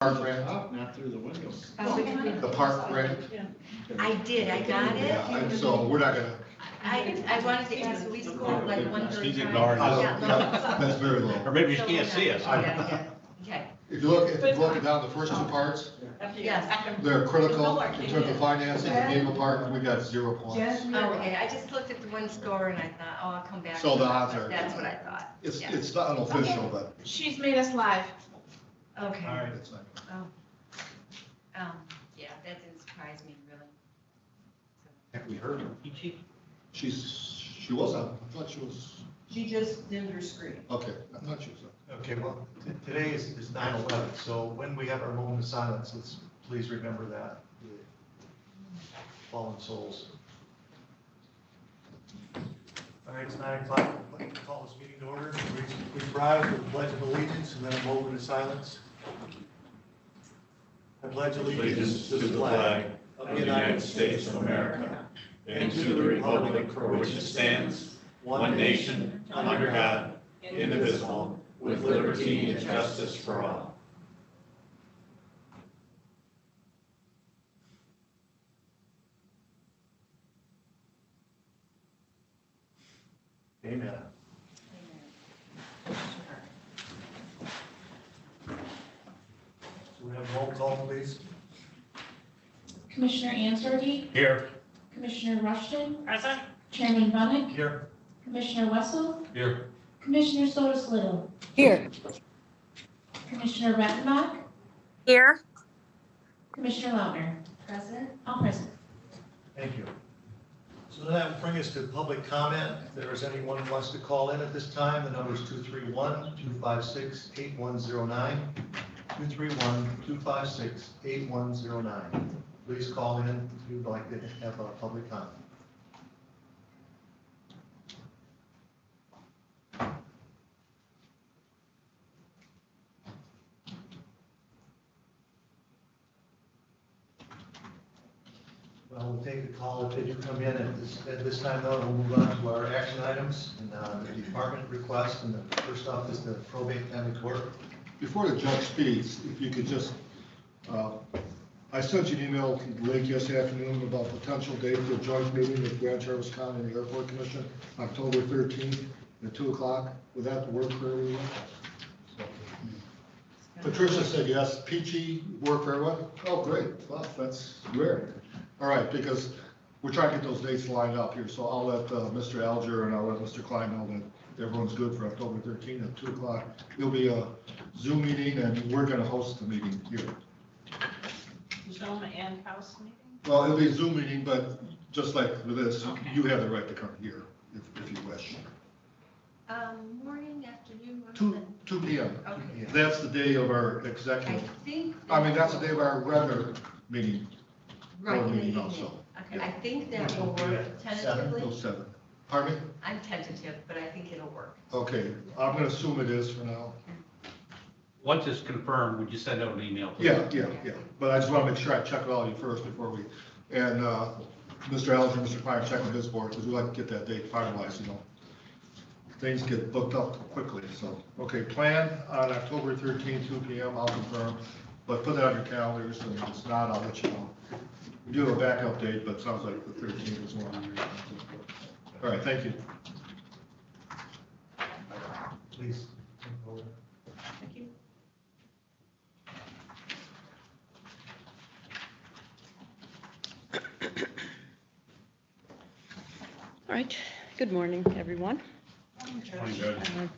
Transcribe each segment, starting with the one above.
Park grant, Not through the windows. the park grant. I did, I got it. Yeah, so we're not gonna, I wanted to ask, we scored like 135. She's ignoring us. yeah, that's very low. Or maybe she can't see us. Okay, If you look down the first two parts, yes. they're critical in terms of financing, the Naval Park, we got 0 points. Oh, okay, I just looked at the one score and I thought, oh, I'll come back. So the odds are- That's what I thought. It's, Yeah. it's not unofficial, but She's made us live. Okay. All right. it's not. Oh. Yeah, that didn't surprise me, really. Have we heard from Peachy? She was on, I thought she was, She just did her screen. okay, I thought she was on. Okay, well, today is 9/11, so when we have our moment of silence, let's please remember that. Fallen souls. All right, it's 9 o'clock. I'd like to call this meeting to order. Please rise for the Pledge of Allegiance and then a moment of silence. I pledge allegiance to the flag of the United States of America and to the republic for which it stands, one nation, under God, indivisible, with liberty and justice for all. Amen. So we have roll call, please. Commissioner Answorthy, Here. Commissioner Rushton, Present. Chairman Bunnick, Here. Commissioner Wessel, Here. Commissioner Sotos Little, Here. Commissioner Rettenbach, Here. Commissioner Lautner. President? All present. Thank you. So that will bring us to public comment. If there is anyone who wants to call in at this time, the number is 231-256-8109. 231-256-8109. Please call in if you'd like to have a public comment. Well, we'll take the call if they do come in at this time, though, we'll move on to our action items and the department request. And the first off is the probate family court. Before the judge speaks, if you could just, I sent you an email late yesterday afternoon about potential date for a joint meeting with Grand Traverse County and the Airport Commission, October 13th at 2 o'clock. Would that work for everyone? Patricia said yes. Peachy work for everyone? Oh, great. Well, that's rare. All right, because we're trying to get those dates lined up here, so I'll let Mr. Alger and I'll let Mr. Klein know that everyone's good for October 13th at 2 o'clock. It'll be a Zoom meeting and we're going to host the meeting here. Zoom and house meeting? Well, it'll be a Zoom meeting, but just like with this, you have the right to come here if you wish. Morning, afternoon? 2 p.m. Okay. That's the day of our I executive. think. That's the day of our regular meeting. Right, in the meeting evening. also. Okay, I think that will work tentatively. Till 7. Pardon me? I'm tentative, but I think it'll work. Okay, I'm going to assume it is for now. Once it's confirmed, would you send out an email? Please? Yeah. But I just want to make sure I check with all of you first before we, and Mr. Alger and Mr. Klein check with his board, because we like to get that date finalized, Things get booked up quickly, so. Okay, plan on October 13th, 2 p.m., I'll confirm, but put that on your calendars, and if it's not, I'll let you know. We do have a backup date, but it sounds like the 13th is one. All right, thank you. Please. take over. Thank you. All right. Good morning, everyone. Morning, Judge.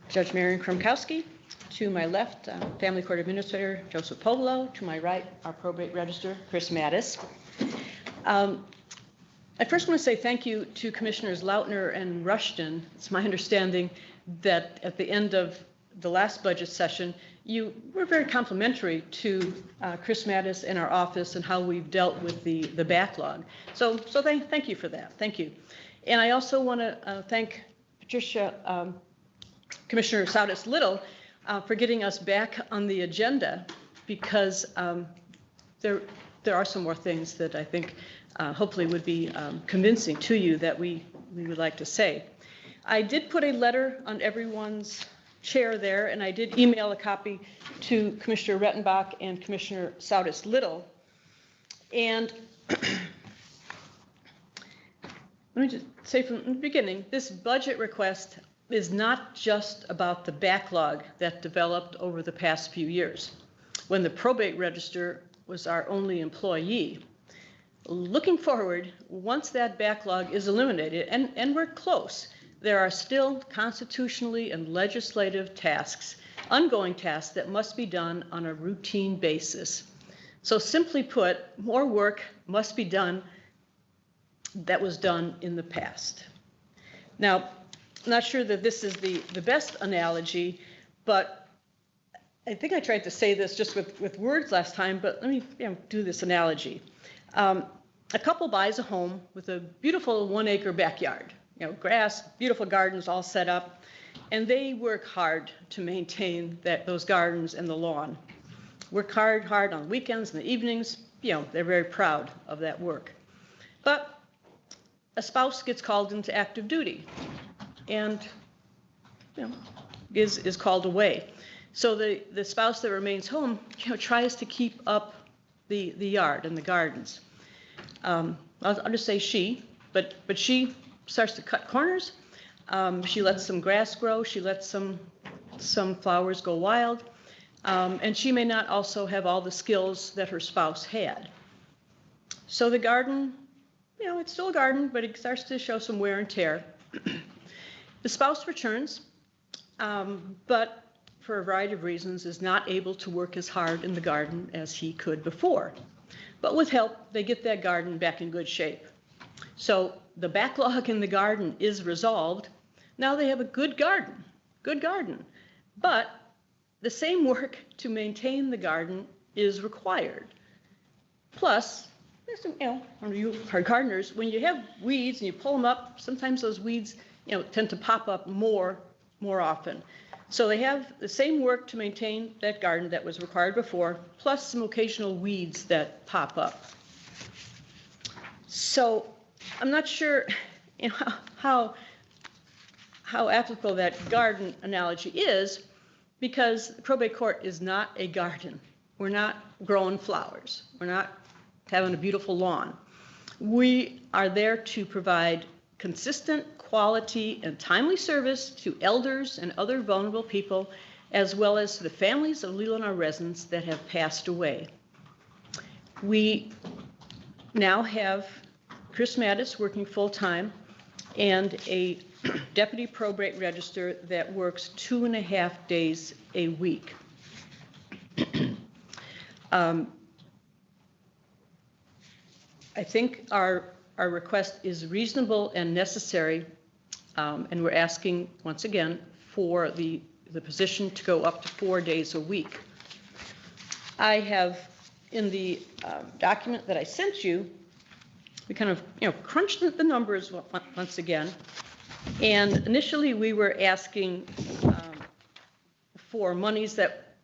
Judge Marion Kromkowski. To my left, Family Court Administrator Joseph Povolo. To my right, our probate register, Chris Mattis. I first want to say thank you to Commissioners Lautner and Rushton. It's my understanding that at the end of the last budget session, you were very complimentary to Chris Mattis and our office and how we've dealt with the backlog. So thank you for that. Thank you. And I also want to thank Patricia, Commissioner Sotos Little, for getting us back on the agenda, because there are some more things that I think hopefully would be convincing to you that we would like to say. I did put a letter on everyone's chair there, and I did email a copy to Commissioner Rettenbach and Commissioner Saudis Little. And let me just say from the beginning, this budget request is not just about the backlog that developed over the past few years, when the probate register was our only employee. Looking forward, once that backlog is eliminated, and we're close, there are still constitutionally and legislative tasks, ongoing tasks that must be done on a routine basis. So simply put, more work must be done that was done in the past. Now, I'm not sure that this is the best analogy, but I think I tried to say this just with words last time, but let me do this analogy. A couple buys a home with a beautiful 1-acre backyard, grass, beautiful gardens all set up, and they work hard to maintain those gardens and the lawn. Work hard on weekends and the evenings. They're very proud of that work. But a spouse gets called into active duty and is called away. So the spouse that remains home tries to keep up the yard and the gardens. I'll just say she, but she starts to cut corners. She lets some grass grow. She lets some flowers go wild. And she may not also have all the skills that her spouse had. So the garden, it's still a garden, but it starts to show some wear and tear. The spouse returns, but for a variety of reasons is not able to work as hard in the garden as he could before. But with help, they get that garden back in good shape. So the backlog in the garden is resolved. Now they have a good garden. But the same work to maintain the garden is required. Plus, there's some, you gardeners, when you have weeds and you pull them up, sometimes those weeds, tend to pop up more often. So they have the same work to maintain that garden that was required before, plus some occasional weeds that pop up. So I'm not sure how applicable that garden analogy is, because the probate court is not a garden. We're not growing flowers. We're not having a beautiful lawn. We are there to provide consistent, quality, and timely service to elders and other vulnerable people, as well as to the families of Leelanau residents that have passed away. We now have Chris Mattis working full-time and a deputy probate register that works 2.5 days a week. I think our request is reasonable and necessary, and we're asking, once again, for the position to go up to 4 days a week. I have, in the document that I sent you, we kind of, crunched the numbers once again. And initially, we were asking for monies that,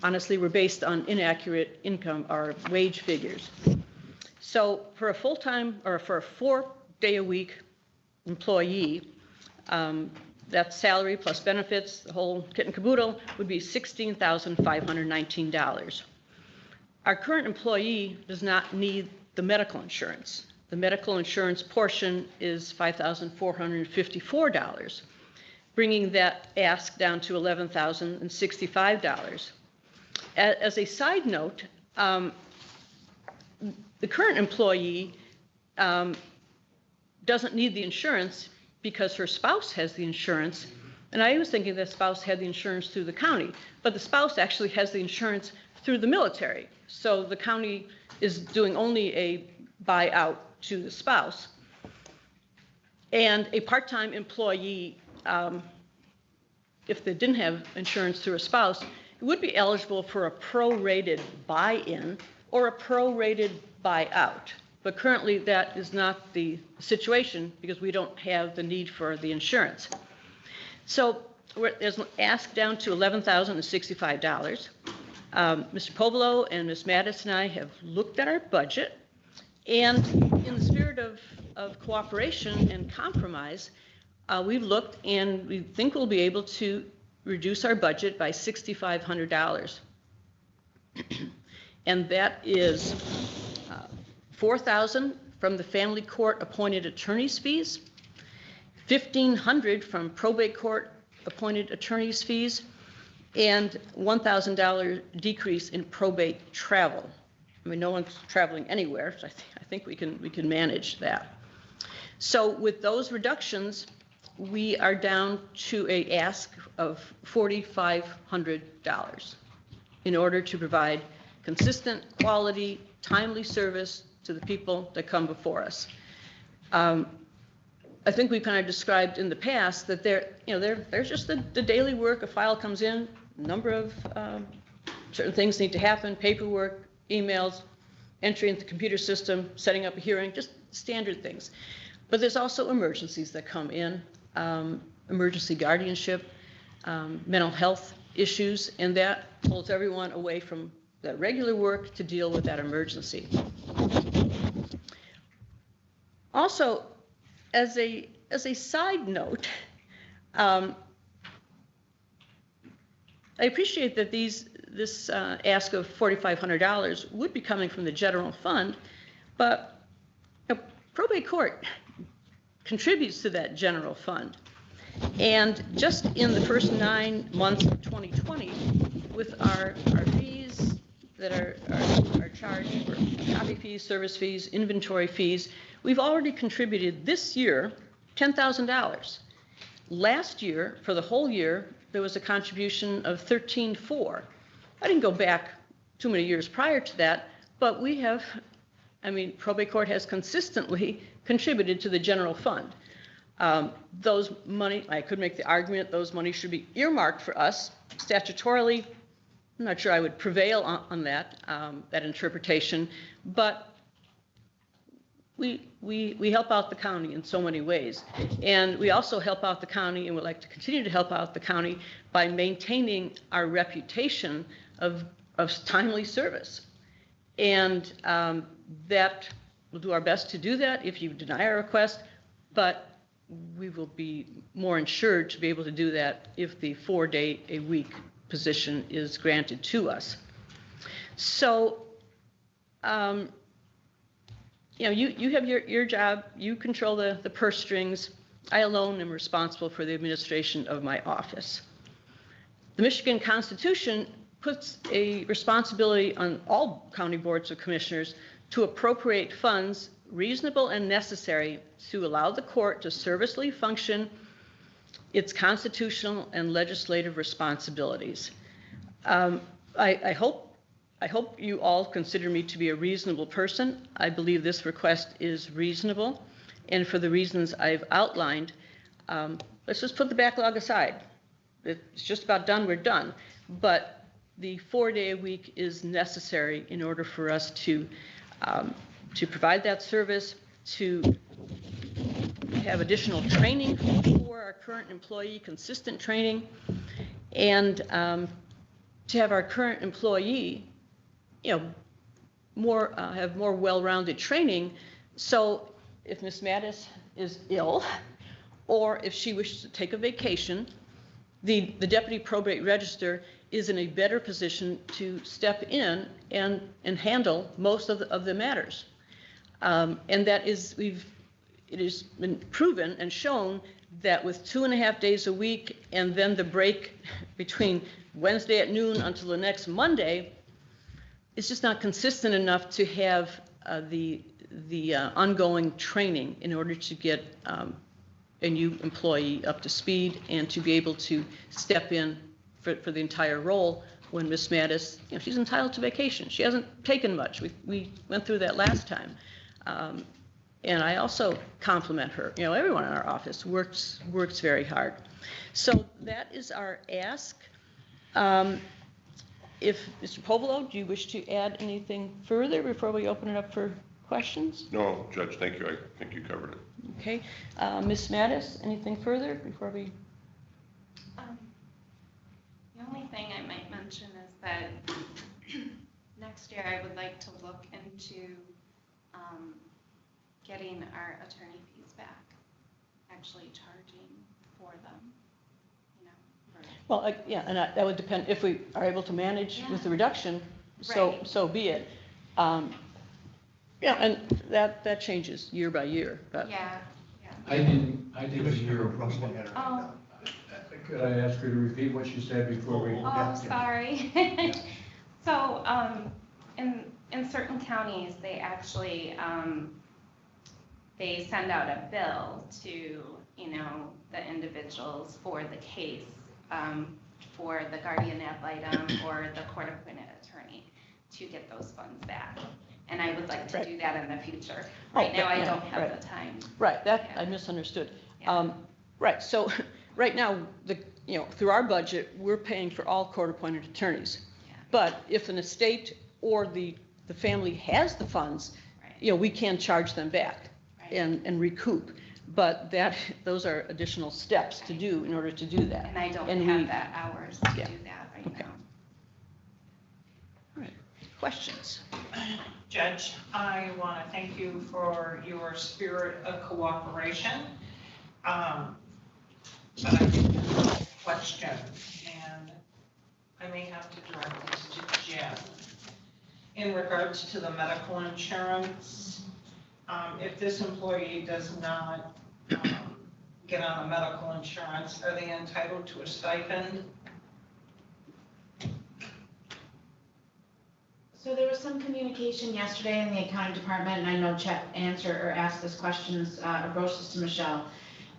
honestly were based on inaccurate income or wage figures. So for a full-time or for a 4-day-a-week employee, that's salary plus benefits, the whole kit and caboodle, would be $16,519. Our current employee does not need the medical insurance. The medical insurance portion is $5,454, bringing that ask down to $11,065. As a side note, the current employee doesn't need the insurance because her spouse has the insurance. And I was thinking that spouse had the insurance through the county, but the spouse actually has the insurance through the military. So the county is doing only a buyout to the spouse. And a part-time employee, if they didn't have insurance through a spouse, would be eligible for a prorated buy-in or a prorated buyout. But currently that is not the situation because we don't have the need for the insurance. So there's an ask down to $11,065. Mr. Povolo and Ms. Mattis and I have looked at our budget, and in the spirit of cooperation and compromise, we've looked and we think we'll be able to reduce our budget by $6,500. And that is $4,000 from the family court appointed attorney's fees, $1,500 from probate court appointed attorney's fees, and $1,000 decrease in probate travel. I mean, no one's traveling anywhere, so I think we can manage that. So with those reductions, we are down to a ask of $4,500 in order to provide consistent, quality, timely service to the people that come before us. I think we kind of described in the past that there's just the daily work. A file comes in, a number of certain things need to happen, paperwork, emails, entry into the computer system, setting up a hearing, just standard things. But there's also emergencies that come in, emergency guardianship, mental health issues, and that pulls everyone away from that regular work to deal with that emergency. Also, as a side note, I appreciate that this ask of $4,500 would be coming from the general fund, but probate court contributes to that general fund. And just in the first 9 months of 2020, with our fees that are charged for copy fees, service fees, inventory fees, we've already contributed this year $10,000. Last year, for the whole year, there was a contribution of $13,400. I didn't go back too many years prior to that, but we have, probate court has consistently contributed to the general fund. Those money, I could make the argument those money should be earmarked for us statutorily. I'm not sure I would prevail on that interpretation, but we help out the county in so many ways. And we also help out the county, and would like to continue to help out the county by maintaining our reputation of timely service. And that we'll do our best to do that if you deny our request, but we will be more insured to be able to do that if the 4-day-a-week position is granted to us. So, you have your job, you control the purse strings. I alone am responsible for the administration of my office. The Michigan Constitution puts a responsibility on all county boards of commissioners to appropriate funds reasonable and necessary to allow the court to servicely function its constitutional and legislative responsibilities. I hope you all consider me to be a reasonable person. I believe this request is reasonable, and for the reasons I've outlined, let's just put the backlog aside. It's just about done, we're done. But the 4-day-a-week is necessary in order for us to provide that service, to have additional training for our current employee, consistent training, and to have our current employee, have more well-rounded training. So if Ms. Mattis is ill, or if she wishes to take a vacation, the deputy probate register is in a better position to step in and handle most of the matters. And that is, it has been proven and shown that with 2.5 days a week and then the break between Wednesday at noon until the next Monday, it's just not consistent enough to have the ongoing training in order to get a new employee up to speed and to be able to step in for the entire role when Ms. Mattis, she's entitled to vacation. She hasn't taken much. We went through that last time. And I also compliment her. Everyone in our office works very hard. So that is our ask. If Mr. Povolo, do you wish to add anything further before we open it up for questions? No, Judge, thank you. I think you covered it. Okay. Ms. Mattis, anything further before we? The only thing I might mention is that next year I would like to look into getting our attorney fees back. actually charging for them, you know. Well, yeah, and that would depend, if we are able to manage with the reduction, Right. so be it. Yeah, and that changes year by year, but. Yeah, yeah. I didn't Commissioner hear. Russell had her hand up. Could I ask her to repeat what she said before we? Oh, sorry. So, in certain counties, they actually, they send out a bill to, you know, the individuals for the case, for the guardian ad litem or the court-appointed attorney to get those funds back. And I would like to do that in the future. Right now, I don't have the time. Right, that, Yeah. I misunderstood. Yeah. Right, so, right now, through our budget, we're paying for all court-appointed attorneys. Yeah. But if an estate or the family has the funds, Right. we can charge them back Right. and recoup. But those are additional steps to do in order to do that. And I don't And have we- that hours to Yeah. do that right Okay. now. All right, questions? Judge, I want to thank you for your spirit of cooperation. But I do have a question, and I may have to direct this to Jim. In regards to the medical insurance, if this employee does not get on the medical insurance, are they entitled to a stipend? So there was some communication yesterday in the accounting department, and I know Chet answered or asked this questions, broached this to Michelle.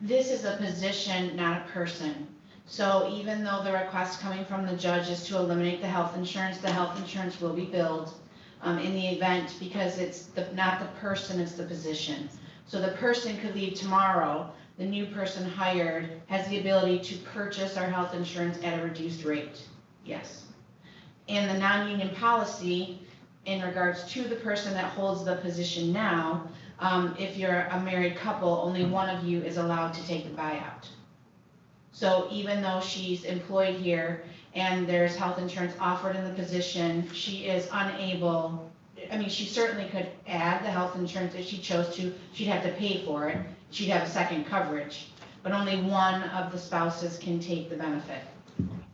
This is a position, not a person. So even though the request coming from the judge is to eliminate the health insurance will be billed in the event, because it's not the person, it's the position. So the person could leave tomorrow, the new person hired has the ability to purchase our health insurance at a reduced rate, yes. And the non-union policy, in regards to the person that holds the position now, if you're a married couple, only one of you is allowed to take the buyout. So even though she's employed here and there's health insurance offered in the position, she is unable, I mean, she certainly could add the health insurance if she chose to, she'd have to pay for it, she'd have a second coverage, but only one of the spouses can take the benefit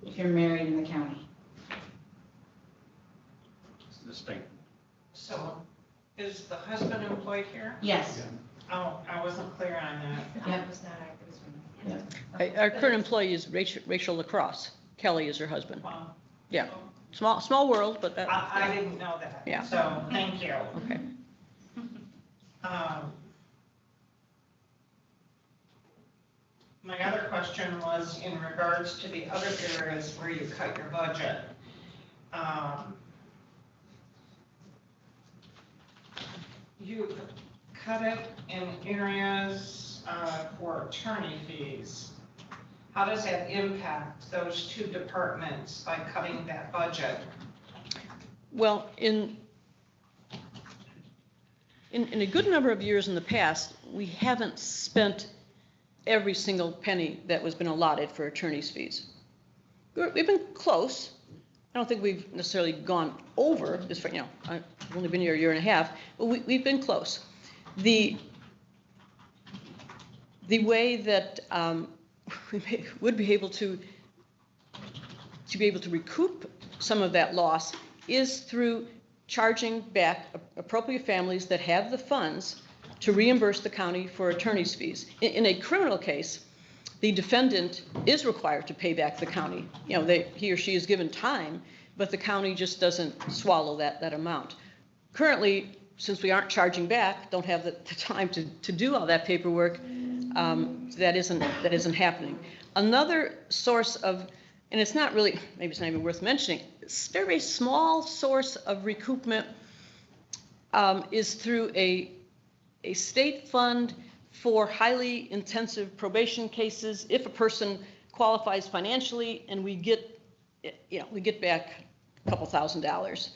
if you're married in the county. It's distinct. So is the husband employed here? Yes. Oh, I wasn't clear on that. Yep. Our current employee is Rachel Lacrosse. Kelly is her husband. Wow. Yeah, small world, but that. I didn't know that. Yeah. So, thank you. Okay. My other question was in regards to the other areas where you cut your budget. You cut it in areas for attorney fees. How does that impact those two departments by cutting that budget? Well, in a good number of years in the past, we haven't spent every single penny that was been allotted for attorney's fees. We've been close. I don't think we've necessarily gone over, just for, I've only been here a year and a half, but we've been close. The way that we would be able to recoup some of that loss is through charging back appropriate families that have the funds to reimburse the county for attorney's fees. In a criminal case, the defendant is required to pay back the county. He or she is given time, but the county just doesn't swallow that amount. Currently, since we aren't charging back, don't have the time to do all that paperwork, that isn't happening. Another source of, and it's not really, maybe it's not even worth mentioning, it's a very small source of recoupment is through a state fund for highly intensive probation cases. If a person qualifies financially, and we get back a couple $1,000s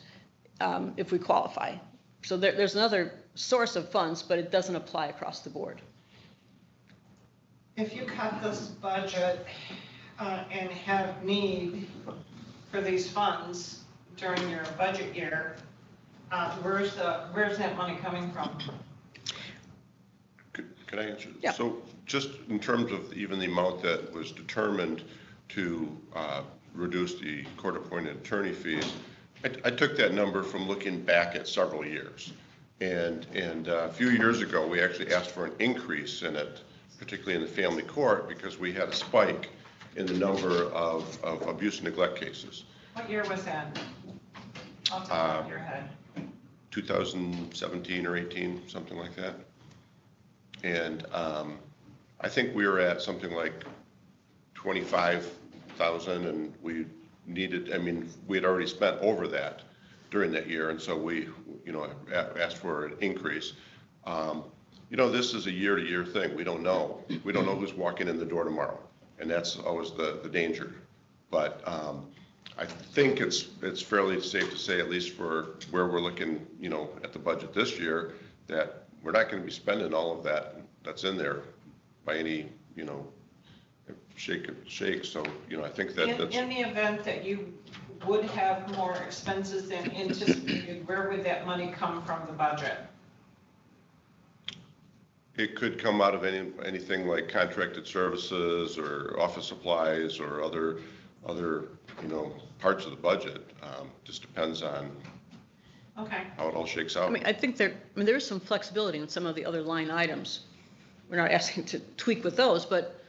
if we qualify. So there's another source of funds, but it doesn't apply across the board. If you cut this budget and have need for these funds during your budget year, where's that money coming from? Can I answer? Yeah. So just in terms of even the amount that was determined to reduce the court-appointed attorney fees, I took that number from looking back at several years. And a few years ago, we actually asked for an increase in it, particularly in the family court, because we had a spike in the number of abuse and neglect cases. What year was that? Off the top of your head. 2017 or 18, something like that. And I think we were at something like 25,000, and we needed, I mean, we had already spent over that during that year, and so we, you know, asked for an increase. You know, this is a year-to-year thing. We don't know. We don't know who's walking in the door tomorrow, and that's always the danger. But I think it's fairly safe to say, at least for where we're looking, you know, at the budget this year, that we're not going to be spending all of that that's in there by any, you know, shake. So, you know, I think that that's. In the event that you would have more expenses than anticipated, where would that money come from the budget? It could come out of anything like contracted services or office supplies or other, you know, parts of the budget. Just depends on Okay. how it all shakes out. I mean, I think there is some flexibility in some of the other line items. We're not asking to tweak with those, but,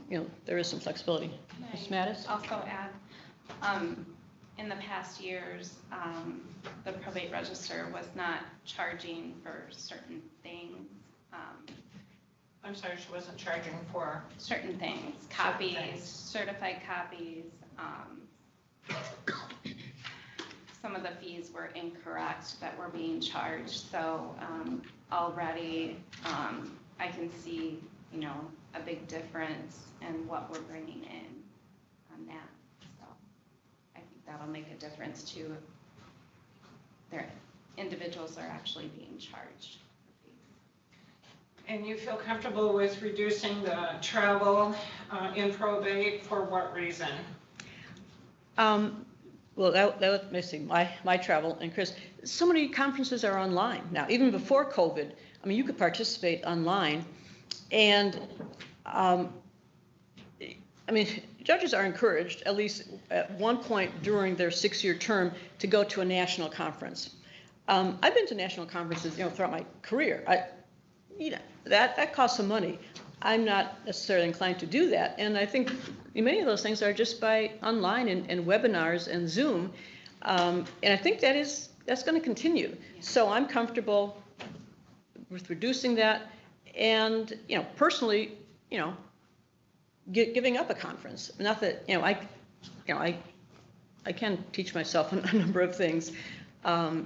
you know, there is some flexibility. Ms. Mattis? Also add, in the past years, the probate register was not charging for certain things. I'm sorry, she wasn't charging for. Certain things, copies, things. certified copies. Some of the fees were incorrect that were being charged, so already I can see, you know, a big difference in what we're bringing in on that. So I think that'll make a difference too. Their individuals are actually being charged. And you feel comfortable with reducing the travel in probate, for what reason? Well, that was missing my travel. And Chris, so many conferences are online now. Even before COVID, I mean, you could participate online. And, I mean, judges are encouraged, at least at one point during their 6-year term, to go to a national conference. I've been to national conferences, you know, throughout my career. You know, that costs some money. I'm not necessarily inclined to do that. And I think many of those things are just by online and webinars and Zoom. And I think that's going to continue. So I'm comfortable with reducing that. And, you know, personally, you know, giving up a conference. Not that, you know, I can teach myself a number of things, or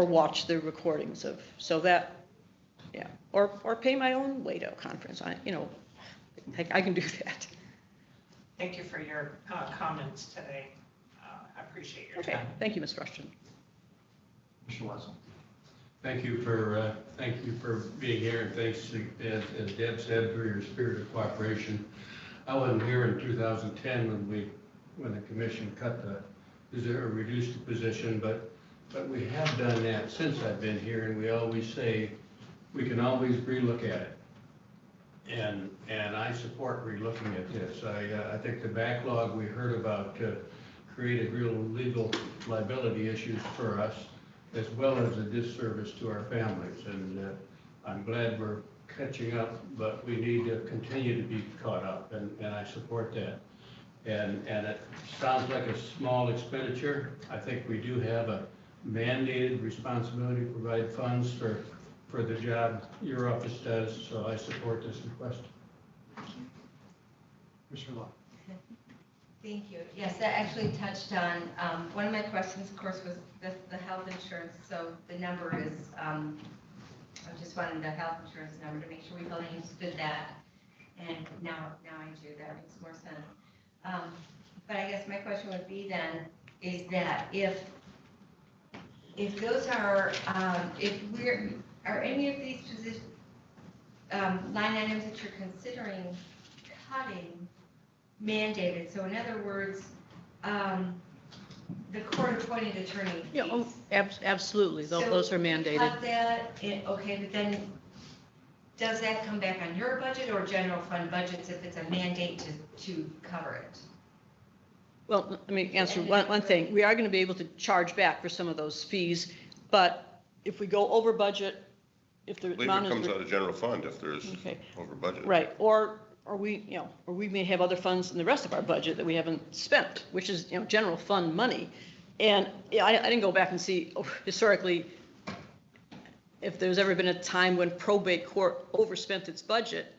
watch the recordings of, so that, yeah, or pay my own way to a conference. You know, I can do that. Thank you for your comments today. I appreciate your Okay, time. thank you, Ms. Rushton. Mr. Watson. Thank you for being here, and thanks, as Deb said, for your spirit of cooperation. I wasn't here in 2010 when the commission reduced the position, but we have done that since I've been here, and we always say we can always relook at it. And I support relooking at this. I think the backlog we heard about created real legal liability issues for us, as well as a disservice to our families. And I'm glad we're catching up, but we need to continue to be caught up, and I support that. And it sounds like a small expenditure. I think we do have a mandated responsibility to provide funds for the job your office does, so I support this request. Commissioner Law. Thank you. Yes, that actually touched on, one of my questions, of course, was the health insurance. So the number is, I just wanted the health insurance number to make sure we fully understood that. And now I do, that makes more sense. But I guess my question would be then, is that if those are, are any of these line items that you're considering cutting mandated? So in other words, the court-appointed attorney fees. Yeah, absolutely. Those are mandated. Cut that, okay, but then does that come back on your budget or general fund budgets if it's a mandate to cover it? Well, let me answer one thing. We are going to be able to charge back for some of those fees, but if we go over budget, if the I believe amount it is. comes out of general fund if there's Okay. over budget. Right, or we, or we may have other funds in the rest of our budget that we haven't spent, which is, general fund money. And I didn't go back and see historically if there's ever been a time when probate court overspent its budget.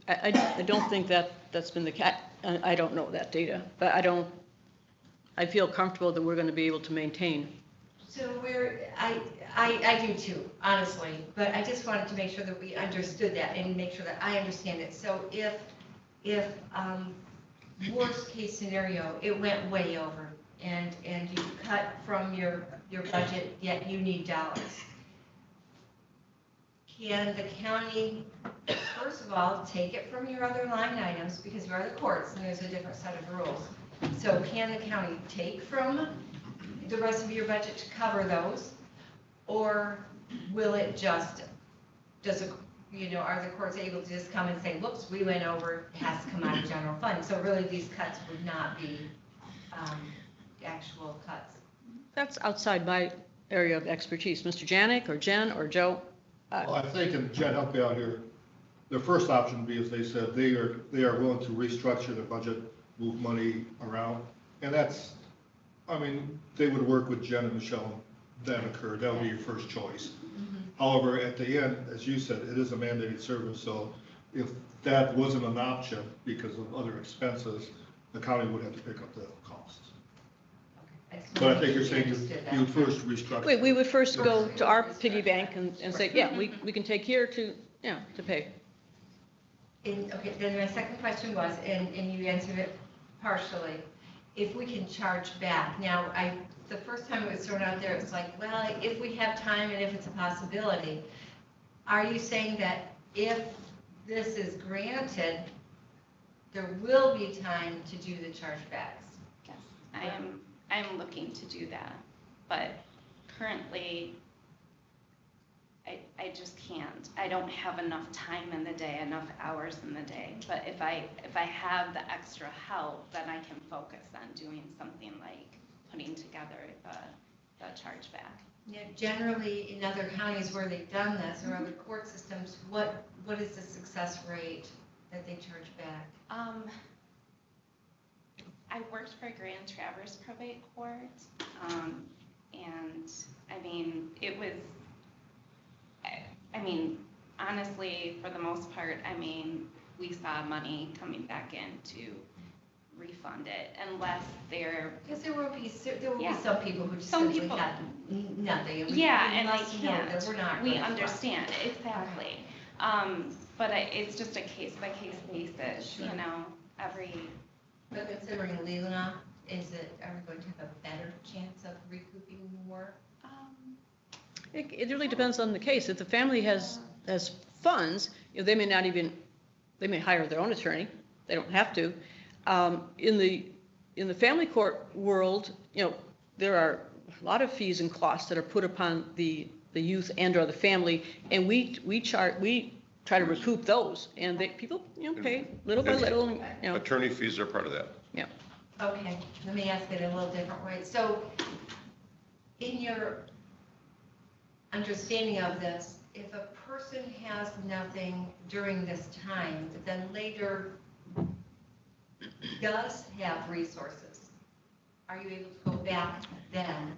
I don't think that's been the case. I don't know that data, but I feel comfortable that we're going to be able to maintain. So I do too, honestly, but I just wanted to make sure that we understood that and make sure that I understand it. So if worst case scenario, it went way over and you cut from your budget, yet you need dollars, can the county, first of all, take it from your other line items because you are the courts and there's a different set of rules? So can the county take from the rest of your budget to cover those? Or will it just, are the courts able to just come and say, whoops, we went over, it has to come out of general fund? So really these cuts would not be actual cuts. That's outside my area of expertise. Mr. Janik or Jen or Joe? Well, I think, and Jen, help me out here, their first option would be, as they said, they are willing to restructure their budget, move money around. And that's, they would work with Jen and Michelle if that occurred. That would be your first choice. Mm-hmm. However, at the end, as you said, it is a mandated service, so if that wasn't an option because of other expenses, the county would have to pick up the costs. But I think you're saying you would first restructure. We would first go to our piggy bank and say, yeah, we can take here to pay. Okay, then my second question was, and you answered it partially, if we can charge back. Now, the first time it was thrown out there, it was like, well, if we have time and if it's a possibility. Are you saying that if this is granted, there will be time to do the chargebacks? Yes, I'm looking to do that, but currently, I just can't. I don't have enough time in the day, enough hours in the day. But if I have the extra help, then I can focus on doing something like putting together the chargeback. Yeah, generally, in other counties where they've done this, or other court systems, what is the success rate that they charge back? I worked for Grand Traverse Probate Court, and it was, honestly, for the most part, we saw money coming back in to refund it, unless they're. Because there will be Yeah. some people who just Some simply people- had nothing. Yeah, and they let us know that can't. we're not We gonna understand, exactly. But it's just a case-by-case basis, Sure. every. But considering Leelanau, are we going to have a better chance of recouping more? It really depends on the case. If the family has funds, they may hire their own attorney. They don't have to. In the family court world, there are a lot of fees and costs that are put upon the youth and or the family, and we try to recoup those, and people pay little by little. Attorney fees are part of that. Yeah. Okay, let me ask it a little different way. So, in your understanding of this, if a person has nothing during this time, but then later does have resources, are you able to go back then?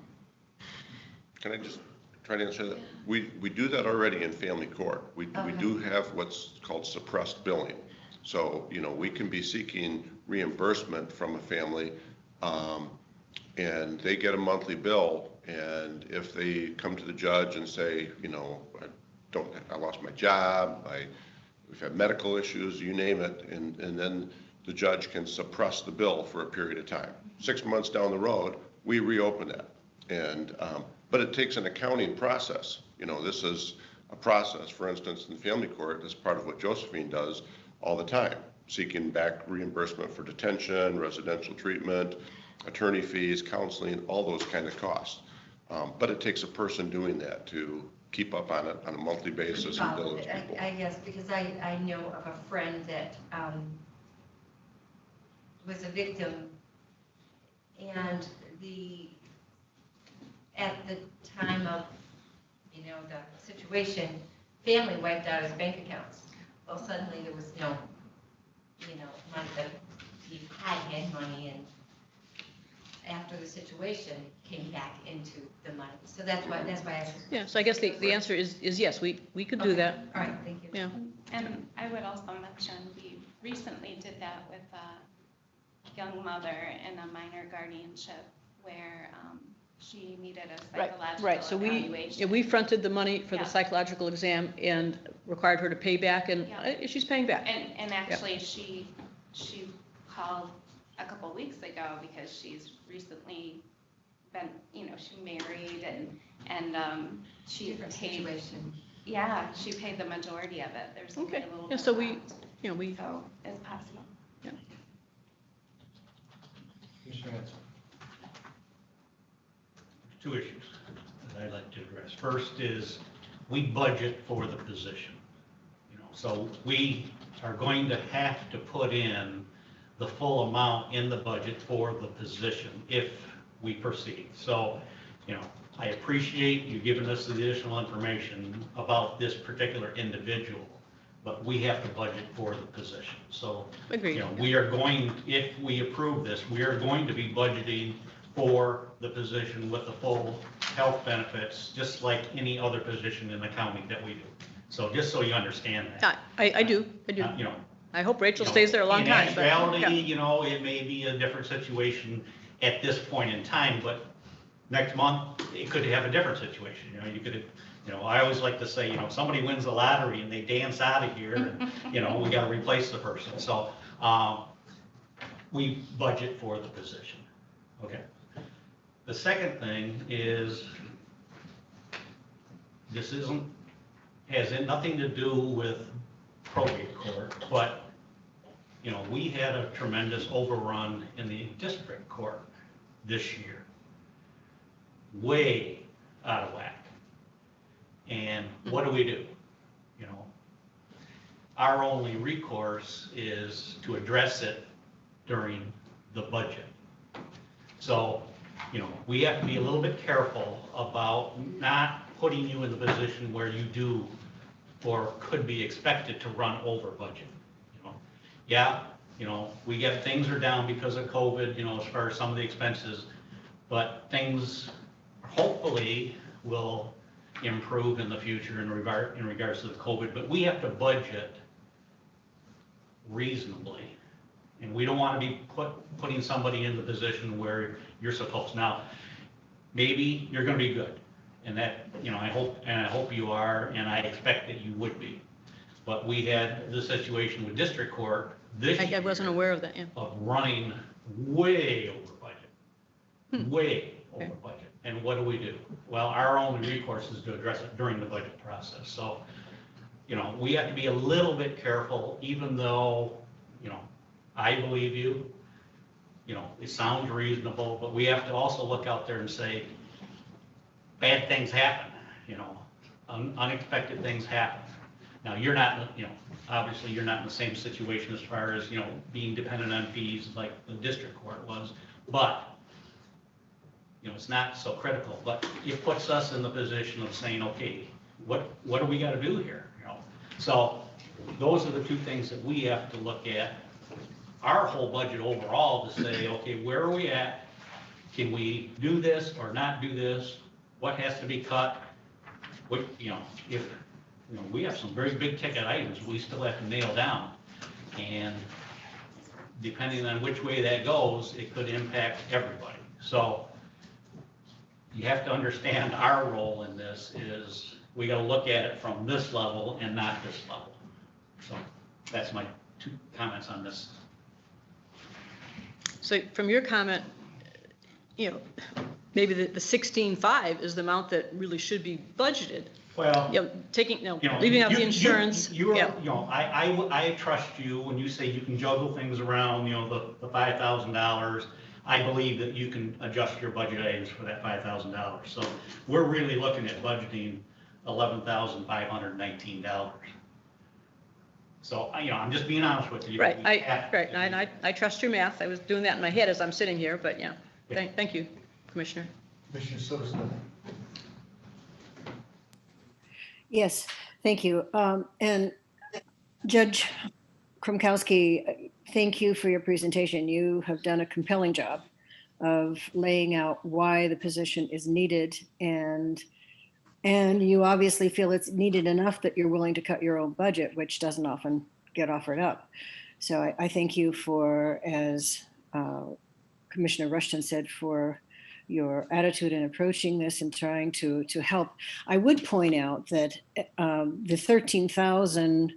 Can I just try to answer that? We do that already in family court. We do have what's called suppressed billing. So, we can be seeking reimbursement from a family, and they get a monthly bill, and if they come to the judge and say, I lost my job, we've had medical issues, you name it, and then the judge can suppress the bill for a period of time. 6 months down the road, we reopen that. And, but it takes an accounting process. This is a process. For instance, in family court, this is part of what Josephine does all the time, seeking back reimbursement for detention, residential treatment, attorney fees, counseling, all those kind of costs. But it takes a person doing that to keep up on it on a monthly basis and bill those people. I guess, because I know of a friend that was a victim, and at the time of, the situation, family wiped out his bank accounts. Well, suddenly there was no, money that he had money, and after the situation came back into the money. So that's why I asked. Yeah, so I guess the answer is yes, we could do that. All right, thank you. Yeah. And I would also mention, we recently did that with a young mother in a minor guardianship where she needed a psychological Right, so evaluation. we fronted the money for the Yeah. psychological exam and required her to pay back, and Yeah. she's paying back. And actually, she called a couple weeks ago because she's recently been, she married and she Different paid. situation. Yeah, she paid the majority of it. There's only Okay, a little yeah, bit so left. So it's possible. Commissioner Hanson. Two issues that I'd like to address. First is we budget for the position. So we are going to have to put in the full amount in the budget for the position if we proceed. So, I appreciate you giving us the additional information about this particular individual, but we have to budget for the position. So, Agreed. we are going, if we approve this, we are going to be budgeting for the position with the full health benefits, just like any other position in the county that we do. So just so you understand that. I do. I hope Rachel stays there a long time. In but- actuality, yeah. it may be a different situation at this point in time, but next month, it could have a different situation. You could, I always like to say, somebody wins the lottery and they dance out of here and, we got to replace the person. So we budget for the position. Okay. The second thing is, this has nothing to do with probate court, but, we had a tremendous overrun in the district court this year. Way out of whack. And what do? Our only recourse is to address it during the budget. So, we have to be a little bit careful about not putting you in the position where you do or could be expected to run over budget. Yeah, we get things are down because of COVID, as far as some of the expenses, but things hopefully will improve in the future in regards to the COVID, but we have to budget reasonably. And we don't want to be putting somebody in the position where you're supposed. Now, maybe you're going to be good, and that, I hope you are, and I expect that you would be. But we had the situation with district court this year. I wasn't aware of that, yeah. Of running way over budget, way over budget. And what do? Well, our only recourse is to address it during the budget process. So, we have to be a little bit careful, even though, I believe you, it sounds reasonable, but we have to also look out there and say, bad things happen, unexpected things happen. Now, you're not, obviously you're not in the same situation as far as, being dependent on fees like the district court was, but, it's not so critical, but it puts us in the position of saying, okay, what do we got to do here? So those are the two things that we have to look at. Our whole budget overall to say, okay, where are we at? Can we do this or not do this? What has to be cut? What, if, we have some very big ticket items we still have to nail down. And depending on which way that goes, it could impact everybody. So you have to understand our role in this is we got to look at it from this level and not this level. So that's my two comments on this. So from your comment, maybe the 16.5 is the amount that really should be budgeted. Well, leaving out the insurance. I trust you when you say you can juggle things around, the $5,000. I believe that you can adjust your budget items for that $5,000. So we're really looking at budgeting $11,519. So, I'm just being honest with you. Right, We have- right, and I trust your math. I was doing that in my head as I'm sitting here, but yeah. Thank you, Commissioner. Commissioner Sotomayor. Yes, thank you. And Judge Kromkowski, thank you for your presentation. You have done a compelling job of laying out why the position is needed, and you obviously feel it's needed enough that you're willing to cut your own budget, which doesn't often get offered up. So I thank you for, as Commissioner Rushton said, for your attitude in approaching this and trying to help. I would point out that the 13,000,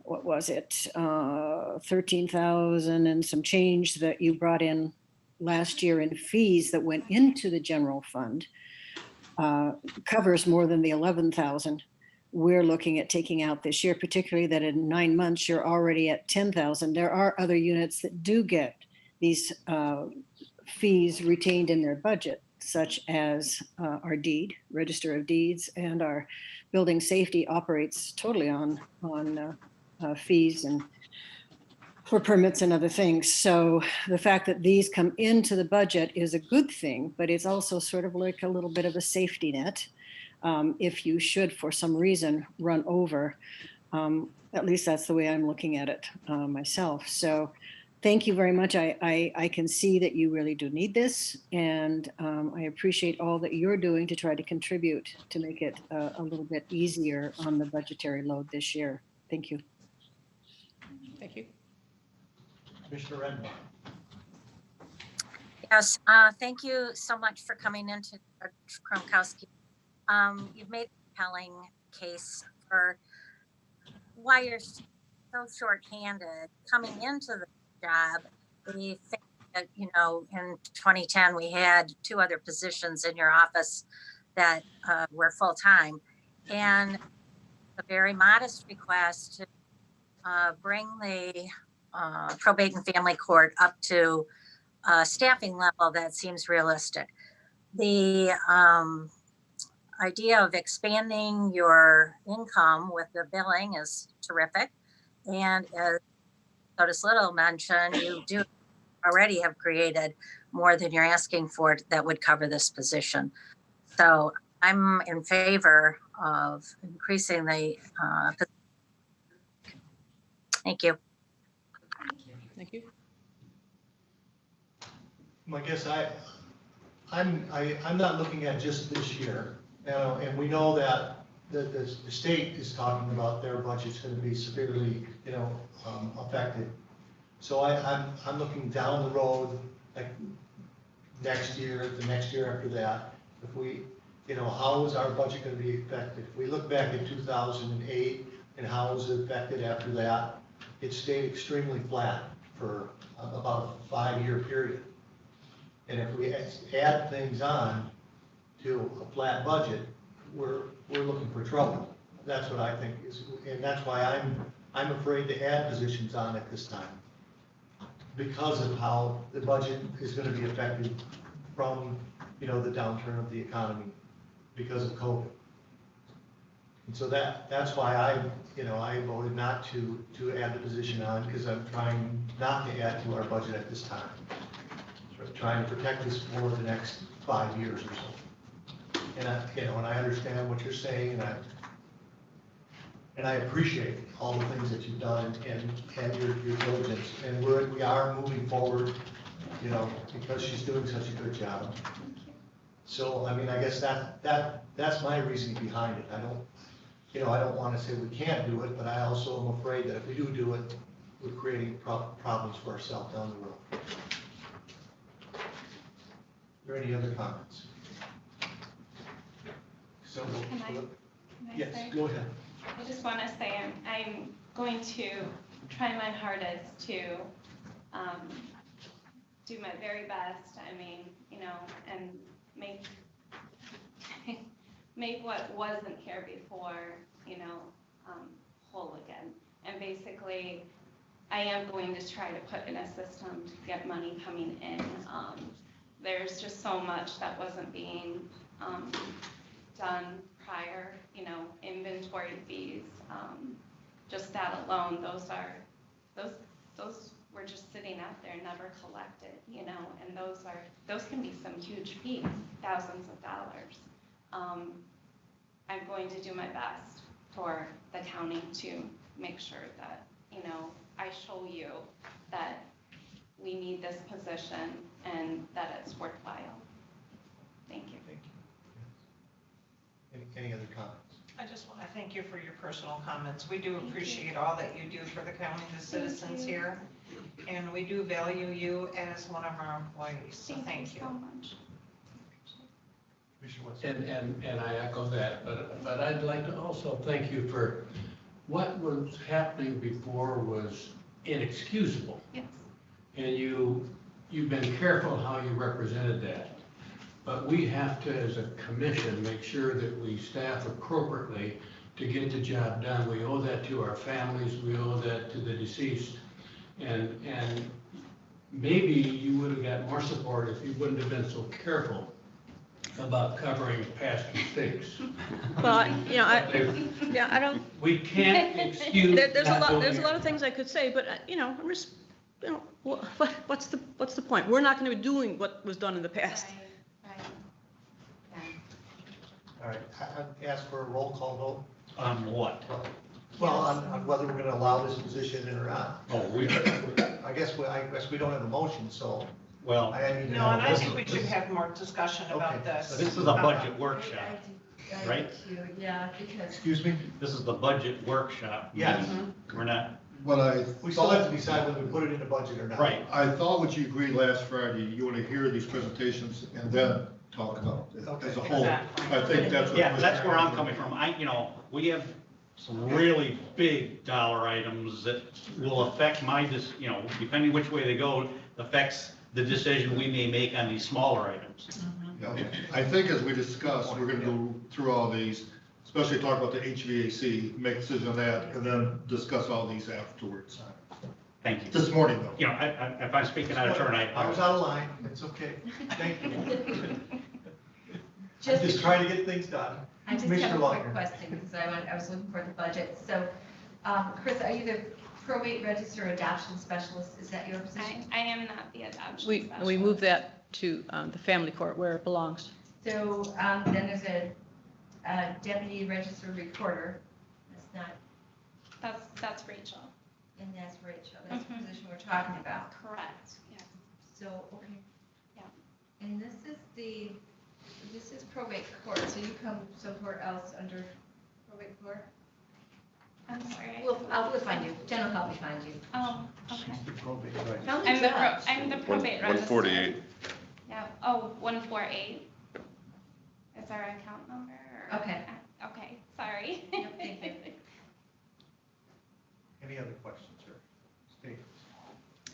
what was it? 13,000 and some change that you brought in last year in fees that went into the general fund covers more than the 11,000 we're looking at taking out this year, particularly that in 9 months, you're already at 10,000. There are other units that do get these fees retained in their budget, such as our deed, Register of Deeds, and our building safety operates totally on fees and for permits and other things. So the fact that these come into the budget is a good thing, but it's also sort of like a little bit of a safety net. If you should, for some reason, run over, at least that's the way I'm looking at it myself. So thank you very much. I can see that you really do need this, and I appreciate all that you're doing to try to contribute to make it a little bit easier on the budgetary load this year. Thank you. Thank you. Commissioner Redenbaugh. Yes, thank you so much for coming in to Kromkowski. You've made a compelling case for why you're so short-handed coming into the job. We think that, in 2010, we had 2 other positions in your office that were full-time. And a very modest request to bring the probate and family court up to a staffing level that seems realistic. The idea of expanding your income with the billing is terrific. And as Otis Little mentioned, you do already have created more than you're asking for that would cover this position. So I'm in favor of increasing the thank you. Thank you. I guess I'm not looking at just this year, and we know that the state is talking about their budget's going to be severely, affected. So I'm looking down the road, like next year, the next year after that. If we, how is our budget going to be affected? If we look back at 2008 and how was it affected after that, it stayed extremely flat for about a 5-year period. And if we add things on to a flat budget, we're looking for trouble. That's what I think is, and that's why I'm afraid to add positions on at this time, because of how the budget is going to be affected from, the downturn of the economy because of COVID. And so that's why I voted not to add the position on, because I'm trying not to add to our budget at this time. Trying to protect us for the next 5 years or so. And I understand what you're saying, and I appreciate all the things that you've done and your diligence. And we are moving forward, because she's doing such a good job. So, I mean, I guess that's my reasoning behind it. I don't want to say we can't do it, but I also am afraid that if we do it, we're creating problems for ourselves down the road. Are there any other comments? So, Can I yes, say? go ahead. I just want to say I'm going to try my hardest to do my very best. I mean, and make what wasn't here before, whole again. And basically, I am going to try to put in a system to get money coming in. There's just so much that wasn't being done prior, fees, just that alone, those were just sitting out there, never collected, you know, and those can be some huge fees, thousands of dollars. I'm going to do my best for the county to make sure that, you know, I show you that we need this position and that it's worthwhile. Thank you. Thank you. Any other comments? I just want to thank you for your personal comments. We do appreciate all that you do for the county, the citizens here, and we do value you as one of our employees, so thank you. So much. Commissioner Wetzel. And I echo that, but I'd like to also thank you for what was happening before was inexcusable. Yes. And you've been careful how you represented that. But we have to, as a commission, make sure that we staff appropriately to get the job done. We owe that to our families, we owe that to the deceased. And maybe you would have got more support if you wouldn't have been so careful about covering past mistakes. Well, you know, I don't, We can't excuse. there's a not lot, doing there's a it. lot of things I could say, but, you know, I'm just, you know, what's the point? We're not going to be doing what was done in the past. Right. Yeah. All right, I'd ask for a roll call vote. On what? Well, on whether we're gonna allow this position in or not. Oh, I guess we don't have a motion, so well, I need to No, know. and I think we should have more discussion about Okay. this. this is a budget workshop, I right? do too, yeah, because. Excuse me? This is the budget workshop. Yes. We're not, What I We still have to thought, decide whether we put it in the budget or not. right. I thought what you agreed last Friday, you want to hear these presentations and then talk about it as a whole. Exactly. I think that's what. Yeah, that's where I'm coming from. We have some really big dollar items that will affect depending which way they go, affects the decision we may make on these smaller items. Yeah, I think as we discussed, we're gonna go through all these, especially talk about the HVAC, make a decision on that, and then discuss all these afterwards. Thank you. This morning, though. If I'm speaking out of turn, I was out of line, it's okay, thank you. I'm Just, just trying to get things done. I just Commissioner have a quick Lochner. question, because I was looking for the budget. So, Chris, are you the probate register adoption specialist? Is that your position? I am not the adoption We specialist. moved that to the family court where it belongs. So, then there's a deputy register recorder. That's not, That's Rachel. and that's Rachel. That's the Mhm. position we're talking about. Correct, yes. So, okay. Yeah. And this is probate court, so you come somewhere else under probate court? I'm sorry. We'll find you. Jen will help me find you. Oh, okay. Tell me I'm the jobs. probate register. 148. Yeah, 148 is our account number? or- Okay. Okay, sorry. Yep, thank you. Any other questions, sir? Steve?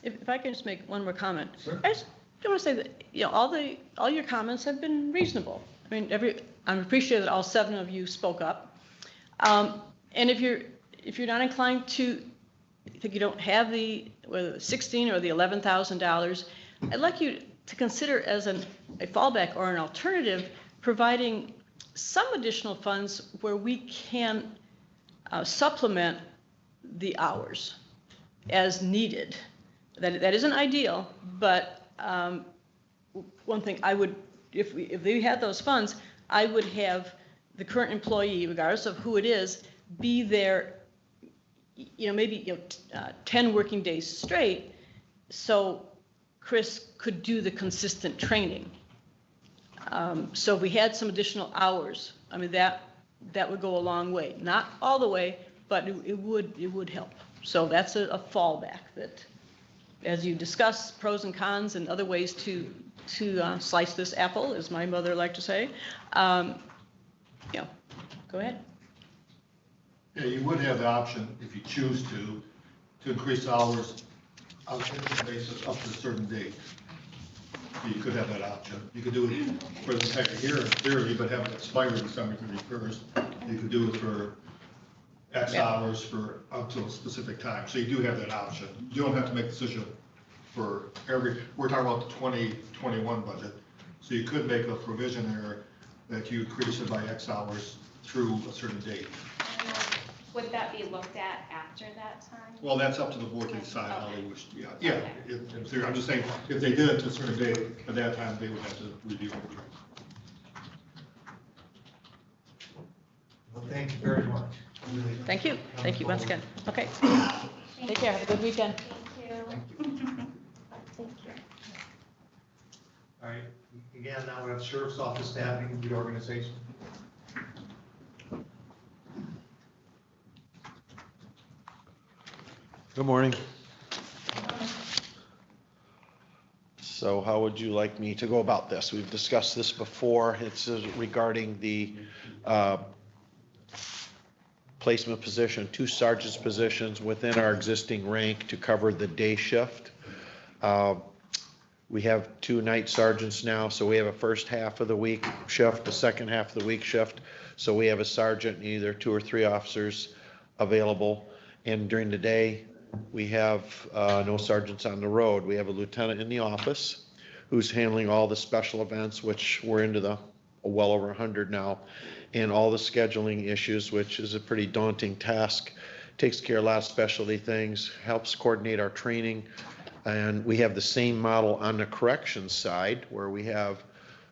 If I can just make one more comment. Sure. I just want to say that, all your comments have been reasonable. I mean, I'm appreciative that all 7 of you spoke up. And if you're not inclined to, think you don't have whether the $16,000 or the $11,000, I'd like you to consider as a fallback or an alternative, providing some additional funds where we can supplement the hours as needed. That isn't ideal, but one thing I would, if we had those funds, I would have the current employee, regardless of who it is, be there, maybe 10 working days straight, so Chris could do the consistent training. So if we had some additional hours, I mean, that would go a long way. Not all the way, but it would help. So that's a fallback that, as you discuss pros and cons and other ways to slice this apple, as my mother liked to say, go ahead. Yeah, you would have the option, if you choose to increase hours on a consistent basis up to a certain date. So you could have that option. You could do it for the entire year in theory, but have it expire December 31st. You could do it for X hours for up to a specific time. So you do have that option. You don't have to make a decision for we're talking about the 2021 budget. So you could make a provision there that you increase it by X hours through a certain date. Would that be looked at after that time? Well, that's up to the board to decide how they wish, yeah, Okay. in theory, I'm just saying, if they did it to a certain date, at that time, they would have to review it. Well, thank you very much. Really- Thank you. Thank you once again. Okay. Take care. Have a good weekend. Thank you. Thank you. All right, again, now we have Sheriff's Office staffing reorganization. Good morning. So how would you like me to go about this? We've discussed this before. It's regarding the placement position, 2 sergeant's positions within our existing rank to cover the day shift. We have 2 night sergeants now, so we have a first half of the week shift, a second half of the week shift. So we have a sergeant and either 2 or 3 officers available. And during the day, we have no sergeants on the road. We have a lieutenant in the office who's handling all the special events, which we're into the well over 100 now, and all the scheduling issues, which is a pretty daunting task. Takes care of a lot of specialty things, helps coordinate our training. And we have the same model on the corrections side where we have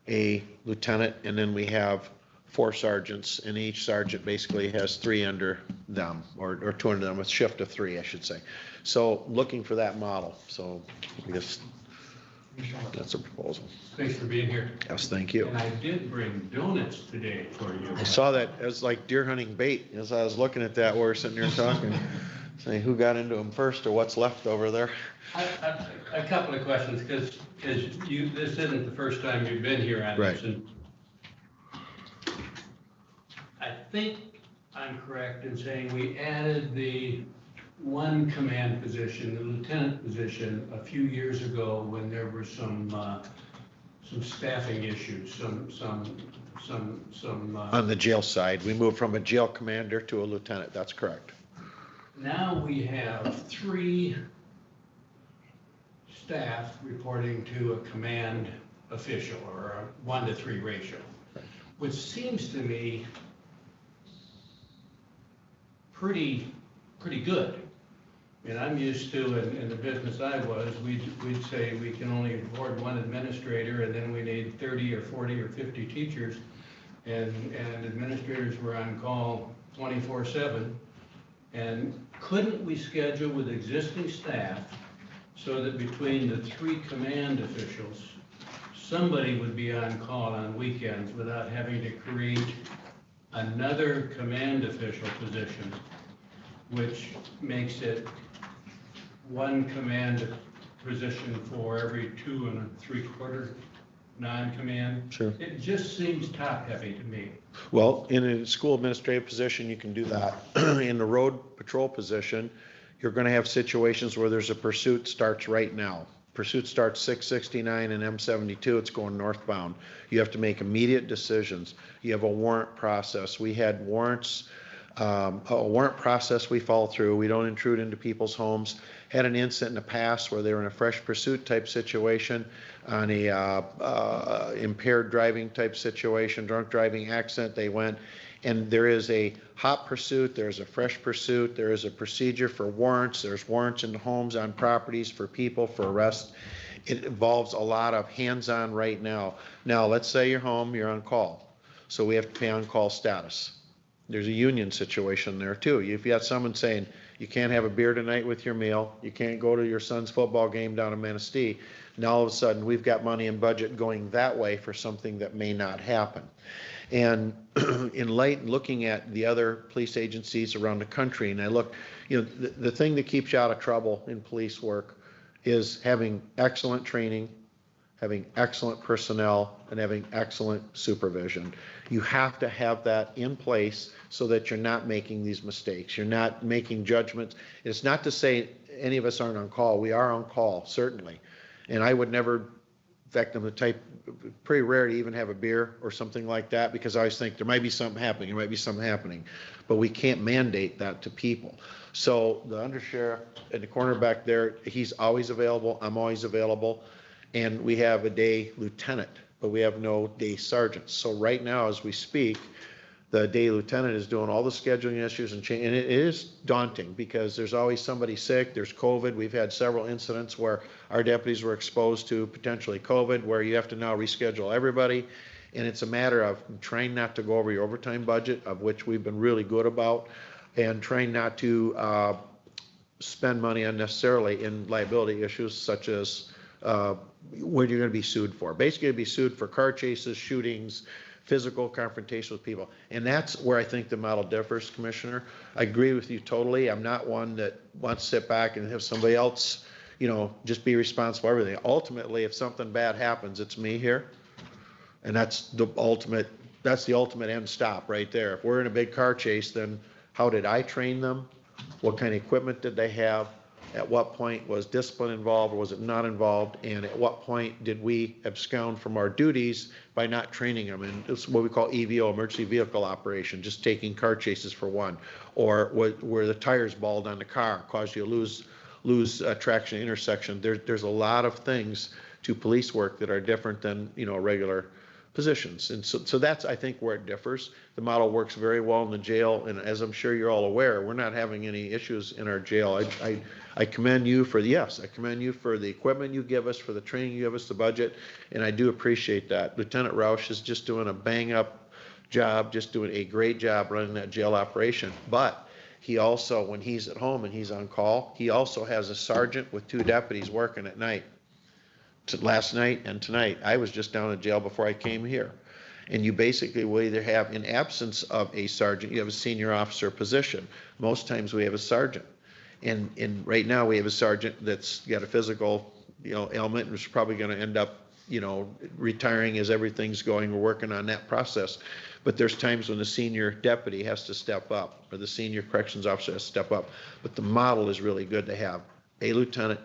a lieutenant and then we have 4 sergeants, and each sergeant basically has 3 under them, or 2 under them, a shift of 3, I should say. So looking for that model. So I guess that's a proposal. Thanks for being here. Yes, thank you. And I did bring donuts today for you. I saw that as like deer hunting bait as I was looking at that. We're sitting there talking, saying who got into them first or what's left over there. A couple of questions, because this isn't the first time you've been here on this. Right. And I think I'm correct in saying we added the 1 command position, the lieutenant position, a few years ago when there were some staffing issues, On the jail side, we moved from a jail commander to a lieutenant. That's correct. Now we have 3 staff reporting to a command official, or a 1-to-3 ratio, which seems to me pretty good. And I'm used to, in the business I was, we'd say we can only afford 1 administrator, and then we need 30 or 40 or 50 teachers, and administrators were on call 24/7. And couldn't we schedule with existing staff so that between the 3 command officials, somebody would be on call on weekends without having to create another command official position, which makes it 1 command position for every 2 3/4 non-command? Sure. It just seems top-heavy to me. Well, in a school administrative position, you can do that. In the road patrol position, you're going to have situations where there's a pursuit starts right now. Pursuit starts 669 and M72, it's going northbound. You have to make immediate decisions. You have a warrant process. We had warrants, a warrant process we follow through. We don't intrude into people's homes. Had an incident in the past where they were in a fresh pursuit type situation, on a impaired driving type situation, drunk driving accident. They went, and there is a hot pursuit, there's a fresh pursuit, there is a procedure for warrants, there's warrants in homes, on properties, for people, for arrest. It involves a lot of hands-on right now. Now, let's say you're home, you're on call, so we have to pay on-call status. There's a union situation there too. If you got someone saying, you can't have a beer tonight with your meal, you can't go to your son's football game down in Manistee, now all of a sudden we've got money and budget going that way for something that may not happen. And in light, looking at the other police agencies around the country, and I look, the thing that keeps you out of trouble in police work is having excellent training, having excellent personnel, and having excellent supervision. You have to have that in place so that you're not making these mistakes. You're not making judgments. It's not to say any of us aren't on call. We are on call, certainly. And I would never, in fact, I'm the type, pretty rare to even have a beer or something like that, because I always think there might be something happening, but we can't mandate that to people. So the undersheriff in the corner back there, he's always available, I'm always available, and we have a day lieutenant, but we have no day sergeants. So right now, as we speak, the day lieutenant is doing all the scheduling issues and change, and it is daunting because there's always somebody sick, there's COVID. We've had several incidents where our deputies were exposed to potentially COVID, where you have to now reschedule everybody. And it's a matter of trying not to go over your overtime budget, of which we've been really good about, and trying not to spend money unnecessarily in liability issues such as what you're going to be sued for. Basically, you'll be sued for car chases, shootings, physical confrontation with people. And that's where I think the model differs, Commissioner. I agree with you totally. I'm not one that wants to sit back and have somebody else, just be responsible for everything. Ultimately, if something bad happens, it's me here. And that's the ultimate end stop right there. If we're in a big car chase, then how did I train them? What kind of equipment did they have? At what point was discipline involved or was it not involved? And at what point did we abscond from our duties by not training them? And it's what we call EVO, emergency vehicle operation, just taking car chases for one. Or where the tires balled on the car caused you to lose traction intersection. There's a lot of things to police work that are different than, regular positions. And so that's, I think, where it differs. The model works very well in the jail, and as I'm sure you're all aware, we're not having any issues in our jail. I commend you for the equipment you give us, for the training you give us, the budget, and I do appreciate that. Lieutenant Roush is just doing a bang-up job, just doing a great job running that jail operation. But he also, when he's at home and he's on call, he also has a sergeant with 2 deputies working at night. Last night and tonight, I was just down in jail before I came here. And you basically will either have, in absence of a sergeant, you have a senior officer position. Most times we have a sergeant. And right now we have a sergeant that's got a physical, ailment and is probably going to end up, retiring as everything's going. We're working on that process. But there's times when the senior deputy has to step up, or the senior corrections officer has to step up. But the model is really good to have a lieutenant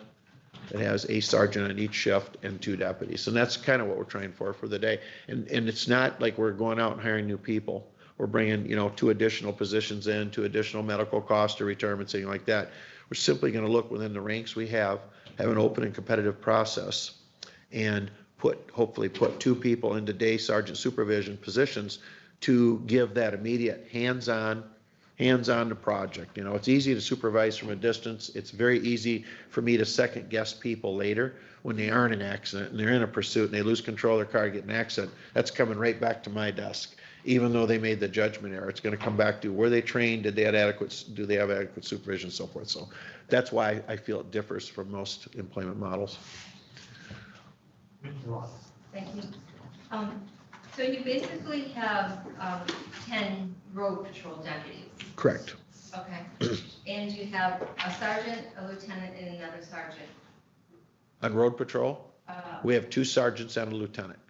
that has a sergeant on each shift and 2 deputies. And that's kind of what we're trying for the day. And it's not like we're going out and hiring new people. We're bringing, 2 additional positions in, 2 additional medical costs or retirement, something like that. We're simply going to look within the ranks we have an open and competitive process, and hopefully put 2 people into day sergeant supervision positions to give that immediate hands-on the project. It's easy to supervise from a distance. It's very easy for me to second guess people later when they are in an accident and they're in a pursuit and they lose control of their car, get in an accident. That's coming right back to my desk. Even though they made the judgment error, it's going to come back to, were they trained? Do they have adequate supervision, and so forth? So that's why I feel it differs from most employment models. Thank you. So you basically have 10 road patrol deputies. Correct. Okay. And you have a sergeant, a lieutenant, and another sergeant. On road patrol, we have 2 sergeants and a lieutenant.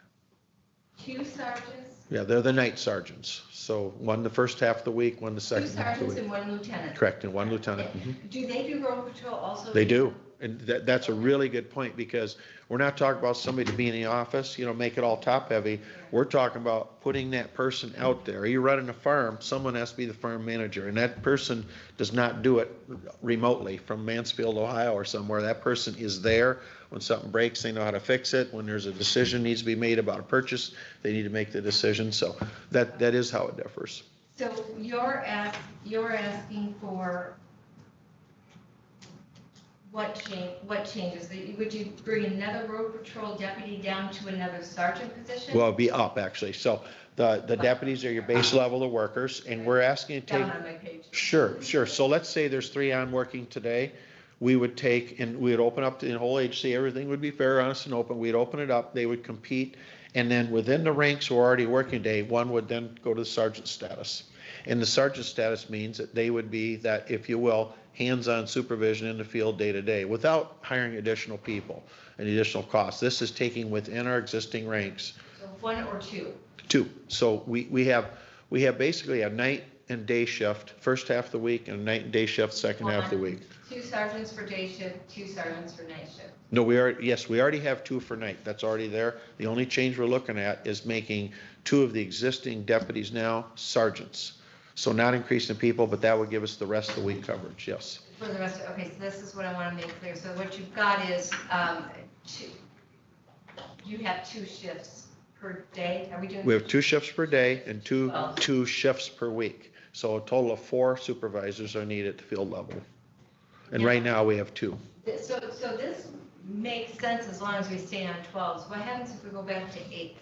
2 sergeants? Yeah, they're the night sergeants. So one the first half of the week, one the second half of the week. 2 sergeants and 1 lieutenant. Correct, and 1 lieutenant. Do they do road patrol also? They do. And that's a really good point, because we're not talking about somebody to be in the office, make it all top heavy. We're talking about putting that person out there. You're running a farm, someone has to be the farm manager, and that person does not do it remotely from Mansfield, Ohio or somewhere. That person is there. When something breaks, they know how to fix it. When there's a decision needs to be made about a purchase, they need to make the decision. So that is how it differs. So you're asking for what changes? Would you bring another road patrol deputy down to another sergeant position? Well, it'd be up, actually. So the deputies are your base level of workers, and we're asking you to take. Down on my page. Sure. So let's say there's 3 on working today. We would take, and we would open up the whole agency. Everything would be fair, honest, and open. We'd open it up. They would compete. And then within the ranks who are already working today, one would then go to the sergeant status. And the sergeant status means that they would be that, if you will, hands-on supervision in the field day to day without hiring additional people and additional costs. This is taking within our existing ranks. So 1 or 2? 2. So we have basically a night and day shift first half of the week, and a night and day shift second half of the week. 2 sergeants for day shift, 2 sergeants for night shift. No, we already have 2 for night. That's already there. The only change we're looking at is making 2 of the existing deputies now sergeants. So not increasing people, but that would give us the rest of the week coverage, yes. For the rest, okay, so this is what I want to make clear. So what you've got is, you have 2 shifts per day? Are we doing? We have 2 shifts per day and Well- 2 shifts per week. So a total of 4 supervisors are needed at the field level. And right now, we have 2. So this makes sense as long as we stay on 12s. What happens if we go back to 8s?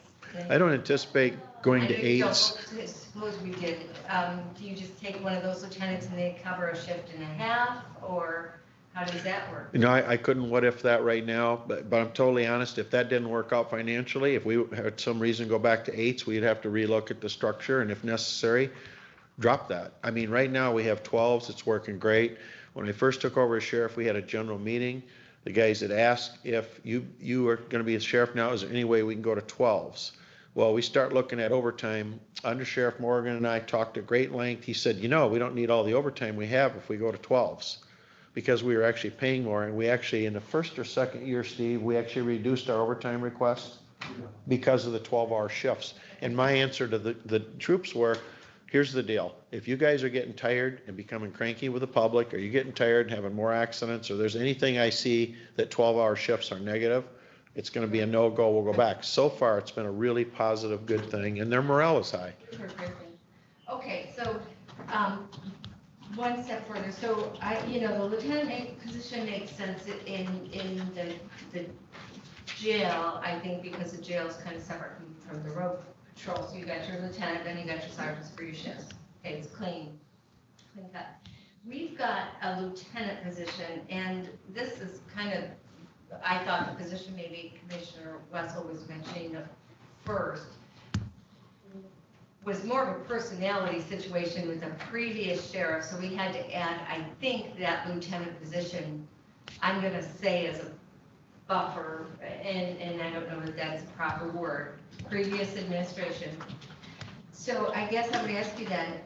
I don't anticipate going I to know you don't, 8s. but suppose we did, do you just take one of those lieutenants and they cover a shift and a half, or how does that work? You know, I couldn't what if that right now, but I'm totally honest, if that didn't work out financially, if we had some reason to go back to 8s, we'd have to relook at the structure and if necessary, drop that. I mean, right now we have 12s, it's working great. When I first took over as sheriff, we had a general meeting. The guys had asked if you are gonna be a sheriff now, is there any way we can go to 12s? Well, we start looking at overtime. Under Sheriff Morgan and I talked at great length. He said, you know, we don't need all the overtime we have if we go to 12s. Because we were actually paying more, and we actually, in the first or second year, Steve, we actually reduced our overtime requests because of the 12-hour shifts. And my answer to the troops were, here's the deal. If you guys are getting tired and becoming cranky with the public, or you're getting tired and having more accidents, or there's anything I see that 12-hour shifts are negative, it's gonna be a no-go, we'll go back. So far, it's been a really positive, good thing, and their morale is high. Okay, so, one step further, so the lieutenant position makes sense in the jail, I think, because the jail is kind of separate from the road patrol, so you got your lieutenant, then you got your sergeants for your shifts. Okay, it's clean cut. We've got a lieutenant position, and this is kind of, I thought the position maybe Commissioner Wessel was mentioning first, was more of a personality situation with a previous sheriff, so we had to add, I think, that lieutenant position, I'm gonna say as a buffer, and I don't know if that's a proper word, previous administration. So I guess I would ask you then,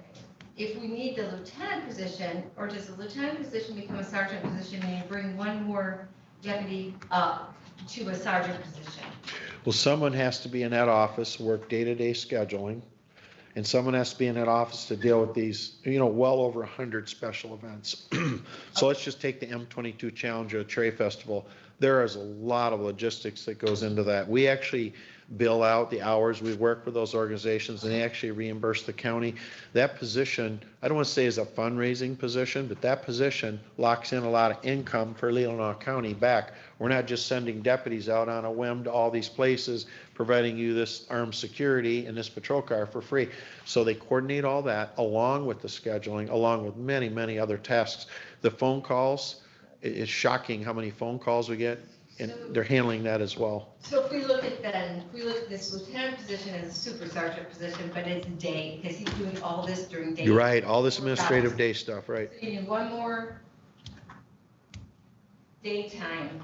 if we need the lieutenant position, or does the lieutenant position become a sergeant position and you bring one more deputy up to a sergeant position? Well, someone has to be in that office, work day-to-day scheduling, and someone has to be in that office to deal with these, well over 100 special events. So let's just take the M22 Challenge or Cherry Festival. There is a lot of logistics that goes into that. We actually bill out the hours we work with those organizations, and they actually reimburse the county. That position, I don't want to say is a fundraising position, but that position locks in a lot of income for Leelanau County back. We're not just sending deputies out on a whim to all these places, providing you this armed security and this patrol car for free. So they coordinate all that along with the scheduling, along with many, many other tasks. The phone calls, it's shocking how many phone calls we get, and they're handling that as well. So if we look at this lieutenant position as a super sergeant position, but it's day, because he's doing all this during day. You're right, all this administrative day stuff, right? So you need one more daytime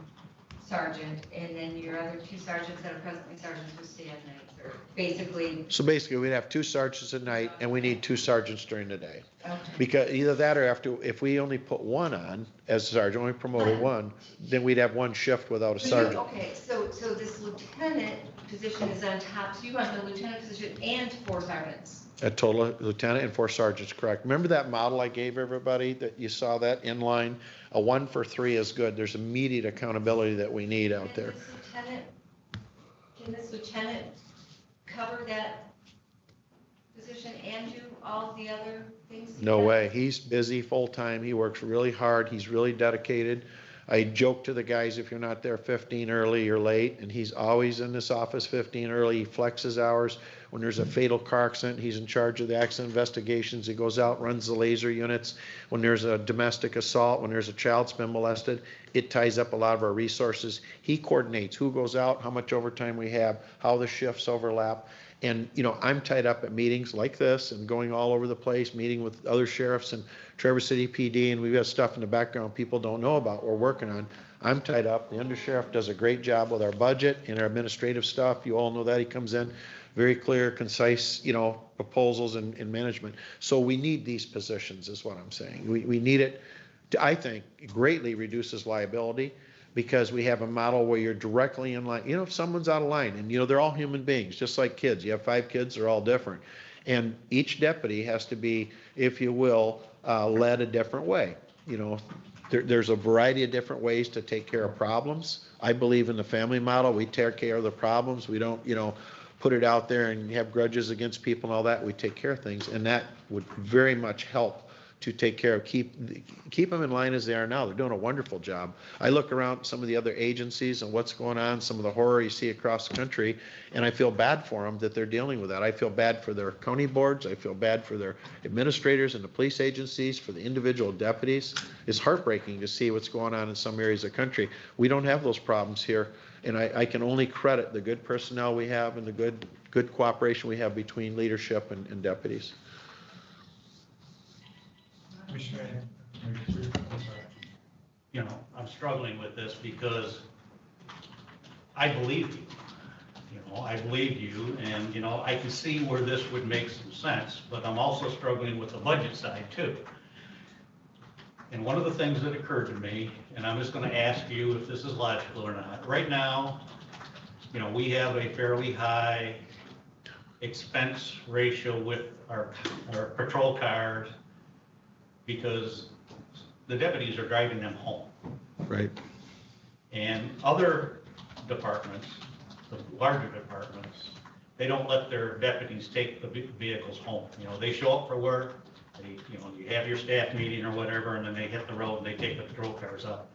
sergeant, and then your other 2 sergeants that are presently sergeants who stay at night, or basically. So basically, we'd have 2 sergeants at night, and we need 2 sergeants during the day. Okay. Because either that, or if we only put 1 on as a sergeant, only promoted 1, then we'd have 1 shift without a sergeant. Okay, so this lieutenant position is on top, so you want the lieutenant position and 4 sergeants? A total lieutenant and 4 sergeants, correct. Remember that model I gave everybody, that you saw that in line? A 1 for 3 is good. There's immediate accountability that we need out there. Can this lieutenant cover that position and do all the other things? No way. He's busy full-time. He works really hard. He's really dedicated. I joke to the guys, if you're not there 15 early, you're late, and he's always in this office 15 early. He flexes hours. When there's a fatal car accident, he's in charge of the accident investigations. He goes out, runs the laser units. When there's a domestic assault, when there's a child's been molested, it ties up a lot of our resources. He coordinates who goes out, how much overtime we have, how the shifts overlap. And, I'm tied up at meetings like this and going all over the place, meeting with other sheriffs and Traverse City PD, and we've got stuff in the background people don't know about we're working on. I'm tied up. The undersheriff does a great job with our budget and our administrative stuff. You all know that. He comes in very clear, concise, proposals and management. So we need these positions is what I'm saying. We need it. I think it greatly reduces liability, because we have a model where you're directly in line. If someone's out of line, and they're all human beings, just like kids. You have 5 kids, they're all different. And each deputy has to be, if you will, led a different way. There's a variety of different ways to take care of problems. I believe in the family model. We take care of the problems. We don't, put it out there and have grudges against people and all that. We take care of things, and that would very much help to take care of, keep them in line as they are now. They're doing a wonderful job. I look around some of the other agencies and what's going on, some of the horror you see across the country, and I feel bad for them that they're dealing with that. I feel bad for their county boards. I feel bad for their administrators and the police agencies, for the individual deputies. It's heartbreaking to see what's going on in some areas of the country. We don't have those problems here, and I can only credit the good personnel we have and the good cooperation we have between leadership and deputies. You know, I'm struggling with this because I believe you. You know, I believe you, and, you know, I can see where this would make some sense, but I'm also struggling with the budget side too. And one of the things that occurred to me, and I'm just gonna ask you if this is logical or not. Right now, you know, we have a fairly high expense ratio with our patrol cars because the deputies are driving them home. Right. And other departments, the larger departments, they don't let their deputies take the vehicles home. You know, they show up for work, they, you know, you have your staff meeting or whatever, and then they hit the road and they take the patrol cars up.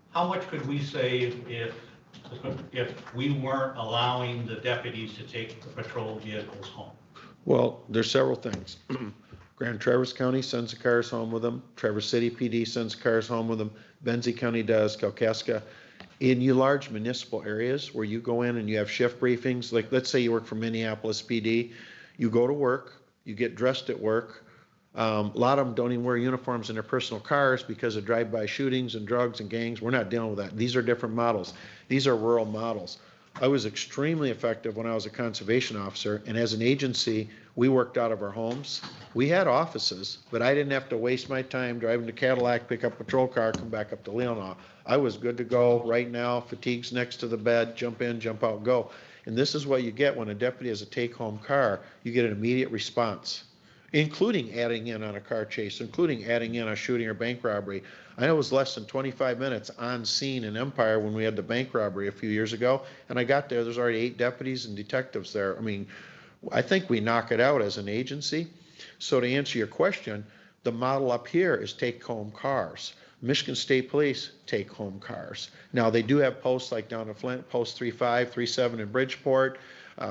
How much could we save if we weren't allowing the deputies to take the patrol vehicles home? Well, there's several things. Grand Traverse County sends the cars home with them. Traverse City PD sends cars home with them. Benzie County does, Kalkaska. In you large municipal areas where you go in and you have shift briefings, like let's say you work for Minneapolis PD, you go to work, you get dressed at work. A lot of them don't even wear uniforms in their personal cars because of drive-by shootings and drugs and gangs. We're not dealing with that. These are different models. These are rural models. I was extremely effective when I was a conservation officer, and as an agency, we worked out of our homes. We had offices, but I didn't have to waste my time driving to Cadillac, pick up a patrol car, come back up to Leelanau. I was good to go right now, fatigue's next to the bed, jump in, jump out, go. And this is what you get when a deputy has a take-home car. You get an immediate response, including adding in on a car chase, including adding in a shooting or bank robbery. I know it was less than 25 minutes on scene in Empire when we had the bank robbery a few years ago, and I got there's already 8 deputies and detectives there. I mean, I think we knock it out as an agency. So to answer your question, the model up here is take-home cars. Michigan State Police take home cars. Now they do have posts like down in Flint, post 35, 37 in Bridgeport,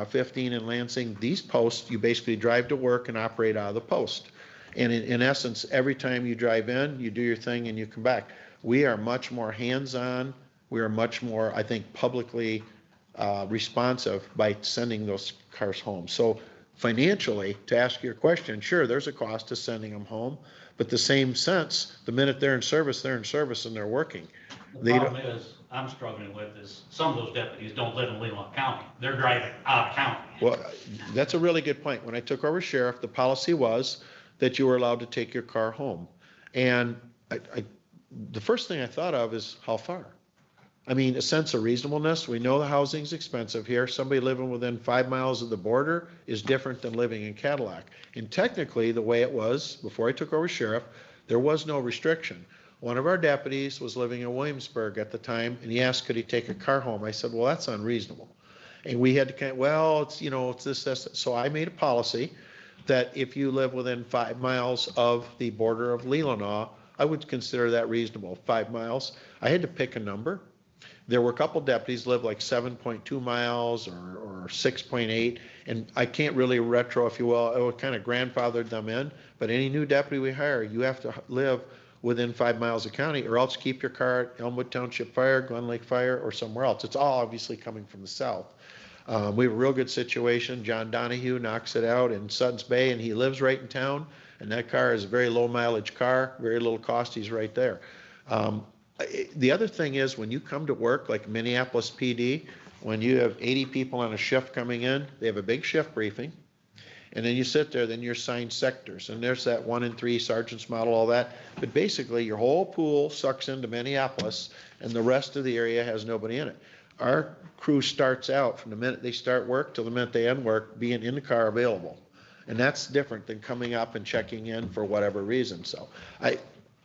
15 in Lansing. These posts, you basically drive to work and operate out of the post. And in essence, every time you drive in, you do your thing and you come back. We are much more hands-on. We are much more, I think, publicly responsive by sending those cars home. So financially, to ask your question, sure, there's a cost to sending them home, but the same sense, the minute they're in service and they're working. The problem is, I'm struggling with is some of those deputies don't live in Leelanau County. They're driving out of county. Well, that's a really good point. When I took over sheriff, the policy was that you were allowed to take your car home. And the first thing I thought of is how far? I mean, a sense of reasonableness. We know the housing's expensive here. Somebody living within 5 miles of the border is different than living in Cadillac. And technically, the way it was before I took over sheriff, there was no restriction. One of our deputies was living in Williamsburg at the time, and he asked, could he take a car home? I said, well, that's unreasonable. And we had to kind of, well, it's, you know, it's this. So I made a policy that if you live within 5 miles of the border of Leelanau, I would consider that reasonable. 5 miles. I had to pick a number. There were a couple deputies live like 7.2 miles or 6.8, and I can't really retro, if you will, it kind of grandfathered them in, but any new deputy we hire, you have to live within 5 miles of county, or else keep your car at Elmwood Township Fire, Glen Lake Fire, or somewhere else. It's all obviously coming from the south. We have a real good situation. John Donahue knocks it out in Suttons Bay, and he lives right in town, and that car is a very low mileage car, very little cost, he's right there. The other thing is when you come to work like Minneapolis PD, when you have 80 people on a shift coming in, they have a big shift briefing. And then you sit there, then you're assigned sectors. And there's that 1 in 3 sergeant's model, all that. But basically your whole pool sucks into Minneapolis and the rest of the area has nobody in it. Our crew starts out from the minute they start work till the minute they end work being in the car available. And that's different than coming up and checking in for whatever reason. So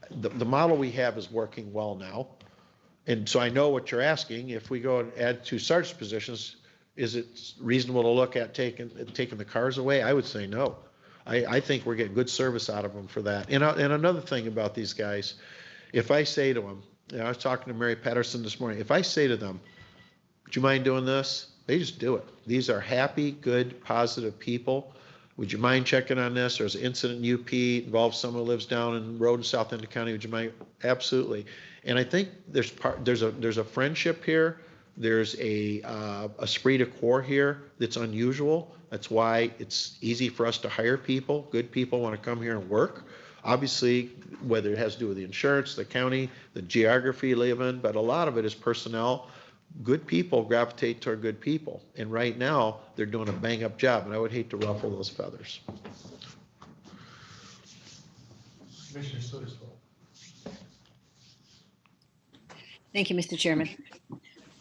the model we have is working well now. And so I know what you're asking. If we go and add 2 sergeant positions, Is it reasonable to look at taking the cars away? I would say no. I think we're getting good service out of them for that. And another thing about these guys, if I say to them, I was talking to Mary Patterson this morning, if I say to them, would you mind doing this? They just do it. These are happy, good, positive people. Would you mind checking on this? There's an incident in UP, involves someone who lives down in road in South End County. Would you mind? Absolutely. And I think there's a friendship here. There's a esprit de corps here that's unusual. That's why it's easy for us to hire people. Good people want to come here and work. Obviously, whether it has to do with the insurance, the county, the geography you live in, but a lot of it is personnel. Good people gravitate toward good people. And right now, they're doing a bang-up job, and I would hate to ruffle those feathers. Commissioner Sudisville. Thank you, Mr. Chairman.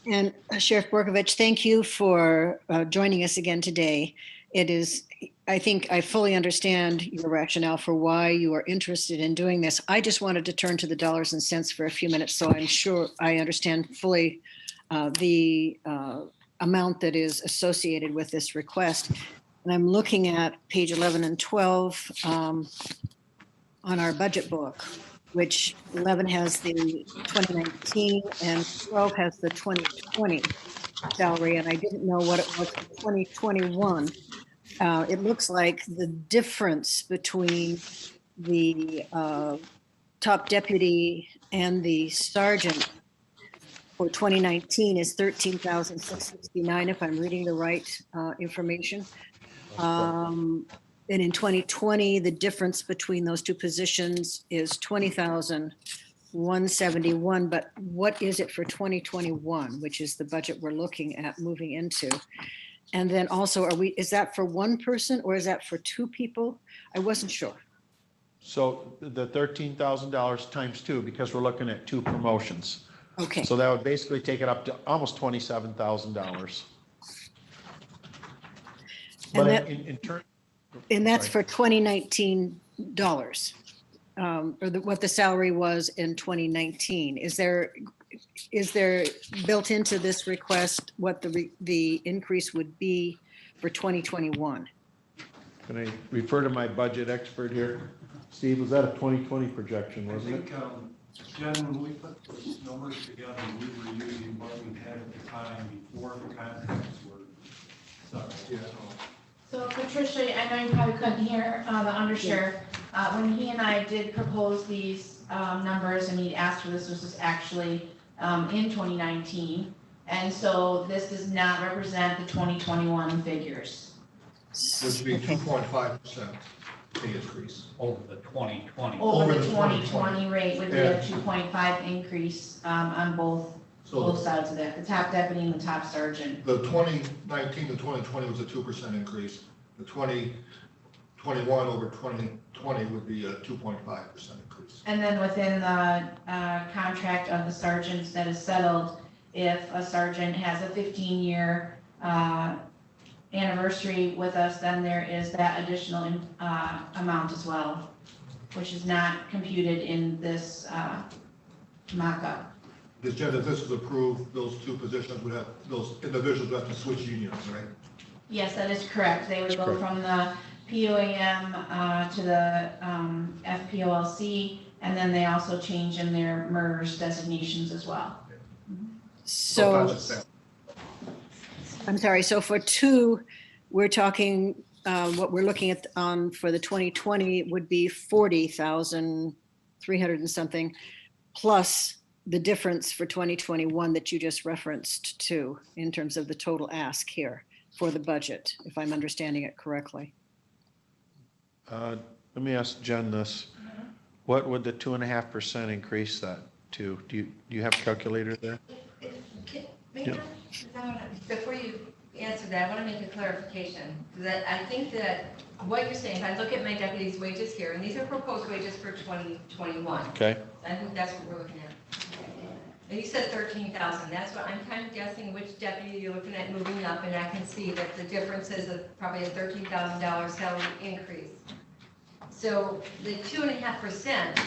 And Sheriff Borkovich, thank you for joining us again today. It is, I think I fully understand your rationale for why you are interested in doing this. I just wanted to turn to the dollars and cents for a few minutes, so I'm sure I understand fully the amount that is associated with this request. And I'm looking at page 11 and 12 on our budget book, which 11 has the 2019 and 12 has the 2020 salary. And I didn't know what it was for 2021. It looks like the difference between the top deputy and the sergeant for 2019 is $13,669, if I'm reading the right information. And in 2020, the difference between those two positions is $20,171. But what is it for 2021, which is the budget we're looking at moving into? And then also, is that for one person or is that for two people? I wasn't sure. So the $13,000 times two, because we're looking at two promotions. Okay. So that would basically take it up to almost $27,000. But in turn. And that's for 2019 dollars, or what the salary was in 2019. Is there built into this request what the increase would be for 2021? Can I refer to my budget expert here? Steve, was that a 2020 projection, I wasn't it? think, Jen, when we put those numbers together, we were using what we had at the time before the contracts were signed. Yeah. So Patricia, I know you probably couldn't hear the undersheriff. When he and I did propose these numbers and he asked for this was actually in 2019. And so this does not represent the 2021 figures. Which would be 2.5% pay increase. Over the 2020. Over the 2020 2020 rate would be a 2.5 increase on both sides of that, the top deputy and the top sergeant. The 2019 to 2020 was a 2% increase. The 2021 over 2020 would be a 2.5% increase. And then within the contract of the sergeants that is settled, if a sergeant has a 15-year anniversary with us, then there is that additional amount as well, which is not computed in this mock-up. Because Jen, if this is approved, those two positions would have, those individuals would have to switch unions, right? Yes, that is correct. They would go from the POAM to the FPOLC, and then they also change in their MERS designations as well. So, I'm sorry, so for two, we're talking, what we're looking at for the 2020 would be 40,300 and something, plus the difference for 2021 that you just referenced to, in terms of the total ask here for the budget, if I'm understanding it correctly. Let me ask Jen this. What would the 2.5% increase that to? Do you have a calculator there? Before you answer that, I want to make a clarification. That I think that what you're saying, if I look at my deputy's wages here, and these are proposed wages for 2021. Okay. I think that's what we're looking at. And you said 13,000. That's what I'm kind of guessing which deputy you're looking at moving up, and I can see that the difference is probably a $13,000 salary increase. So the 2.5%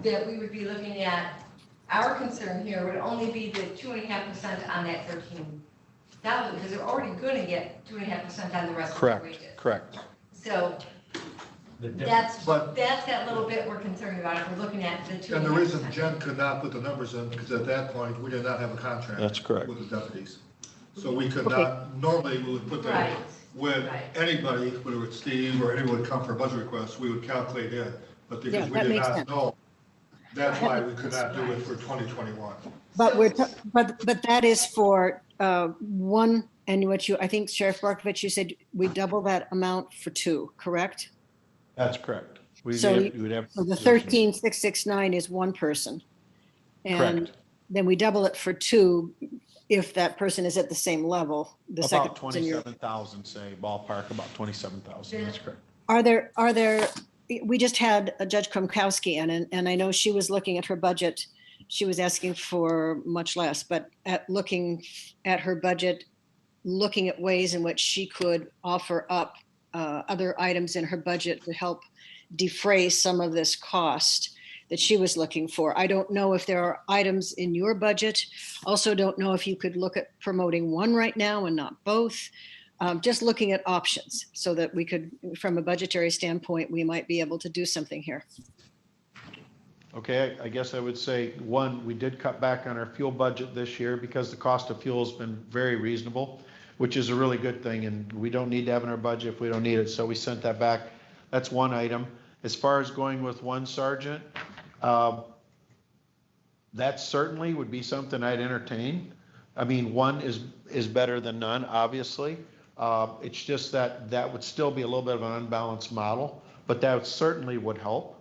that we would be looking at, our concern here would only be the 2.5% on that 13 salary, because they're already gonna get 2.5% on the rest of their Correct, wages. correct. So The difference. that's that little bit we're concerned about if we're looking at the 2.5%. And the reason Jen could not put the numbers in, because at that point, we did not have a contract. That's correct. With the deputies. So we could Okay. not, normally we would put that, Right, when right. anybody, whether it's Steve or anyone would come for a budget request, we would calculate in. But Yeah, because we that did makes not sense. know, that's why we could not do it for 2021. But So- we're, but that is for one, and what you, I think Sheriff Barkovich, you said we double that amount for two, correct? That's correct. So So the 13,669 is one person. And Correct. then we double it for two if that person is at the same level. The second About person you're- 27,000, say, ballpark, about 27,000, that's correct. Are there, we just had Judge Kromkowski in, and I know she was looking at her budget. She was asking for much less, but at looking at her budget, looking at ways in which she could offer up other items in her budget to help defray some of this cost that she was looking for. I don't know if there are items in your budget. Also don't know if you could look at promoting one right now and not both. Just looking at options so that we could, from a budgetary standpoint, we might be able to do something here. Okay, I guess I would say, one, we did cut back on our fuel budget this year because the cost of fuel has been very reasonable, which is a really good thing, and we don't need to have in our budget if we don't need it, so we sent that back. That's one item. As far as going with one sergeant, that certainly would be something I'd entertain. I mean, one is better than none, obviously. It's just that would still be a little bit of an unbalanced model, but that certainly would help.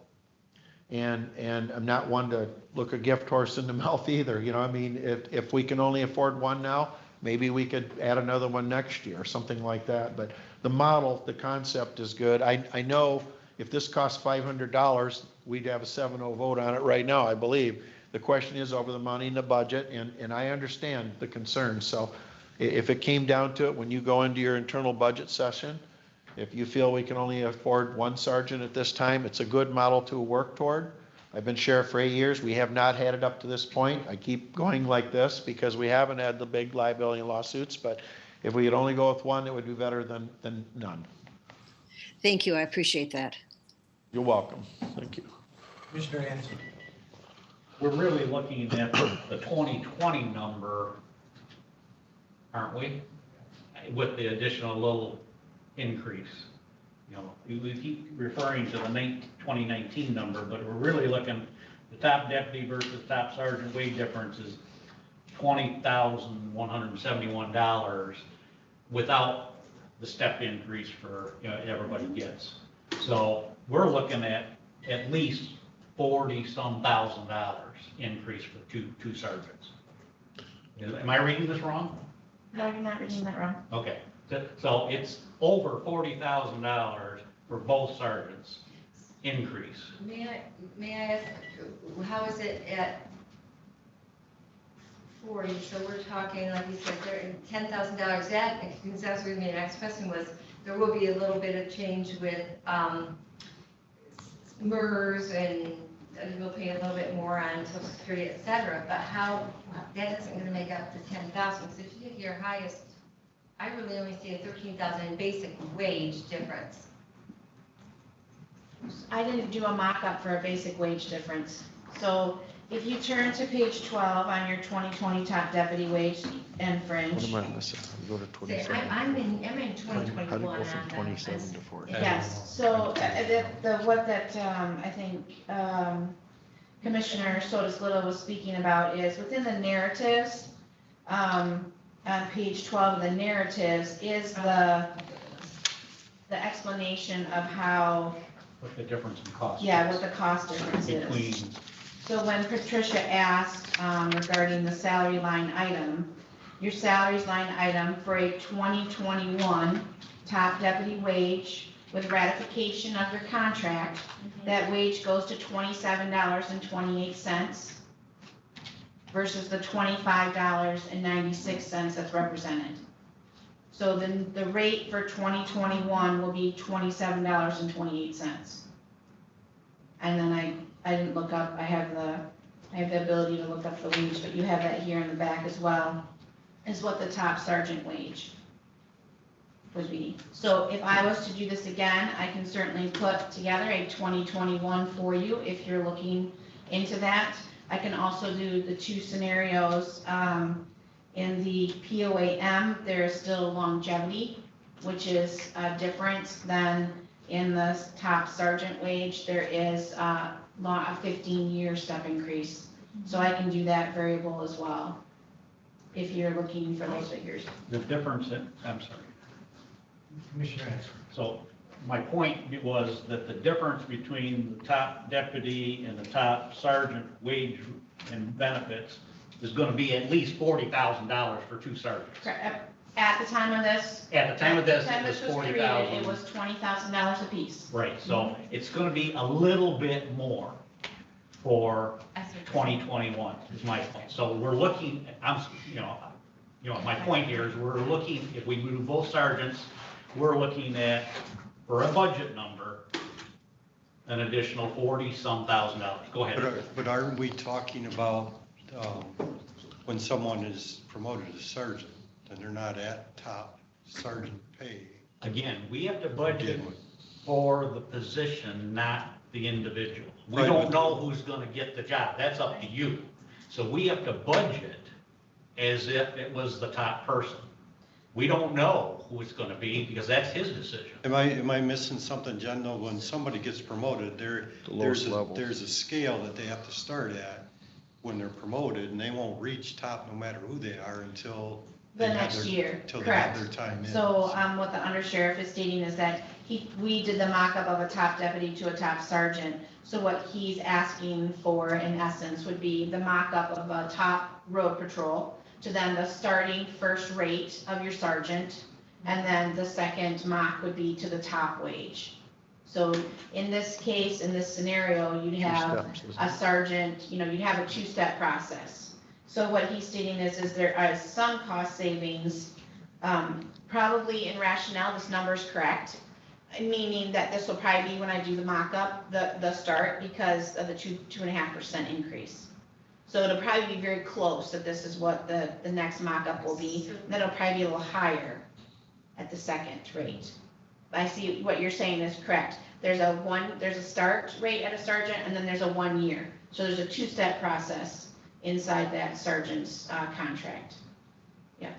And I'm not one to look a gift horse in the mouth either, you know, I mean, if we can only afford one now, maybe we could add another one next year, or something like that. But the model, the concept is good. I know if this costs $500, we'd have a 7-0 vote on it right now, I believe. The question is over the money in the budget, and I understand the concern. So if it came down to it, when you go into your internal budget session, if you feel we can only afford one sergeant at this time, it's a good model to work toward. I've been sheriff for 8 years. We have not had it up to this point. I keep going like this because we haven't had the big liability lawsuits, but if we could only go with one, it would be better than none. Thank you, I appreciate that. You're welcome. Thank you. Commissioner Hanson. We're really looking at the 2020 number, aren't we? With the additional little increase. You know, we keep referring to the 2019 number, but we're really looking, the top deputy versus top sergeant wage difference is $20,171 without the step increase for, you know, everybody gets. So we're looking at least $40-some thousand increase for two sergeants. Am I reading this wrong? No, you're not reading that wrong. Okay, so it's over $40,000 for both sergeants increase. May I ask, how is it at 40? So we're talking, like you said, $10,000. That, because that's what my next question was, there will be a little bit of change with MERS, and we'll pay a little bit more on Social Security, et cetera, but how, that isn't gonna make up the 10,000. So if you get your highest, I really only see a 13,000 in basic wage difference. I didn't do a mock-up for a basic wage difference. So if you turn to page 12 on your 2020 top deputy wage and What fringe. am I missing? Go to Say, 27. I'm in How do you 2021 go on from 27 to 40? Yes, so what that, I think, Commissioner Sotis Little was speaking about is within the narratives, on page 12 of the narratives is the explanation of how, What the difference in cost yeah, is what the cost difference between, is. So when Patricia asked regarding the salary line item, your salaries line item for a 2021 top deputy wage with ratification of your contract, that wage goes to $27.28 versus the $25.96 that's represented. So then the rate for 2021 will be $27.28. And then I didn't look up, I have the ability to look up the wage, but you have that here in the back as well. is what the top sergeant wage would be. So if I was to do this again, I can certainly put together a 2021 for you if you're looking into that. I can also do the two scenarios. In the POAM, there is still longevity, which is a difference than in the top sergeant wage. There is a 15-year step increase. So I can do that variable as well, if you're looking for those figures. The difference in, I'm sorry. Commissioner Ansel. So my point was that the difference between the top deputy and the top sergeant wage and benefits is going to be at least $40,000 for two sergeants. Correct. At the time of this. At the time of this, it was created, $40,000. it was $20,000 apiece. Right, so it's going to be a little bit more for 2021 is my point. So we're looking, my point here is we're looking, if we move both sergeants, we're looking at, for a budget number, an additional $40-some thousand. Go ahead. But aren't we talking about when someone is promoted to sergeant, then they're not at top sergeant pay? Again, we have to budget for the position, not the individual. We Right, don't but- know who's gonna get the job. That's up to you. So we have to budget as if it was the top person. We don't know who it's gonna be because that's his decision. Am I missing something, Jen? No, when somebody gets promoted, The lowest level. there's a scale that they have to start at when they're promoted, and they won't reach top no matter who they are until The they have next their- year, Until they have correct. their time in. So what the undersheriff is stating is that we did the mock-up of a top deputy to a top sergeant. So what he's asking for, in essence, would be the mock-up of a top road patrol to then the starting first rate of your sergeant, and then the second mock would be to the top wage. So in this case, in this scenario, you'd have a sergeant, you'd have a two-step process. So what he's stating is there are some cost savings, probably in rationale, this number's correct, meaning that this will probably be when I do the mock-up, the start, because of the 2.5% increase. So it'll probably be very close that this is what the next mock-up will be, and then it'll probably be a little higher at the second rate. I see what you're saying is correct. There's a start rate at a sergeant, and then there's a 1 year. So there's a two-step process inside that sergeant's contract. Yeah,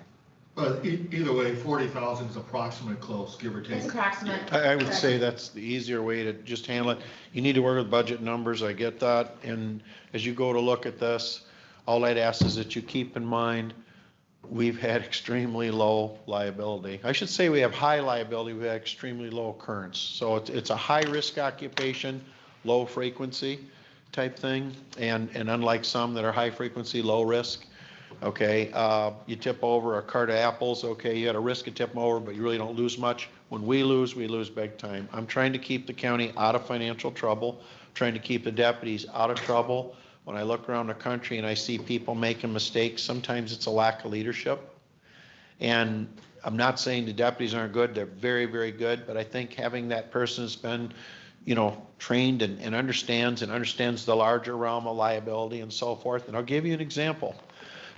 But either way, 40,000 is approximately close, give or take. it's approximate. I would say that's the easier way to just handle it. You need to work with budget numbers, I get that. And as you go to look at this, all I'd ask is that you keep in mind, we've had extremely low liability. I should say we have high liability, we have extremely low occurrence. So it's a high-risk occupation, low frequency type thing. And unlike some that are high frequency, low risk, okay, you tip over a cart of apples, okay, you had a risk of tipping over, but you really don't lose much. When we lose big time. I'm trying to keep the county out of financial trouble, trying to keep the deputies out of trouble. When I look around the country and I see people making mistakes, sometimes it's a lack of leadership. And I'm not saying the deputies aren't good, they're very, very good, but I think having that person that's been, trained and understands the larger realm of liability and so forth. And I'll give you an example.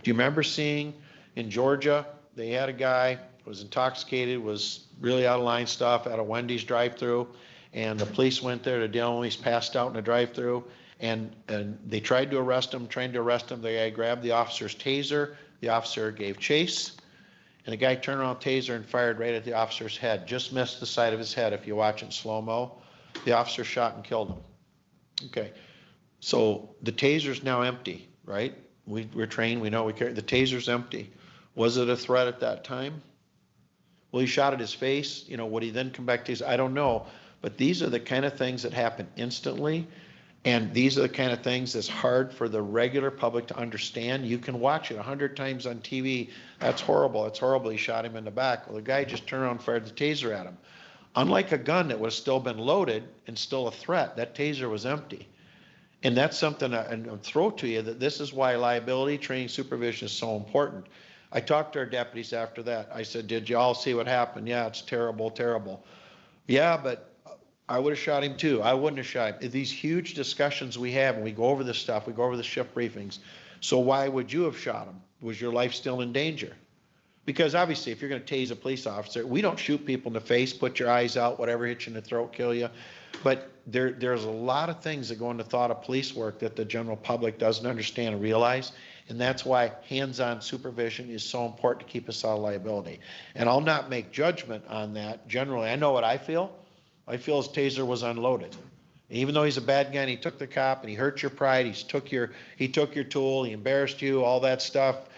Do you remember seeing in Georgia, they had a guy who was intoxicated, was really out of line stuff at a Wendy's drive-through, and the police went there to deal with him. He's passed out in a drive-through, and they tried to arrest him. The guy grabbed the officer's taser, the officer gave chase, and the guy turned around taser and fired right at the officer's head, just missed the side of his head if you watch it in slow-mo. The officer shot and killed him. Okay, so the taser's now empty, right? We're trained, we know we carry, the taser's empty. Was it a threat at that time? Well, he shot at his face, would he then come back to his, I don't know. But these are the kind of things that happen instantly. And these are the kind of things that's hard for the regular public to understand. You can watch it 100 times on TV. That's horrible. It's horrible. He shot him in the back. Well, the guy just turned around and fired the taser at him. Unlike a gun that would have still been loaded and still a threat, that taser was empty. And that's something I'll throw to you, that this is why liability training supervision is so important. I talked to our deputies after that. I said, did you all see what happened? Yeah, it's terrible, terrible. Yeah, but I would have shot him too. I wouldn't have shot him. These huge discussions we have, and we go over this stuff, we go over the shift briefings. So why would you have shot him? Was your life still in danger? Because obviously, if you're gonna tase a police officer, we don't shoot people in the face, put your eyes out, whatever, hit you in the throat, kill you. But there's a lot of things that go into thought of police work that the general public doesn't understand or realize. And that's why hands-on supervision is so important to keep us out of liability. And I'll not make judgment on that generally. I know what I feel. I feel his taser was unloaded. Even though he's a bad guy and he took the cop and he hurt your pride, he took your tool, he embarrassed you, all that stuff,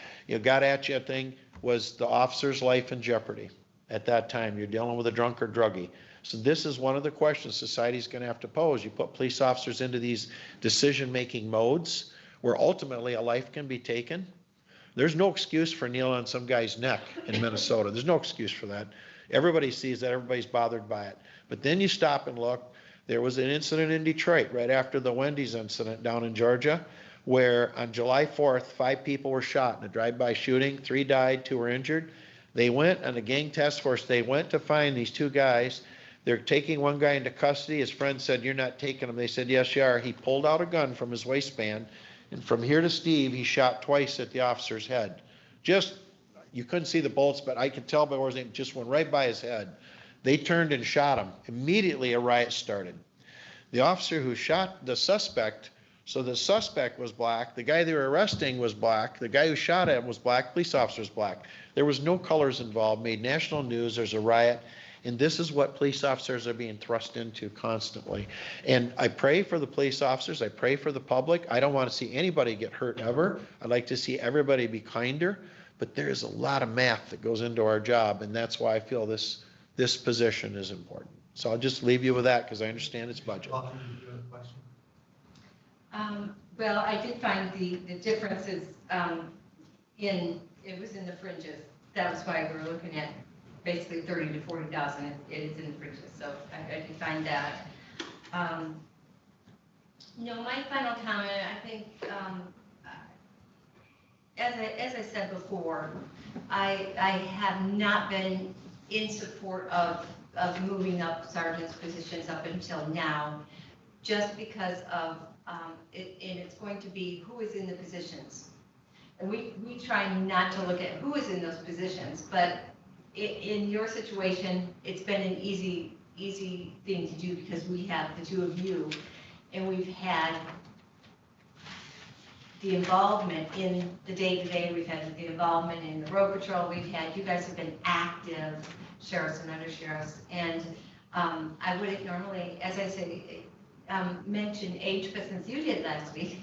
got at you, thing, was the officer's life in jeopardy at that time. You're dealing with a drunk or druggie. So this is one of the questions society's gonna have to pose. You put police officers into these decision-making modes where ultimately a life can be taken. There's no excuse for kneeling on some guy's neck in Minnesota. There's no excuse for that. Everybody sees that, everybody's bothered by it. But then you stop and look. There was an incident in Detroit right after the Wendy's incident down in Georgia, where on July 4th, 5 people were shot in a drive-by shooting, 3 died, 2 were injured. They went on a gang task force, they went to find these 2 guys. They're taking one guy into custody. His friend said, "You're not taking him." They said, "Yes, you are." He pulled out a gun from his waistband, and from here to Steve, he shot twice at the officer's head. Just, you couldn't see the bullets, but I could tell by where his name just went right by his head. They turned and shot him. Immediately a riot started. The officer who shot the suspect, so the suspect was black, the guy they were arresting was black, the guy who shot at him was black, police officer was black. There was no colors involved, made national news, there's a riot, and this is what police officers are being thrust into constantly. And I pray for the police officers, I pray for the public. I don't want to see anybody get hurt ever. I'd like to see everybody be kinder, but there is a lot of math that goes into our job, and that's why I feel this position is important. So I'll just leave you with that because I understand it's budget. Well, I did find the differences it was in the fringes. That was why we're looking at basically 30 to 40,000. It is in the fringes, so I did find that. No, my final comment, I think, as I said before, I have not been in support of moving up sergeants' positions up until now, just because of, and it's going to be who is in the positions. And we try not to look at who is in those positions, but in your situation, it's been an easy thing to do because we have the 2 of you, and we've had the involvement in the day-to-day, we've had the involvement in the road patrol, you guys have been active sheriffs and undersheriffs, and I wouldn't normally, as I say, mention age, but since you did last week,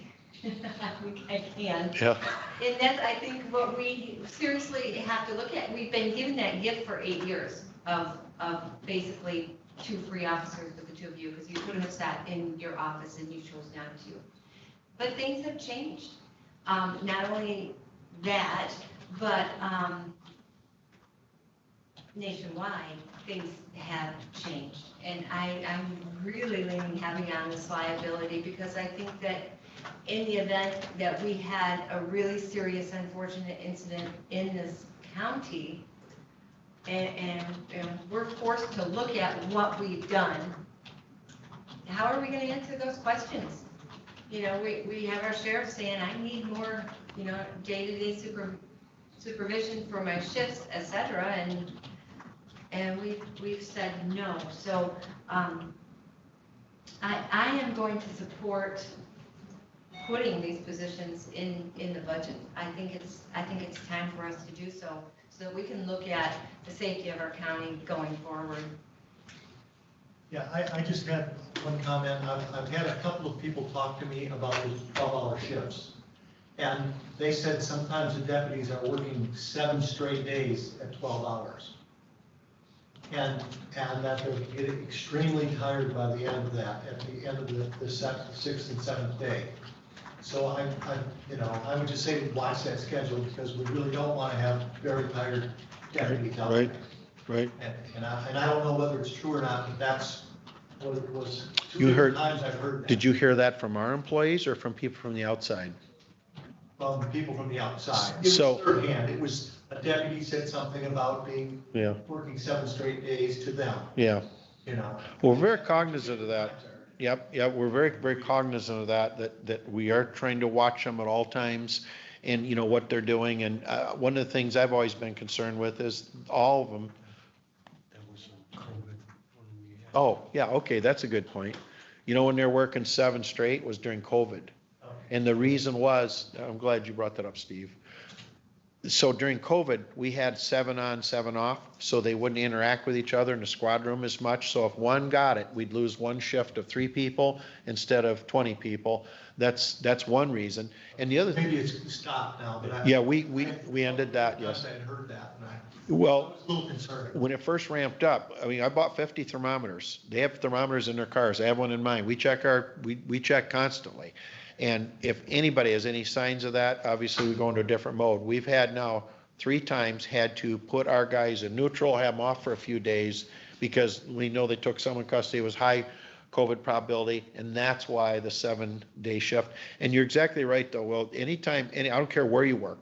I can. Yeah. And that's, I think, what we seriously have to look at. We've been given that gift for 8 years of basically 2 free officers with the 2 of you, because you could have sat in your office and you chose not to. But things have changed. Not only that, but nationwide, things have changed. And I'm really leaning heavy on this liability because I think that in the event that we had a really serious, unfortunate incident in this county, and we're forced to look at what we've done, how are we going to answer those questions? We have our sheriff saying, I need more, day-to-day supervision for my shifts, etc. And we've said no. So I am going to support putting these positions in the budget. I think it's time for us to do so that we can look at the safety of our county going forward. Yeah, I just had one comment. I've had a couple of people talk to me about the 12-hour shifts. And they said sometimes the deputies are working 7 straight days at 12 hours. And that they're getting extremely tired by the end of that, at the end of the 6th and 7th day. So I would just say watch that schedule because we really don't want to have very tired deputies out there. Right. And I don't know whether it's true or not, but that's what it was. You heard, times I've heard that. Did you hear that from our employees or from people from the outside? From people from the outside. It was third hand. It was a deputy said something about being working 7 straight days to them. Yeah. We're very cognizant of that. Yep. We're very, very cognizant of that we are trying to watch them at all times. and, you know, what they're doing. And one of the things I've always been concerned with is all of them. That was in COVID when we had. Oh, yeah, okay, that's a good point. You know, when they're working 7 straight was during COVID. And the reason was, I'm glad you brought that up, Steve. So during COVID, we had 7 on, 7 off, so they wouldn't interact with each other in the squad room as much. So if one got it, we'd lose one shift of 3 people instead of 20 people. That's one reason. And the other thing. Maybe it's stopped now, but I. Yeah, we ended that, yes. I had heard that, and I Well, was a little concerned. when it first ramped up, I mean, I bought 50 thermometers. They have thermometers in their cars. I have one in mine. We check constantly. And if anybody has any signs of that, obviously we go into a different mode. We've had now 3 times had to put our guys in neutral, have them off for a few days because we know they took someone custody. It was high COVID probability, and that's why the 7-day shift. And you're exactly right, though. Well, anytime, I don't care where you work.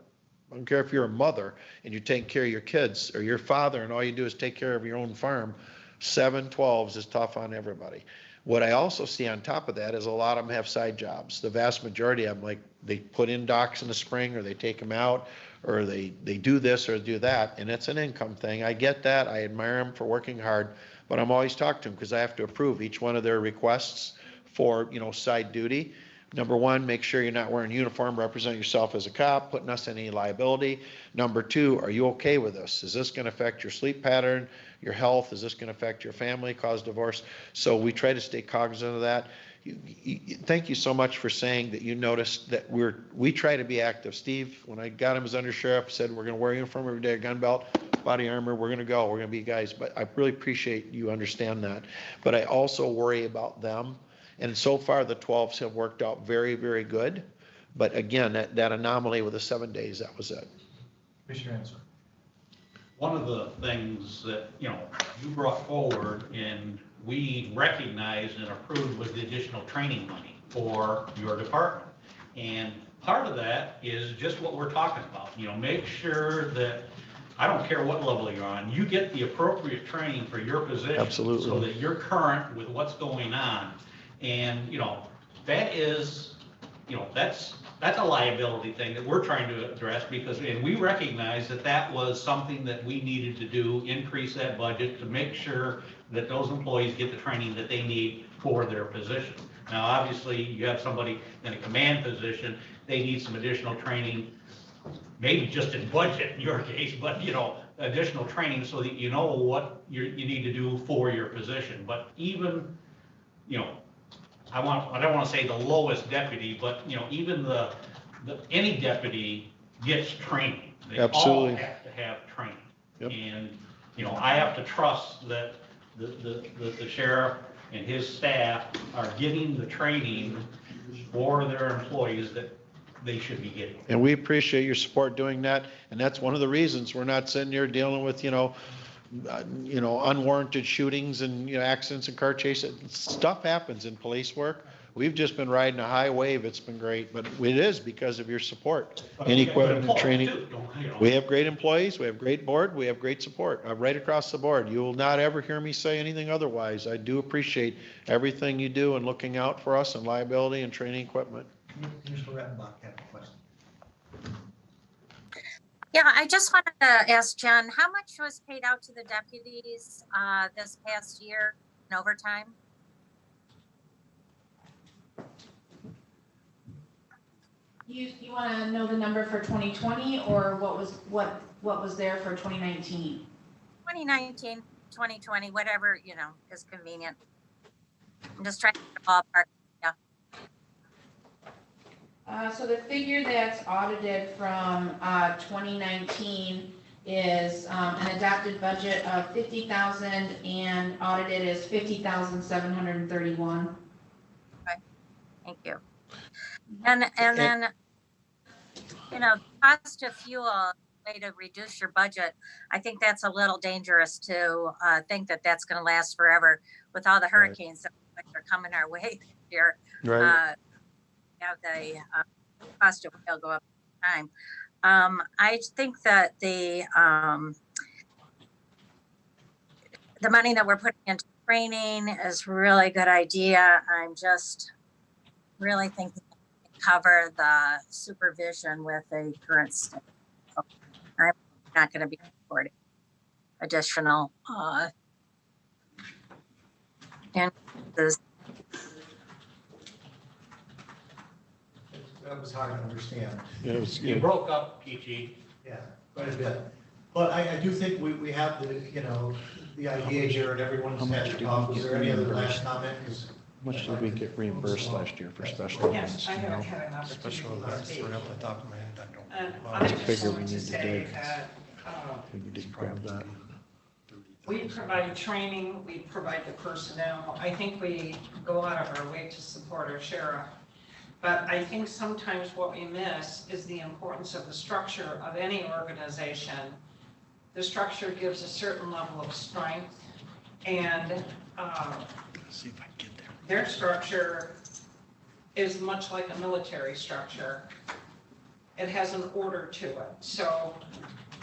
I don't care if you're a mother and you're taking care of your kids, or your father and all you do is take care of your own farm. 7/12s is tough on everybody. What I also see on top of that is a lot of them have side jobs. The vast majority of them, like, they put in docks in the spring, or they take them out, or they do this or do that, and it's an income thing. I get that. I admire them for working hard, but I'm always talking to them because I have to approve each one of their requests for, you know, side duty. Number one, make sure you're not wearing uniform, represent yourself as a cop, putting us in any liability. Number two, are you okay with this? Is this gonna affect your sleep pattern, your health? Is this gonna affect your family, cause divorce? So we try to stay cognizant of that. Thank you so much for saying that you noticed that we try to be active. Steve, when I got him as undersheriff, said we're gonna wear uniform every day, a gun belt, body armor, we're gonna be guys. But I really appreciate you understand that. But I also worry about them. And so far, the 12s have worked out very, very good. But again, that anomaly with the 7 days, that was it. Commissioner Answer. One of the things that, you know, you brought forward and we recognized and approved was the additional training money for your department. And part of that is just what we're talking about, you know, make sure that, I don't care what level you're on, you get the appropriate training for your position. Absolutely. So that you're current with what's going on. And, you know, that is, you know, that's a liability thing that we're trying to address because, and we recognize that that was something that we needed to do, increase that budget to make sure that those employees get the training that they need for their position. Now, obviously, you have somebody in a command position, they need some additional training, maybe just in budget in your case, but, you know, additional training so that you know what you need to do for your position. But even, you know, I don't want to say the lowest deputy, but, you know, even any deputy gets training. They Absolutely. all have to have training. Yep. And, you know, I have to trust that the sheriff and his staff are getting the training for their employees that they should be getting. And we appreciate your support doing that. And that's one of the reasons we're not sitting here dealing with, you know, unwarranted shootings and, you know, accidents and car chases. Stuff happens in police work. We've just been riding a high wave. It's been great, but it is because of your support and equipment and training. We have great employees. We have great board. We have great support right across the board. You will not ever hear me say anything otherwise. I do appreciate everything you do and looking out for us and liability and training equipment. Commissioner Rettenbach had a question. Yeah, I just wanted to ask Jen, how much was paid out to the deputies this past year in overtime? You want to know the number for 2020 or what was there for 2019? 2019, 2020, whatever, you know, is convenient. I'm just trying to get a ballpark. So the figure that's audited from 2019 is an adopted budget of 50,000 and audited is 50,731. Okay, thank you. And then, you know, cost of fuel, way to reduce your budget. I think that's a little dangerous to think that that's going to last forever with all the hurricanes that are coming our way this year. Right. Have the cost of oil go up all the time. I think that the money that we're putting into training is really a good idea. I'm just really thinking cover the supervision with a current staff. So I'm not going to be supporting additional increases. That was hard to understand. It was, You broke up, Peachy. Yeah, quite a bit. But I do think we have the, the idea here and everyone's How much had did to we talk. Was get there any other reimbursed? last comment? 'Cause how much did we get reimbursed last year for special Yes, events? I You haven't know? had an opportunity Special to events, speak. right off the top of my head, I don't. And know. I What's the just figure we wanted to need to say dig? that We didn't grab that. we provide training, we provide the personnel. I think we go out of our way to support our sheriff. But I think sometimes what we miss is the importance of the structure of any organization. The structure gives a certain level of strength, and See if I can get there. their structure is much like a military structure. It has an order to it. So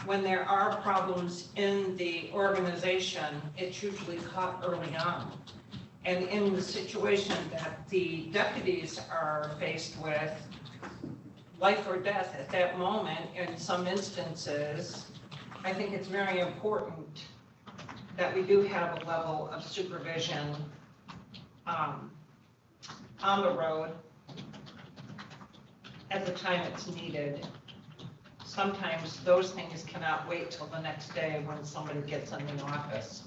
when there are problems in the organization, it's usually caught early on. And in the situation that the deputies are faced with, life or death at that moment, in some instances, I think it's very important that we do have a level of supervision on the road at the time it's needed. Sometimes those things cannot wait till the next day when somebody gets in the office.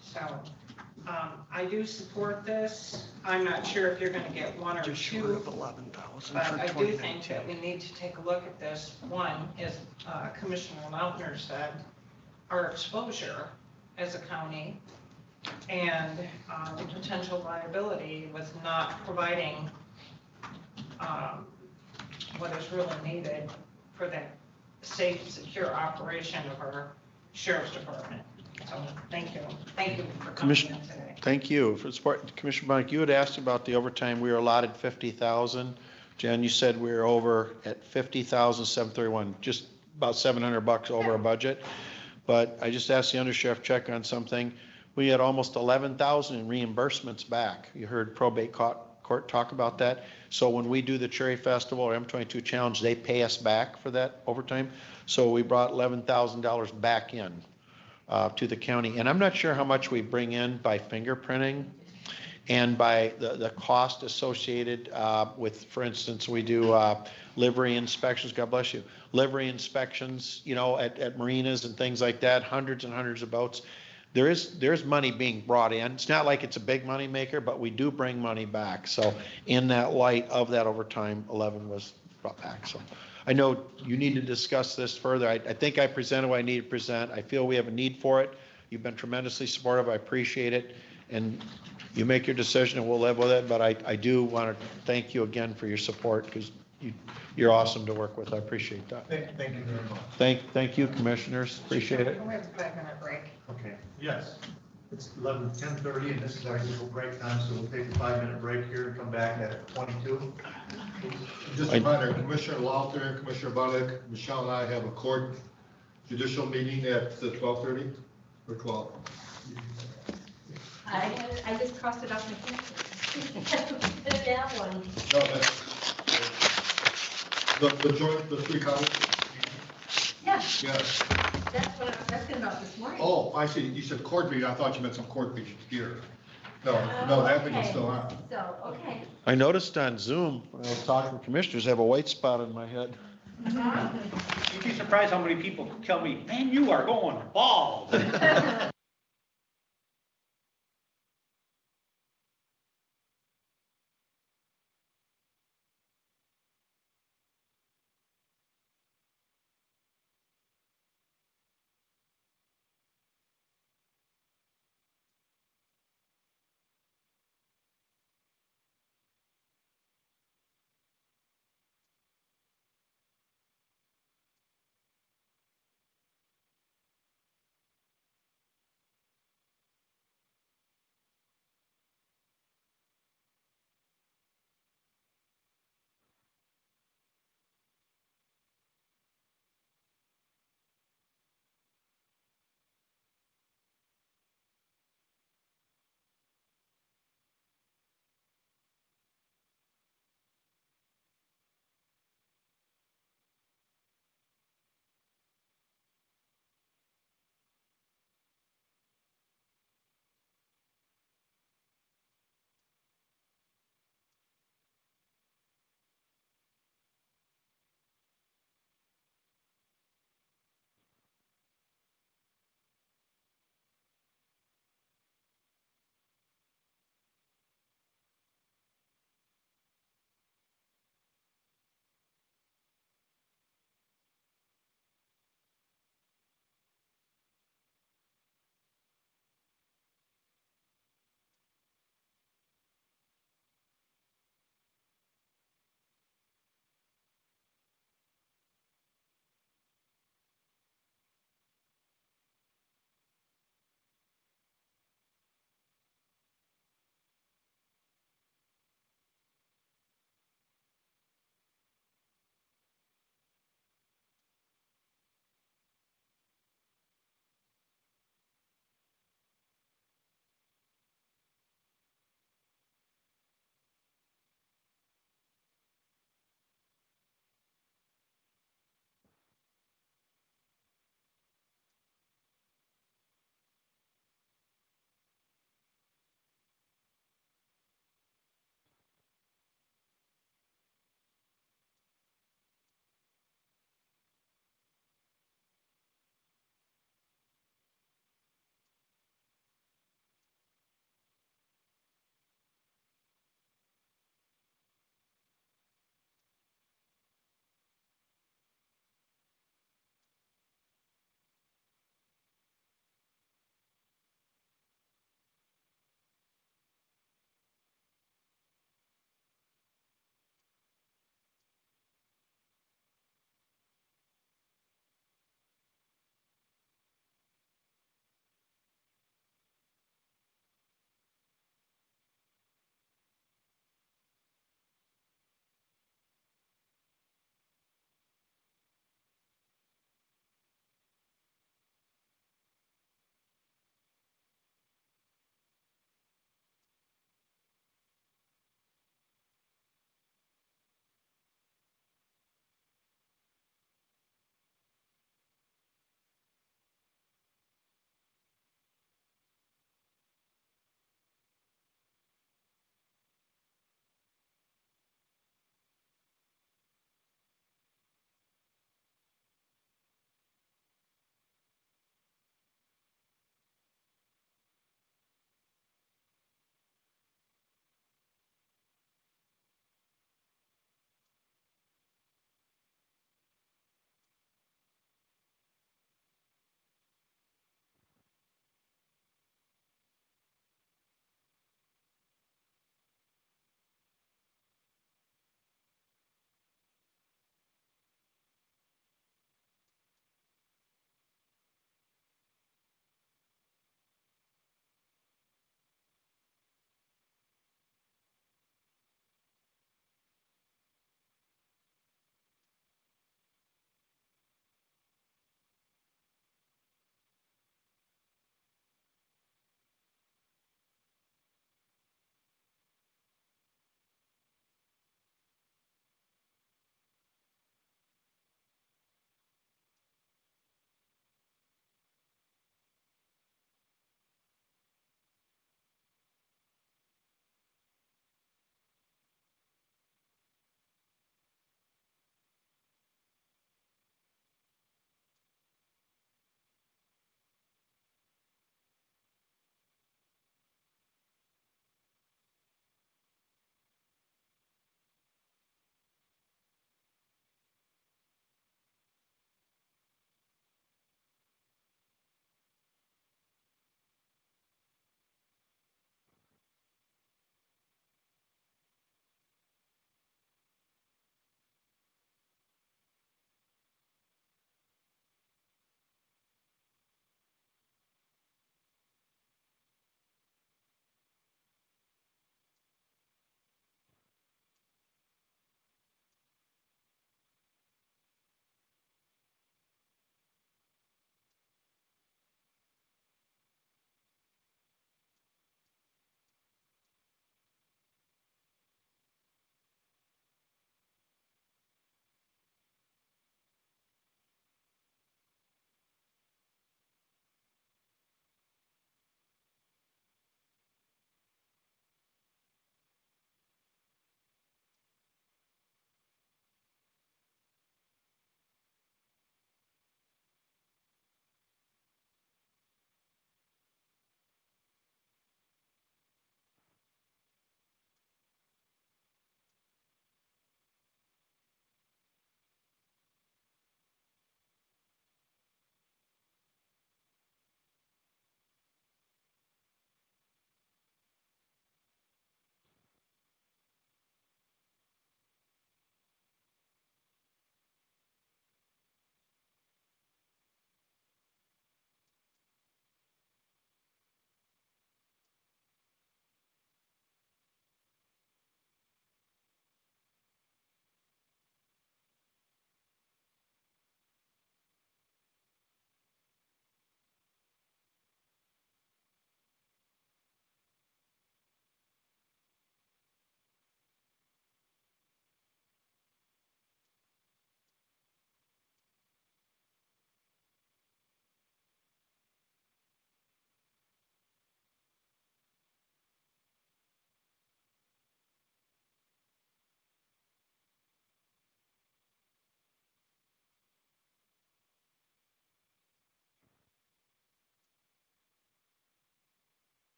So I do support this. I'm not sure if you're gonna get one or Just short of two, 11,000 but for I do think 2019. that we need to take a look at this. One, as Commissioner Lautner said, our exposure as a county and the potential liability with not providing what is really needed for the safe, secure operation of our sheriff's department. So, thank you. Thank you for coming in today. Thank you for support. Commissioner Bonnick, you had asked about the overtime. We were allotted 50,000. Jen, you said we were over at 50,731, just about $700 over our budget. But I just asked the undersheriff check on something. We had almost 11,000 in reimbursements back. You heard probate court talk about that. So when we do the Cherry Festival or M22 Challenge, they pay us back for that overtime. So we brought $11,000 back in to the county. And I'm not sure how much we bring in by fingerprinting and by the cost associated with, for instance, we do livery inspections, God bless you, livery inspections, at marinas and things like that, hundreds and hundreds of boats. There's money being brought in. It's not like it's a big money maker, but we do bring money back. So in that light of that overtime, 11 was brought back. So I know you need to discuss this further. I think I presented what I need to present. I feel we have a need for it. You've been tremendously supportive. I appreciate it. And you make your decision and we'll live with it. But I do want to thank you again for your support because you're awesome to work with. I appreciate that. Thank you very much. Thank you, commissioners. Appreciate it. We have a 5-minute break. Okay, yes. It's 10:30 and this is our usual break time, so we'll take a 5-minute break here and come back at 22. Just a reminder, Commissioner Lauter, Commissioner Bonnick, Michelle and I have a court judicial meeting at 12:30 or 12. I just crossed it off my calendar. That one. No, that's, the three counties? Yeah, Yes. that's what I was asking about this morning. Oh, I see, you said court meeting, I thought you meant some court meeting here. No, that meeting's Okay. still on. So, okay. I noticed on Zoom, when I was talking to commissioners, I have a white spot on my head. You'd be surprised how many people tell me, man, you are going bald.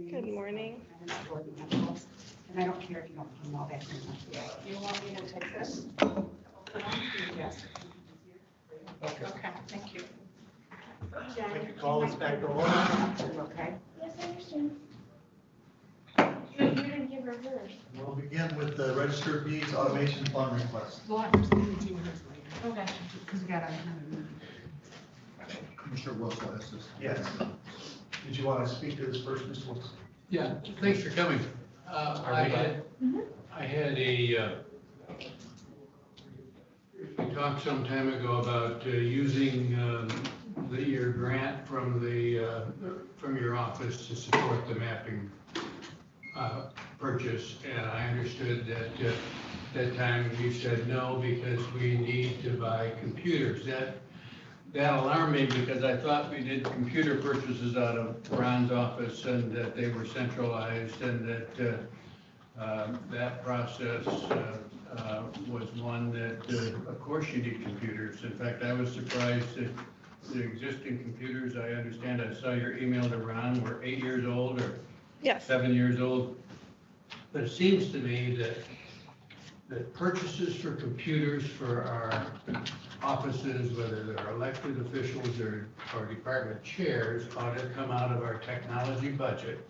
Good morning. And I don't care if you don't know that. You want me to take this? Yes. Okay, thank you. I could call this back to order. Okay. Yes, I understand. You didn't give her hers. We'll begin with the register of deeds automation fund request. Well, I'm just going to do hers later. Okay. Because we got another meeting. Commissioner Wilson has this. Yes. Did you want to speak to this first, Mr. Wilson? Yeah, thanks for coming. I had a, we talked some time ago about using your grant from your office to support the mapping purchase, and I understood that that time you said no because we need to buy computers. That alarmed me because I thought we did computer purchases out of Ron's office and that they were centralized and that that process was one that, of course you need computers. In fact, I was surprised that the existing computers, I understand, I saw your email to Ron, were 8 years old or Yes. 7 years old. But it seems to me that purchases for computers for our offices, whether they're elected officials or department chairs, ought to come out of our technology budget.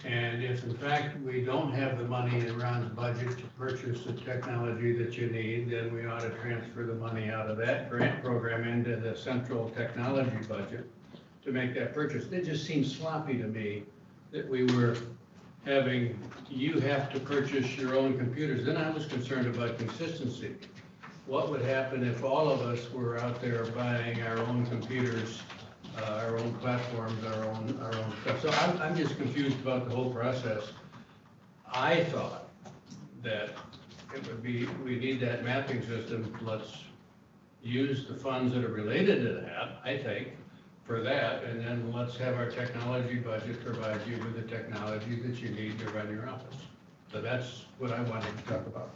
And if in fact we don't have the money in Ron's budget to purchase the technology that you need, then we ought to transfer the money out of that grant program into the central technology budget to make that purchase. It just seems sloppy to me that we were having, you have to purchase your own computers. Then I was concerned about consistency. What would happen if all of us were out there buying our own computers, our own platforms, our own stuff? So I'm just confused about the whole process. I thought that it would be, we need that mapping system. Let's use the funds that are related to that, I think, for that, and then let's have our technology budget provide you with the technology that you need to run your office. So that's what I wanted to talk about.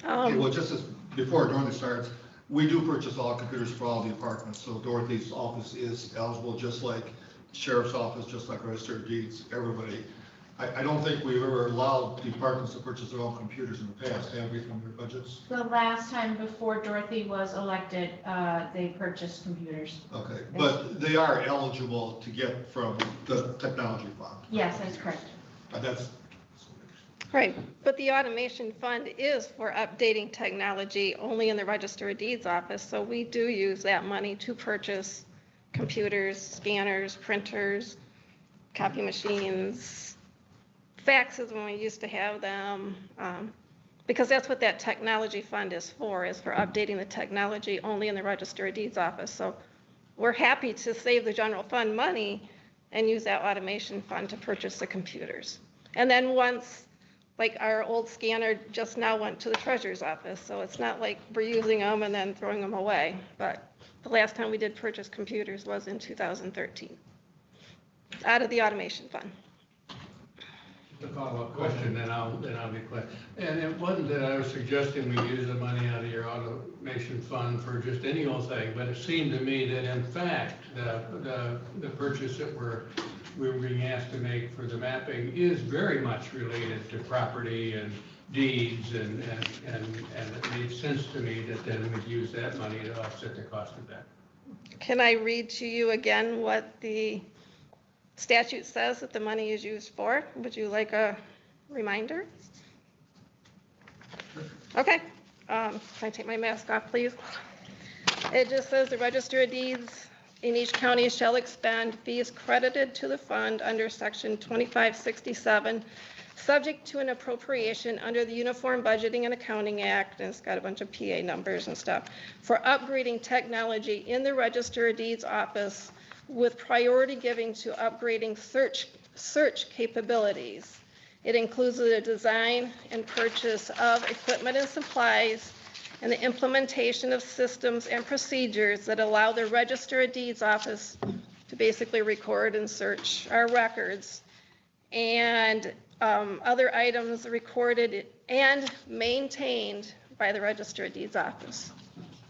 Okay, well, just as, before Dorothy starts, we do purchase all computers for all the departments, so Dorothy's office is eligible, just like sheriff's office, just like register of deeds, everybody. I don't think we've ever allowed departments to purchase their own computers in the past, have we, from their budgets? The last time before Dorothy was elected, they purchased computers. Okay, but they are eligible to get from the technology fund. Yes, that's correct. That's, Right, but the automation fund is for updating technology only in the Register of Deeds office, so we do use that money to purchase computers, scanners, printers, copy machines, faxes when we used to have them, because that's what that technology fund is for updating the technology only in the Register of Deeds office. So we're happy to save the general fund money and use that automation fund to purchase the computers. And then once, like our old scanner just now went to the treasurer's office, so it's not like we're using them and then throwing them away. But the last time we did purchase computers was in 2013, out of the automation fund. A follow-up question, then I'll be quick. And it wasn't that I was suggesting we use the money out of your automation fund for just any old thing, but it seemed to me that in fact, the purchase that we're being asked to make for the mapping is very much related to property and deeds, and it made sense to me that then we'd use that money to offset the cost of that. Can I read to you again what the statute says that the money is used for? Would you like a reminder? Okay, can I take my mask off, please? It just says the Register of Deeds in each county shall expend fees credited to the fund under section 2567, subject to an appropriation under the Uniform Budgeting and Accounting Act, and it's got a bunch of PA numbers and stuff, for upgrading technology in the Register of Deeds office with priority giving to upgrading search capabilities. It includes the design and purchase of equipment and supplies and the implementation of systems and procedures that allow the Register of Deeds office to basically record and search our records, and other items recorded and maintained by the Register of Deeds office.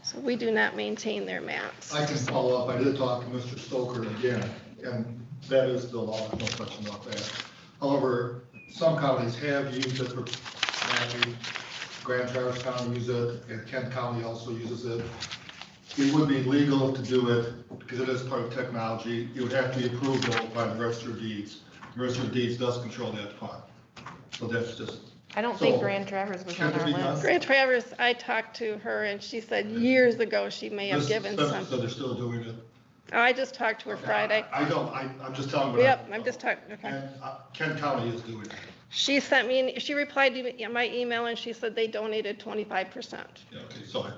So we do not maintain their maps. I can follow up. I did talk to Mr. Stoker again, and that is the law, there's no question about that. However, some counties have used it for mapping. Grand Traverse County uses it, and Kent County also uses it. It would be legal to do it because it is part of technology. It would have to be approved though by the Register of Deeds. The Register of Deeds does control that fund. So that's just. I don't think Grand Traverse was on Can it our be done? list. Grand Traverse, I talked to her and she said years ago she may have given some. So they're still doing it. Oh, I just talked to her Friday. I'm just telling you. Yep, I'm just talking, okay. And Kent County is doing it. She sent me, she replied to my email and she said they donated 25%. Yeah, okay, so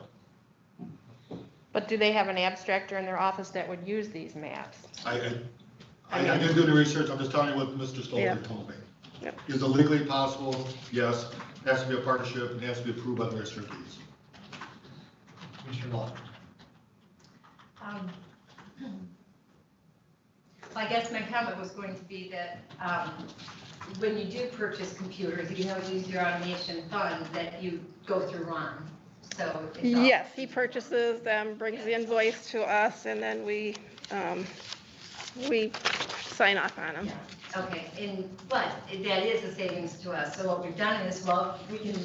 But do they have an abstractor in their office that would use these maps? I didn't do the research, I'm just telling you what Mr. Yeah. Stolper told me. Yep. Is it legally possible? Yes. Has to be a partnership and has to be approved by the Register of Deeds. Commissioner Law. I guess my comment was going to be that when you do purchase computers, you have to use your automation fund that you go through Ron. So it's all- Yes, he purchases them, brings the invoice to us and then we sign off on them. Okay, but that is a savings to us. So what we've done is, well, we can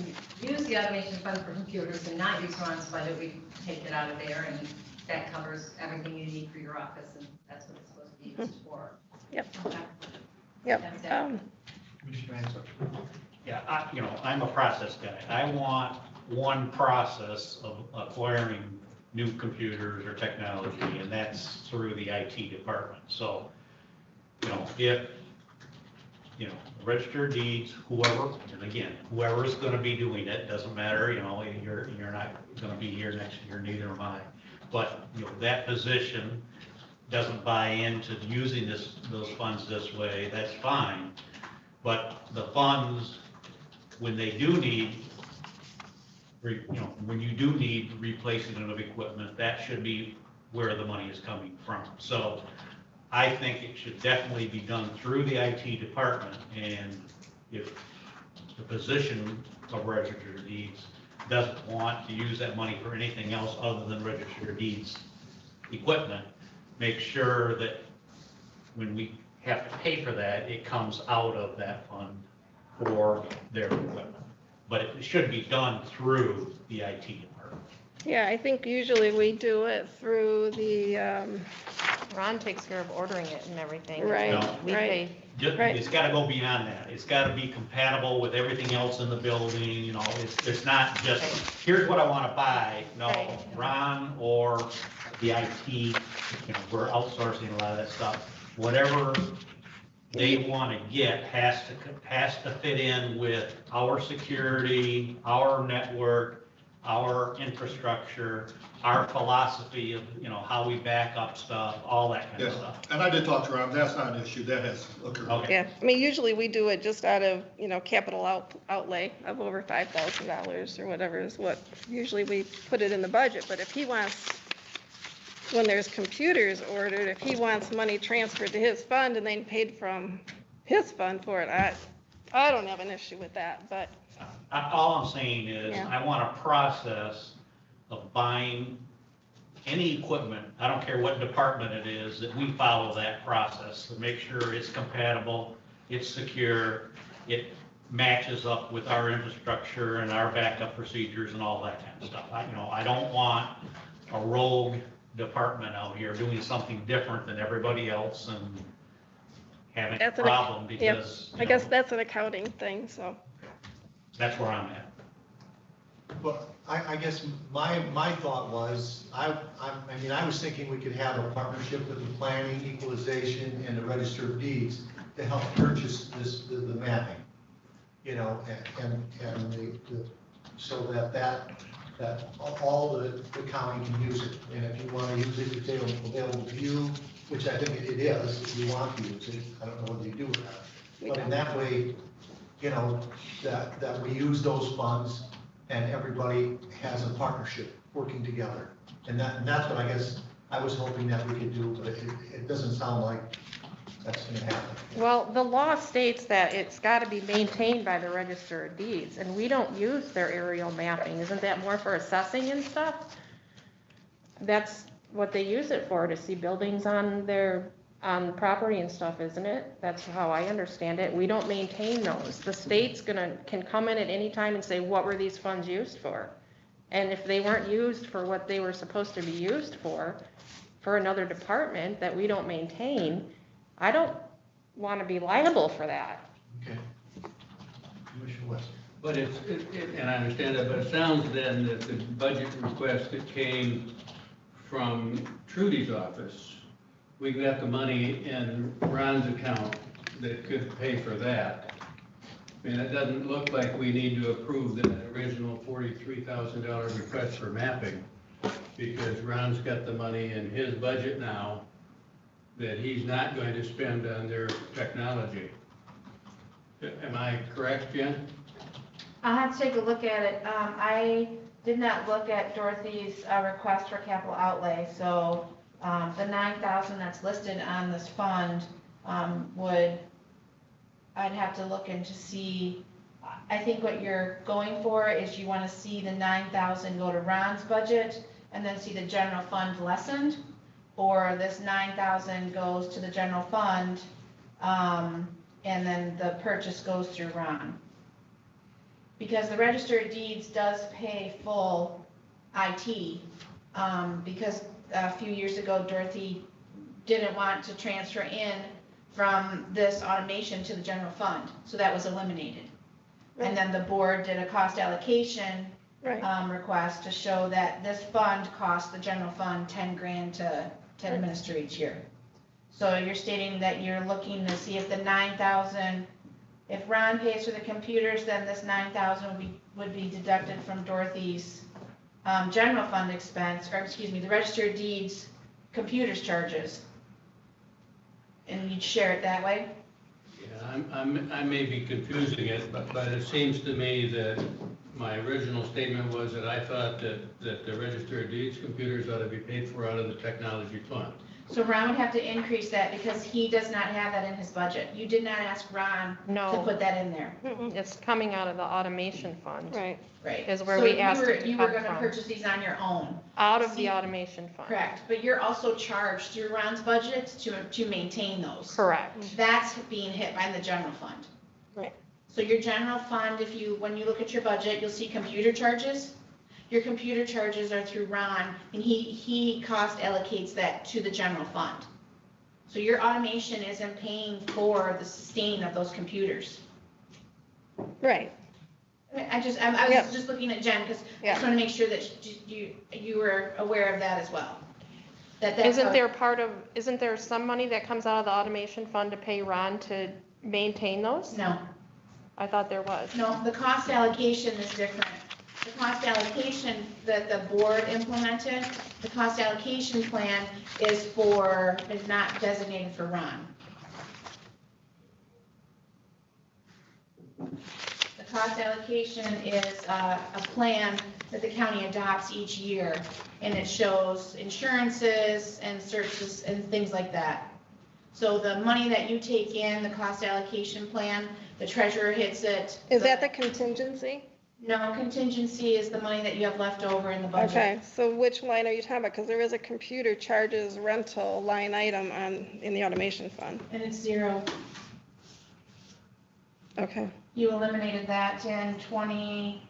use the automation fund for computers and not use Ron's budget. We take it out of there and that covers everything you need for your office and that's what it's supposed to be used for. Yep. Okay. Yep. That's it. Commissioner Ansel. Yeah, I'm a process guy. I want one process of acquiring new computers or technology, and that's through the IT department. So, if, Register of Deeds, whoever, and again, whoever is gonna be doing it, doesn't matter, you're not gonna be here next year, neither am I. But, that position doesn't buy into using those funds this way, that's fine. But the funds, when they do need, when you do need replacing of equipment, that should be where the money is coming from. So I think it should definitely be done through the IT department, and if the position of Register of Deeds doesn't want to use that money for anything else other than Register of Deeds equipment, make sure that when we have to pay for that, it comes out of that fund for their equipment. But it should be done through the IT department. Yeah, I think usually we do it through the, Ron takes care of ordering it and everything. Right, No. We right. pay. It's gotta go beyond that. It's gotta be compatible with everything else in the building, it's not just, here's what I wanna buy. No, Right. Ron or the IT, we're outsourcing a lot of that stuff. Whatever they wanna get has to fit in with our security, our network, our infrastructure, our philosophy of, how we back up stuff, all that kind of Yeah, stuff. and I did talk to Ron, that's not an issue, that has occurred. Okay. yeah, I mean, usually we do it just out of, capital outlay of over $5,000 or whatever is what, usually we put it in the budget, but if he wants, when there's computers ordered, if he wants money transferred to his fund and then paid from his fund for it, I don't have an issue with that, but, All I'm saying is, Yeah. I want a process of buying any equipment, I don't care what department it is, that we follow that process to make sure it's compatible, it's secure, it matches up with our infrastructure and our backup procedures and all that kind of stuff. I don't want a rogue department out here doing something different than everybody else and having a That's an- problem yeah, because, I guess that's an accounting thing, so. that's where I'm at. Well, I guess my thought was, I was thinking we could have a partnership with the planning, equalization, and the Register of Deeds to help purchase the mapping. So that all the county can use it. And if you want to use it, if they're available to you, which I think it is, if you want to use it, I don't know whether you do or not. But in that way, that we use those funds and everybody has a partnership working together. And that's what I guess I was hoping that we could do, but it doesn't sound like that's gonna happen. Well, the law states that it's got to be maintained by the Register of Deeds, and we don't use their aerial mapping. Isn't that more for assessing and stuff? That's what they use it for, to see buildings on their on property and stuff, isn't it? That's how I understand it. We don't maintain those. The state's can come in at any time and say, what were these funds used for? And if they weren't used for what they were supposed to be used for another department that we don't maintain, I don't want to be liable for that. Okay. Commissioner West. But and I understand that, but it sounds then that the budget request that came from Trudy's office, we got the money in Ron's account that could pay for that. I mean, it doesn't look like we need to approve that original $43,000 request for mapping, because Ron's got the money in his budget now that he's not going to spend on their technology. Am I correct, Jen? I'll have to take a look at it. I did not look at Dorothy's request for capital outlay, so the 9,000 that's listed on this fund I'd have to look into see. I think what you're going for is you want to see the 9,000 go to Ron's budget and then see the general fund lessened, or this 9,000 goes to the general fund and then the purchase goes through Ron. Because the Register of Deeds does pay full IT, because a few years ago Dorothy didn't want to transfer in from this automation to the general fund, so that was eliminated. Right. And then the board did a cost allocation request to show that this fund costs the general fund 10 grand to administer each year. So you're stating that you're looking to see if the 9,000, if Ron pays for the computers, then this 9,000 would be deducted from Dorothy's general fund expense, or excuse me, the Register of Deeds computers charges. And you'd share it that way? Yeah, I may be confusing it, but it seems to me that my original statement was that I thought that the Register of Deeds computers ought to be paid for out of the technology fund. So Ron would have to increase that because he does not have that in his budget. You did not ask Ron to put that in there. It's coming out of the automation fund. Right. Right. Is where we asked it to you were come going to from. purchase these on your own. Out of the automation fund. Correct, but you're also charged through Ron's budget to maintain those. Correct. That's being hit by the general fund. Right. So your general fund, when you look at your budget, you'll see computer charges. Your computer charges are through Ron, and he cost allocates that to the general fund. So your automation isn't paying for the sustaining of those computers. Right. I was just looking at Jen, because I just want to make sure that you were aware of that as well. Isn't there some money that comes out of the automation fund to pay Ron to maintain those? No. I thought there was. No, the cost allocation is different. The cost allocation that the board implemented, the cost allocation plan is not designated for Ron. The cost allocation is a plan that the county adopts each year, and it shows insurances and searches and things like that. So the money that you take in, the cost allocation plan, the treasurer hits it. Is that the contingency? No, contingency is the money that you have left over in the budget. Okay, so which line are you talking about? Because there is a computer charges rental line item in the automation fund. And it's 0. Okay. You eliminated that in 20.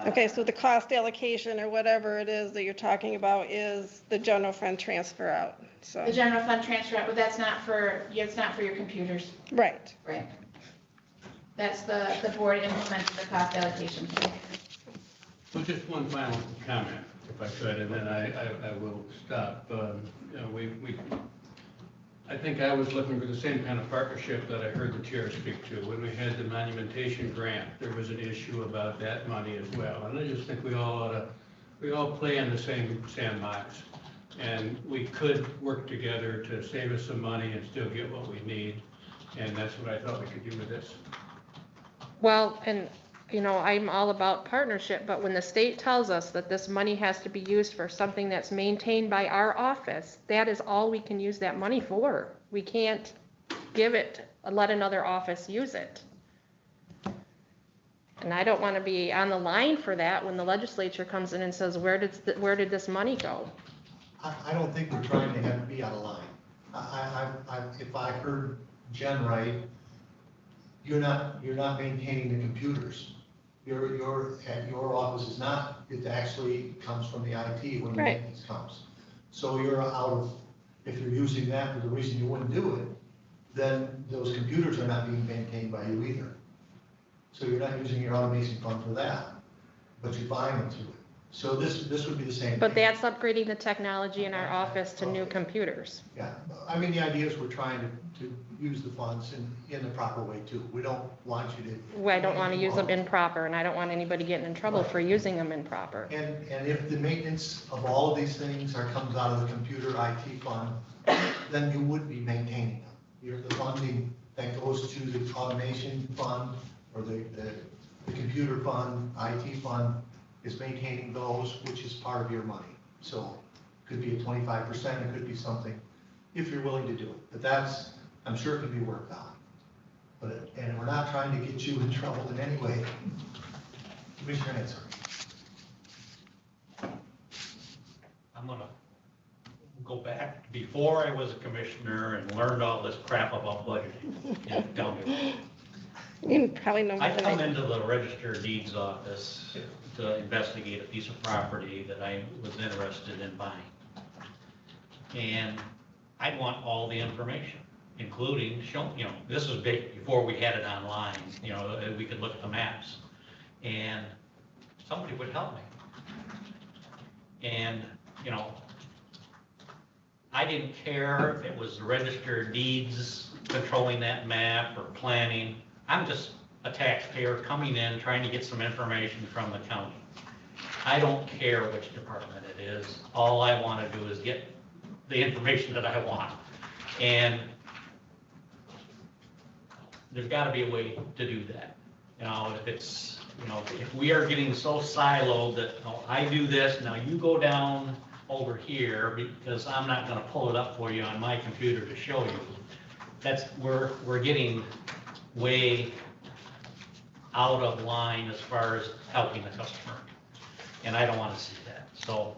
Okay, so the cost allocation or whatever it is that you're talking about is the general fund transfer out, so. The general fund transfer out, but it's not for your computers. Right. Right. That's the board implemented the cost allocation plan. So just one final comment, if I could, and then I will stop. I think I was looking for the same kind of partnership that I heard the chair speak to. When we had the monumentation grant, there was an issue about that money as well. And I just think we all play in the same sandbox. And we could work together to save us some money and still get what we need. And that's what I thought we could do with this. Well, and, I'm all about partnership, but when the state tells us that this money has to be used for something that's maintained by our office, that is all we can use that money for. We can't give it, let another office use it. And I don't want to be on the line for that when the legislature comes in and says, where did this money go? I don't think we're trying to have it be out of line. if I heard Jen right, you're not maintaining the computers. Your office is not, it actually comes from the IT when the Right. maintenance comes. So you're out of, if you're using that for the reason you wouldn't do it, then those computers are not being maintained by you either. So you're not using your automation fund for that, but you're buying them through it. So this would be the same But thing. that's upgrading the technology in our office to new computers. Yeah, I mean, the idea is we're trying to use the funds in the proper way too. We don't want you to. I don't want to use them improper, and I don't want anybody getting in trouble for using them improper. And if the maintenance of all of these things comes out of the computer IT fund, then you would be maintaining them. The funding that goes to the automation fund or the computer fund, IT fund, is maintaining those, which is part of your money. So it could be a 25%, it could be something, if you're willing to do it. But that's, I'm sure it can be worked out. And we're not trying to get you in trouble in any way. Commissioner Answer. I'm gonna go back before I was a commissioner and learned all this crap about budgeting. Tell me. You probably know more I than come I do. into the Register of Deeds office to investigate a piece of property that I was interested in buying. And I'd want all the information, including, this was big before we had it online, we could look at the maps. And somebody would help me. And, I didn't care if it was the Register of Deeds controlling that map or planning. I'm just a taxpayer coming in, trying to get some information from the county. I don't care which department it is. All I want to do is get the information that I want. And there's got to be a way to do that. If it's, if we are getting so siloed that, I do this, now you go down over here because I'm not going to pull it up for you on my computer to show you. We're getting way out of line as far as helping the customer. And I don't want to see that. So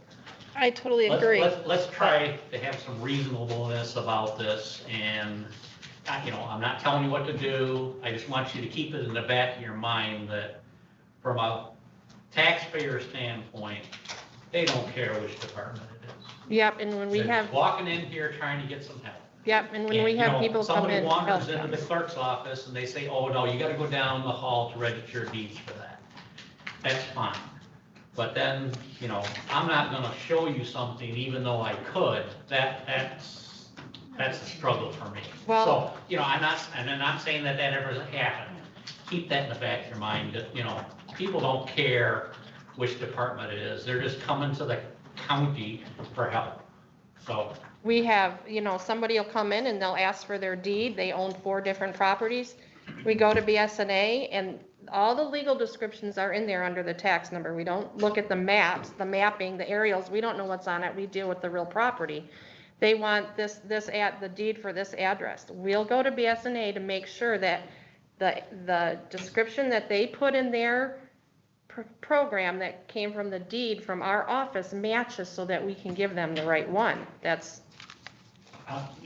I totally agree. let's try to have some reasonableness about this. And, I'm not telling you what to do. I just want you to keep it in the back of your mind that from a taxpayer standpoint, they don't care which department it is. Yep, and when we They're have, walking in here trying to get some help. yep, and when we have people come in. Somebody wanders help into the them. clerk's office and they say, oh, no, you gotta go down the hall to register deeds for that. That's fine. But then, I'm not gonna show you something even though I could, that's a struggle for me. Well- So, I'm not saying that ever happened. Keep that in the back of your mind, that, people don't care which department it is. They're just coming to the county for help. So, We have, somebody will come in and they'll ask for their deed. They own 4 different properties. We go to BSNA and all the legal descriptions are in there under the tax number. We don't look at the maps, the mapping, the aerials. We don't know what's on it. We deal with the real property. They want the deed for this address. We'll go to BSNA to make sure that the description that they put in their program that came from the deed from our office matches so that we can give them the right one. That's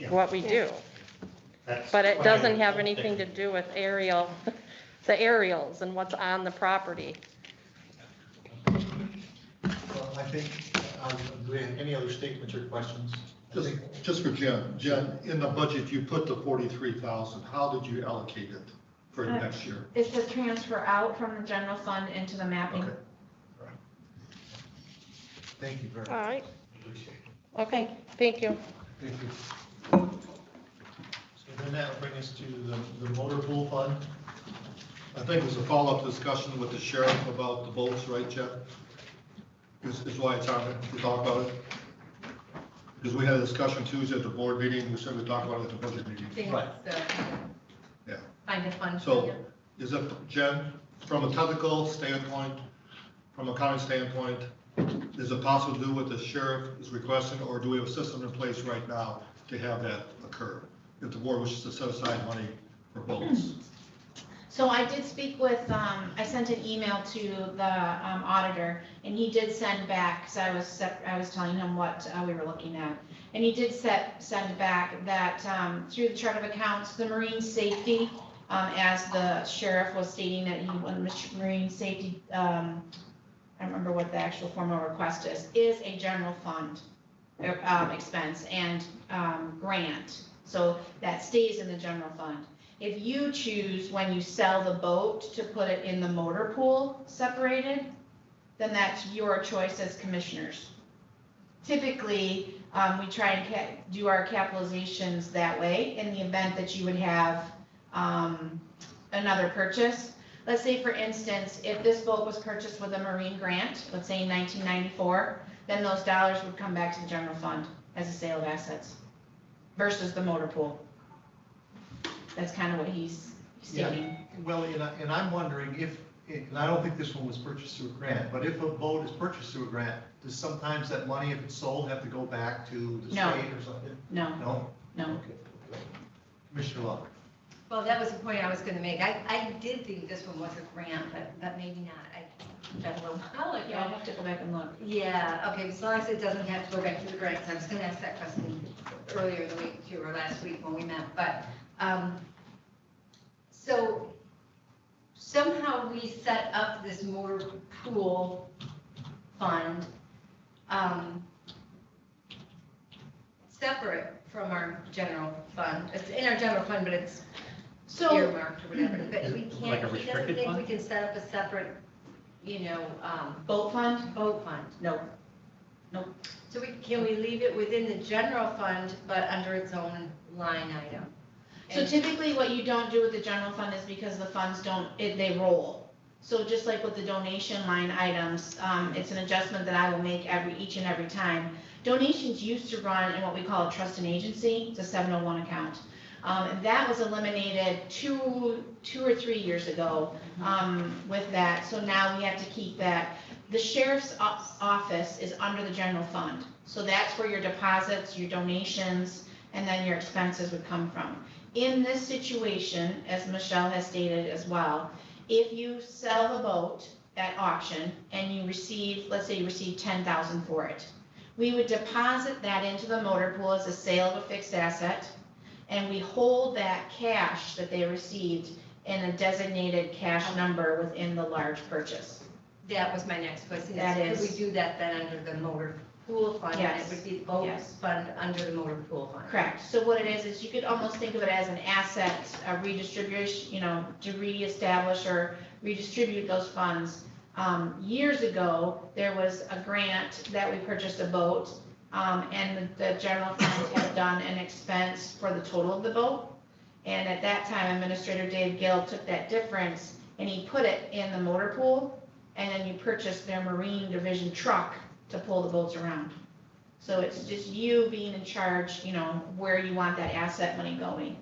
what we do. But it doesn't have anything to do with the aerials and what's on the property. Well, I think, do we have any other statements or questions? Just for Jen. Jen, in the budget, you put the 43,000. How did you allocate it for next year? It's a transfer out from the general fund into the mapping. Okay. Thank you very much. All right. Appreciate it. Okay, thank you. Thank you. So then that will bring us to the motor pool fund. I think it was a follow-up discussion with the sheriff about the boats, right, Jeff? Is why it's on it, to talk about it. Because we had a discussion Tuesday at the board meeting, we said we'd talk about it at the budget meeting. Things, Yeah. find a fund. So, is it, Jen, from a technical standpoint, from a county standpoint, is it possible to do what the sheriff is requesting, or do we have a system in place right now to have that occur? If the board wishes to set aside money for boats? So I did speak with, I sent an email to the auditor, and he did send back, because I was telling him what we were looking at. And he did send back that through the chart of accounts, the marine safety, as the sheriff was stating that he wanted marine safety, I don't remember what the actual formal request is a general fund expense and grant. So that stays in the general fund. If you choose, when you sell the boat, to put it in the motor pool separated, then that's your choice as commissioners. Typically, we try and do our capitalizations that way in the event that you would have another purchase. Let's say, for instance, if this boat was purchased with a marine grant, let's say in 1994, then those dollars would come back to the general fund as a sale of assets versus the motor pool. That's kind of what he's stating. Yeah. Well, and I'm wondering if, and I don't think this one was purchased through a grant, but if a boat is purchased through a grant, does sometimes that money, if it's sold, have to go back to the No. state or something? No. No? No. Okay. Commissioner Locke. Well, that was the point I was gonna make. I did think this one was a grant, but maybe not. That little while ago. Yeah, I'll have to go back and look. Yeah, okay, as long as it doesn't have to go back to the grants. I was gonna ask that question earlier in the week too, or last week when we met, but, so somehow we set up this motor pool fund, separate from our general fund. It's in our general fund, but it's earmarked or whatever. But we can't, Like a he doesn't restricted think we fund? can set up a separate, you know, Boat fund? boat fund. No. Nope. So can we leave it within the general fund, but under its own line item? So typically what you don't do with the general fund is because the funds they roll. So just like with the donation line items, it's an adjustment that I will make each and every time. Donations used to run in what we call a trust and agency, it's a 701 account. And that was eliminated two or 3 years ago with that, so now we have to keep that. The sheriff's office is under the general fund, so that's where your deposits, your donations, and then your expenses would come from. In this situation, as Michelle has stated as well, if you sell the boat at auction and you receive, let's say you receive $10,000 for it, we would deposit that into the motor pool as a sale of a fixed asset, and we hold that cash that they received in a designated cash number within the large purchase. That was my next question. That Could is- we do that then under the motor pool fund? Yes. And it would be the boat Yes. fund under the motor pool fund? Correct. So what it is you could almost think of it as an asset redistribution, to reestablish or redistribute those funds. Years ago, there was a grant that we purchased a boat, and the general fund had done an expense for the total of the boat. And at that time, Administrator Dave Gill took that difference and he put it in the motor pool, and then you purchased their marine division truck to pull the boats around. So it's just you being in charge, where you want that asset money going.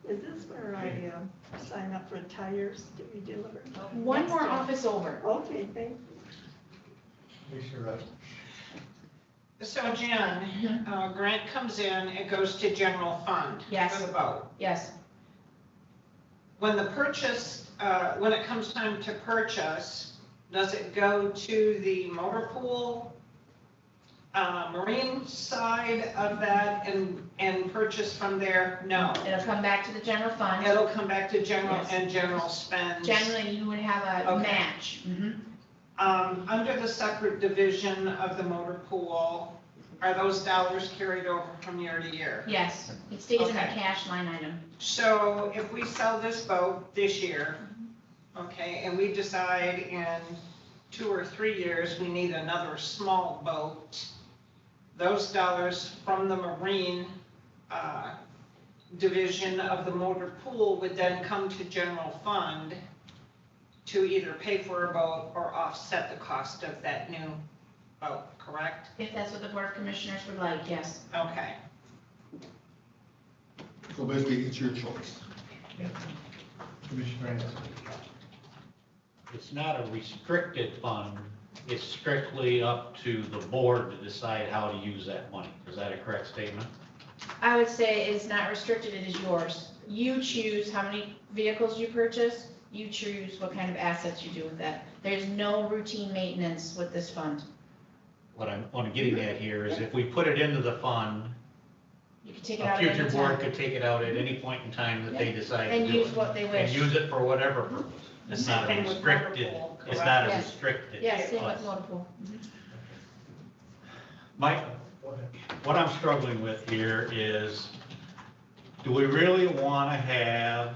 Is this where I sign up for tires to be delivered? One more office over. Okay, thank you. Commissioner Rush. So Jen, grant comes in, it goes to general fund Yes. for the boat. Yes. When the purchase, when it comes time to purchase, does it go to the motor pool, marine side of that and purchase from there? No. It'll come back to the general fund. It'll come back to general Yes. and general spend. Generally, you would have a Okay. match. Mhm. Under the separate division of the motor pool, are those dollars carried over from year to year? Yes, it stays in the Okay. cash line item. So if we sell this boat this year, okay, and we decide in 2 or 3 years we need another small boat, those dollars from the marine division of the motor pool would then come to general fund to either pay for a boat or offset the cost of that new boat, correct? If that's what the Board of Commissioners would like, yes. Okay. So basically, it's your choice. Commissioner Anderson. It's not a restricted fund, it's strictly up to the board to decide how to use that money. Is that a correct statement? I would say it's not restricted, it is yours. You choose how many vehicles you purchase, you choose what kind of assets you do with that. There's no routine maintenance with this fund. what I'm getting at here is if we put it into the fund, You can take it a out at future any board time. could take it out at any point in time that they Yeah. decide to And do use it. what they wish. And use it for whatever purpose. It's Same not a thing with restricted, Liverpool, it's correct? not a Yes. restricted. Yes, same with fund. motor pool. Mike, what I'm struggling with here is, do we really want to have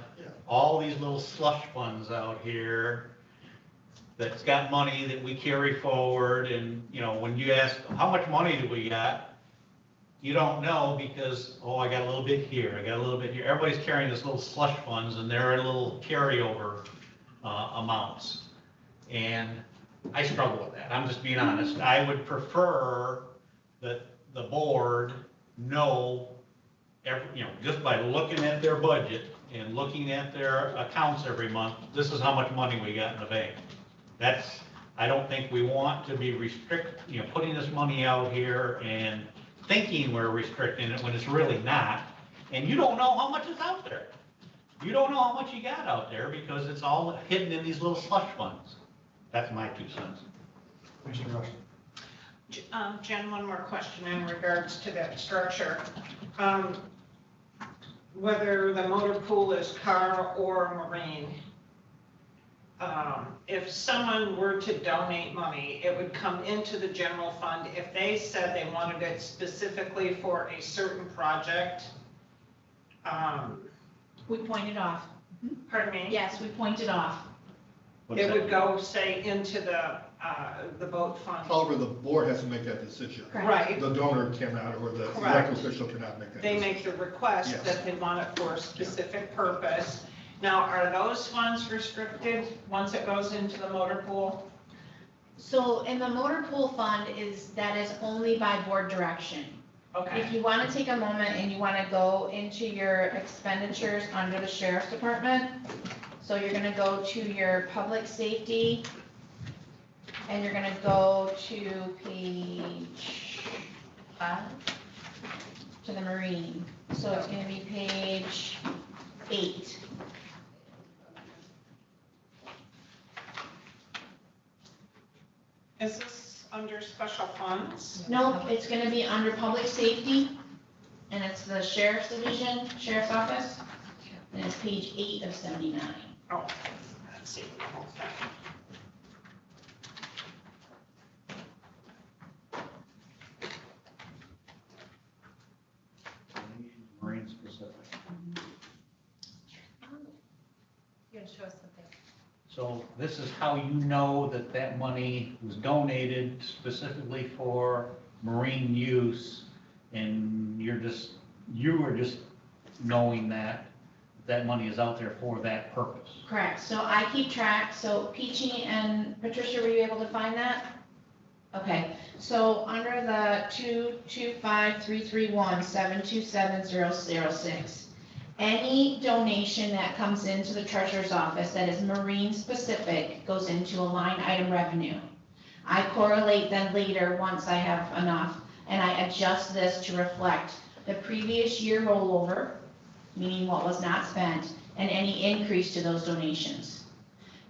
all these little slush funds out here that's got money that we carry forward? And, you know, when you ask, how much money do we got? You don't know because, oh, I got a little bit here, I got a little bit here. Everybody's carrying this little slush funds and they're little carryover amounts. And I struggle with that. I'm just being honest. I would prefer that the board know you know, just by looking at their budget and looking at their accounts every month, this is how much money we got in the bank. I don't think we want to be putting this money out here and thinking we're restricting it when it's really not. And you don't know how much is out there. You don't know how much you got out there because it's all hidden in these little slush funds. That's my 2 cents. Commissioner Rush. Jen, one more question in regards to that structure. Whether the motor pool is car or marine, if someone were to donate money, it would come into the general fund. If they said they wanted it specifically for a certain project, We point it off. pardon me? Yes, we point it off. It would go, say, into the boat fund. However, the board has to make that decision. Correct. Right. The donor cannot, or the Correct. elected official cannot make that They decision. make the request Yes. that they want it for a specific purpose. Now, are those funds restricted once it goes into the motor pool? So in the motor pool fund that is only by board direction. Okay. If you want to take a moment and you want to go into your expenditures under the sheriff's department, so you're going to go to your public safety, and you're going to go to page 5, to the marine. So it's going to be page 8. Is this under special funds? Nope, it's going to be under public safety, and it's the sheriff's division, sheriff's office, and it's page 8 of 79. Oh, let's see. Okay. Marine specific. You're gonna show us something. So this is how you know that that money was donated specifically for marine use, and you were just knowing that that money is out there for that purpose. Correct, so I keep track, so Peachy and Patricia, were you able to find that? Okay, so under the 225-331-727-006, any donation that comes into the treasurer's office that is marine specific goes into a line item revenue. I correlate then later, once I have enough, and I adjust this to reflect the previous year rollover, meaning what was not spent, and any increase to those donations.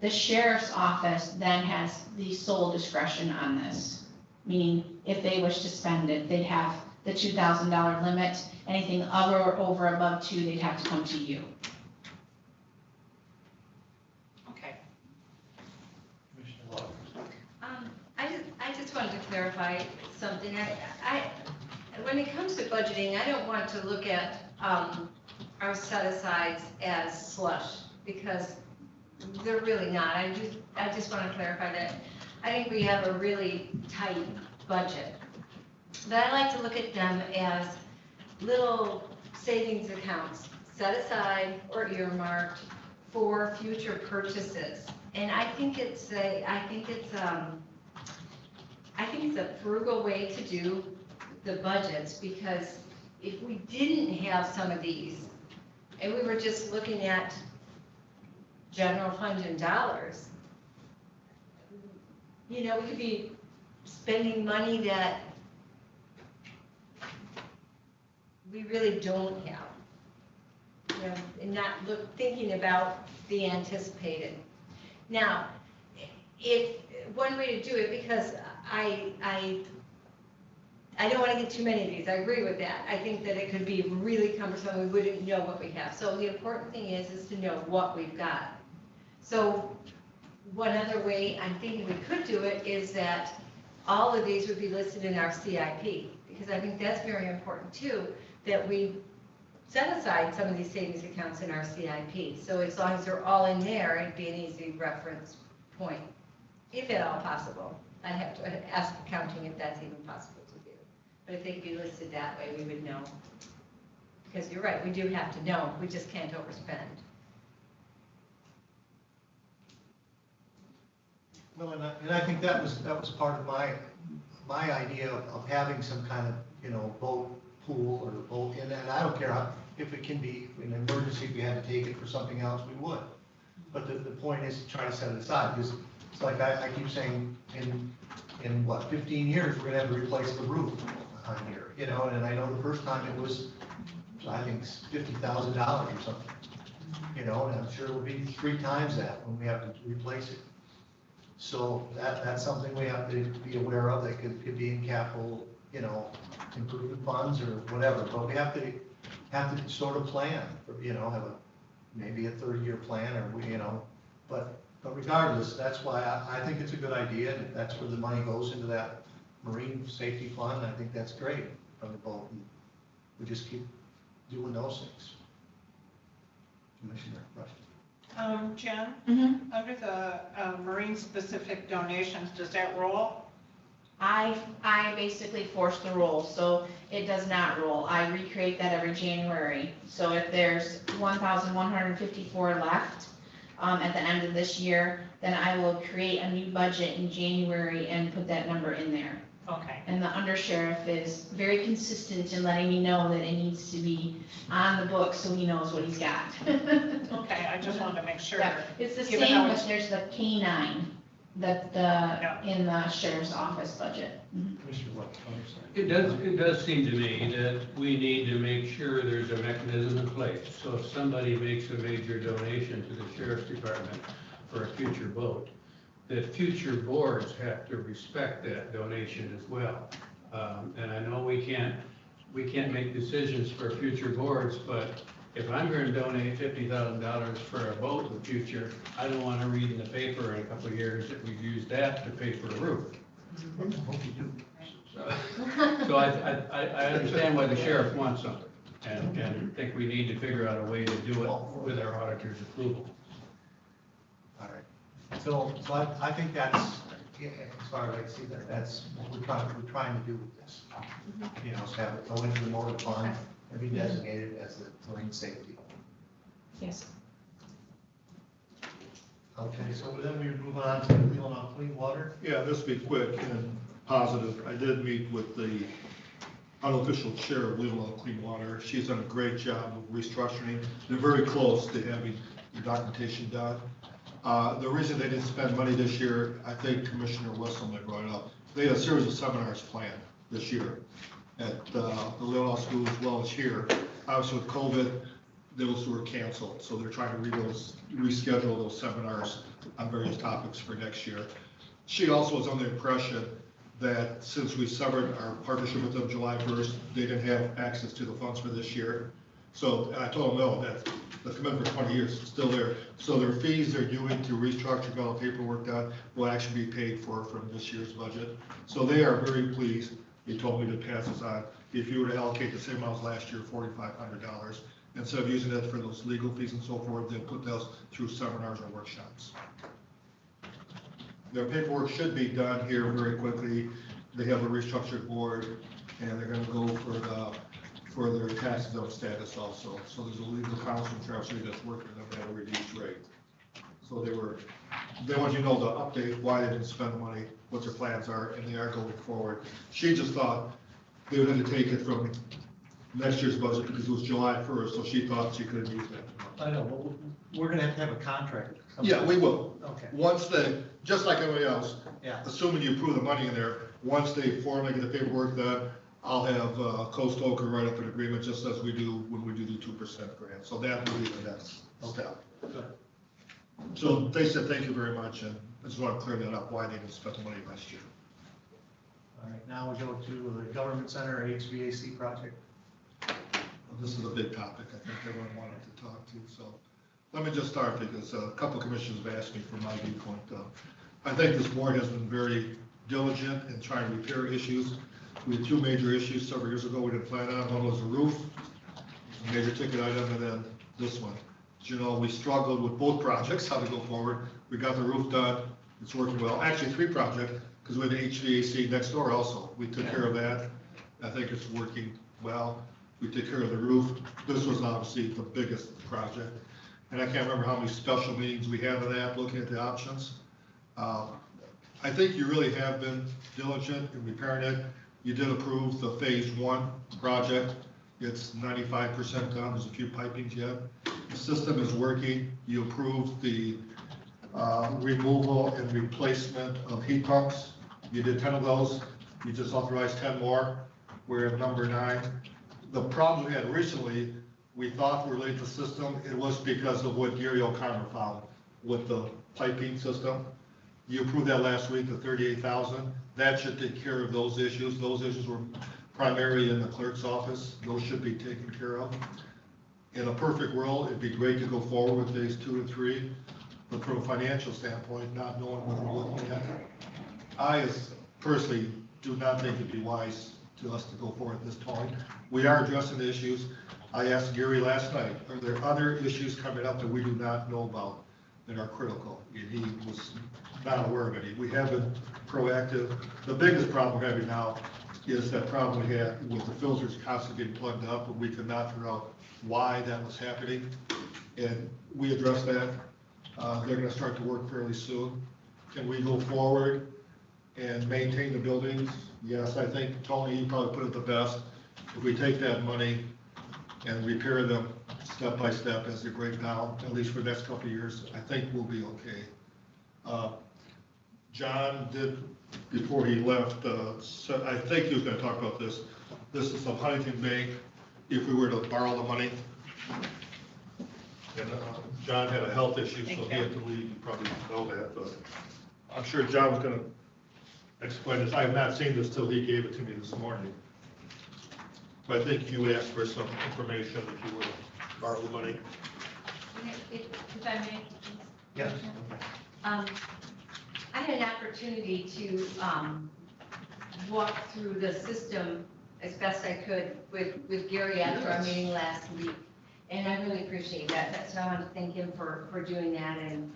The sheriff's office then has the sole discretion on this, meaning if they wish to spend it, they'd have the $2,000 limit. Anything over above 2, they'd have to come to you. Okay. I just wanted to clarify something. When it comes to budgeting, I don't want to look at our set-asides as slush, because they're really not. I just want to clarify that. I think we have a really tight budget. But I like to look at them as little savings accounts set aside or earmarked for future purchases. And I think it's a frugal way to do the budgets, because if we didn't have some of these and we were just looking at general fund and dollars, you know, we could be spending money that we really don't have, you know, and not thinking about the anticipated. Now, if one way to do it, because I I don't want to get too many of these, I agree with that. I think that it could be really cumbersome, we wouldn't know what we have. So the important thing is to know what we've got. So one other way I'm thinking we could do it is that all of these would be listed in our CIP, because I think that's very important too, that we set aside some of these savings accounts in our CIP. So as long as they're all in there, it'd be an easy reference point, if at all possible. I'd have to ask accounting if that's even possible to do. But if they could be listed that way, we would know. Because you're right, we do have to know, we just can't overspend. Well, and I think that was part of my idea of having some kind of, boat pool or boat, and I don't care if it can be an emergency, if we had to take it for something else, we would. But the point is to try to set it aside, because it's like I keep saying, in what, 15 years, we're gonna have to replace the roof on here, and I know the first time it was, I think, $50,000 or something, and I'm sure it'll be 3 times that when we have to replace it. So that's something we have to be aware of, that could be in capital, improvement funds or whatever, but we have to sort of plan, have maybe a 30-year plan, or but regardless, that's why I think it's a good idea, and if that's where the money goes into that marine safety fund, I think that's great from the boat. And we just keep doing those things. Commissioner, question. Jen, under the marine-specific donations, does that roll? I basically force the roll, so it does not roll. I recreate that every January. So if there's 1,154 left at the end of this year, then I will create a new budget in January and put that number in there. Okay. And the undersheriff is very consistent in letting me know that it needs to be on the book so he knows what he's got. Okay, I just wanted to make sure. Yeah, it's the Given same, how but it's- there's the K-9 in the sheriff's office budget. Commissioner, what? It does seem to me that we need to make sure there's a mechanism in place. So if somebody makes a major donation to the sheriff's department for a future boat, that future boards have to respect that donation as well. And I know we can't make decisions for future boards, but if I'm going to donate $50,000 for a boat in the future, I don't want to read in the paper in a couple of years that we've used that to pay for a roof. So I understand why the sheriff wants something, and think we need to figure out a way to do it with our auditor's approval. All right. So I think that's, as far as I see that's what we're trying to do with this. So have it go into the motor fund and be designated as the marine safety. Yes. Okay, so then we move on to Leelanau Clean Water. Yeah, this will be quick and positive. I did meet with the unofficial chair of Leelanau Clean Water. She's done a great job of restructuring. They're very close to having the documentation done. The reason they didn't spend money this year, I think Commissioner Wessel may brought it up. They had a series of seminars planned this year at the Leelanau School as well as here. Obviously with COVID, those were canceled. So they're trying to reschedule those seminars on various topics for next year. She also was under the impression that since we severed our partnership with them July 1st, they didn't have access to the funds for this year. So I told them, no, that the commitment for 20 years is still there. So their fees they're doing to restructure, all the paperwork done, will actually be paid for from this year's budget. So they are very pleased. They told me to pass this on. If you were to allocate the same amount as last year, $4,500, instead of using it for those legal fees and so forth, they'll put those through seminars or workshops. Their paperwork should be done here very quickly. They have a restructured board, and they're going to go for their tax exempt status also. So there's a legal counsel in Traverse City that's working with them at a reduced rate. So they want you to know the update, why they didn't spend the money, what their plans are, and they are going forward. She just thought they would have to take it from next year's budget because it was July 1st, so she thought she could have used that. I know, but we're gonna have to have a contract. Yeah, we will. Okay. Once they, just like everybody else, Yeah. assuming you approve the money in there, once they formally get the paperwork done, I'll have Coast Oak write up an agreement just as we do when we do the 2% grant. So that will be the next step. So they said thank you very much, and I just want to clear that up, why they didn't spend the money last year. All right, now we go to the Government Center HVAC project. This is a big topic, I think everyone wanted to talk to, so let me just start because a couple commissioners have asked me for my viewpoint. I think this board has been very diligent in trying to repair issues. We had two major issues several years ago we didn't plan on. One was the roof, a major ticket item, and then this one. As you know, we struggled with both projects, how to go forward. We got the roof done, it's working well. Actually, three projects, because we had the HVAC next door also. We took care of that. I think it's working well. We took care of the roof. This was obviously the biggest project. And I can't remember how many special meetings we had on that, looking at the options. I think you really have been diligent in repairing it. You did approve the phase 1 project. It's 95% done. There's a few pipings yet. The system is working. You approved the removal and replacement of heat pumps. You did 10 of those. You just authorized 10 more. We're at number 9. The problem we had recently, we thought were related to the system. It was because of what Gary O'Connor found with the piping system. You approved that last week, the 38,000. That should take care of those issues. Those issues were primarily in the clerk's office. Those should be taken care of. In a perfect world, it'd be great to go forward with phase 2 and 3, but from a financial standpoint, not knowing what we're looking at, I personally do not think it'd be wise to us to go forward at this point. We are addressing the issues. I asked Gary last night, are there other issues coming up that we do not know about that are critical? And he was not aware of any. We have been proactive. The biggest problem we're having now is that problem we had with the filters constantly getting plugged up, and we could not figure out why that was happening. And we addressed that. They're gonna start to work fairly soon. Can we go forward and maintain the buildings? Yes, I think Tony, you probably put it the best. If we take that money and repair them step by step as they break down, at least for the next couple of years, I think we'll be okay. John did, before he left, so I think he was gonna talk about this. This is from Huntington Bank, if we were to borrow the money. And John had a health issue, so he had to leave, you probably know that, but I'm sure John was gonna explain this. I have not seen this till he gave it to me this morning. But I think you asked for some information if you were to borrow the money. If I may, Yes. I had an opportunity to walk through the system as best I could with Gary after our meeting last week, and I really appreciate that. So I want to thank him for doing that. And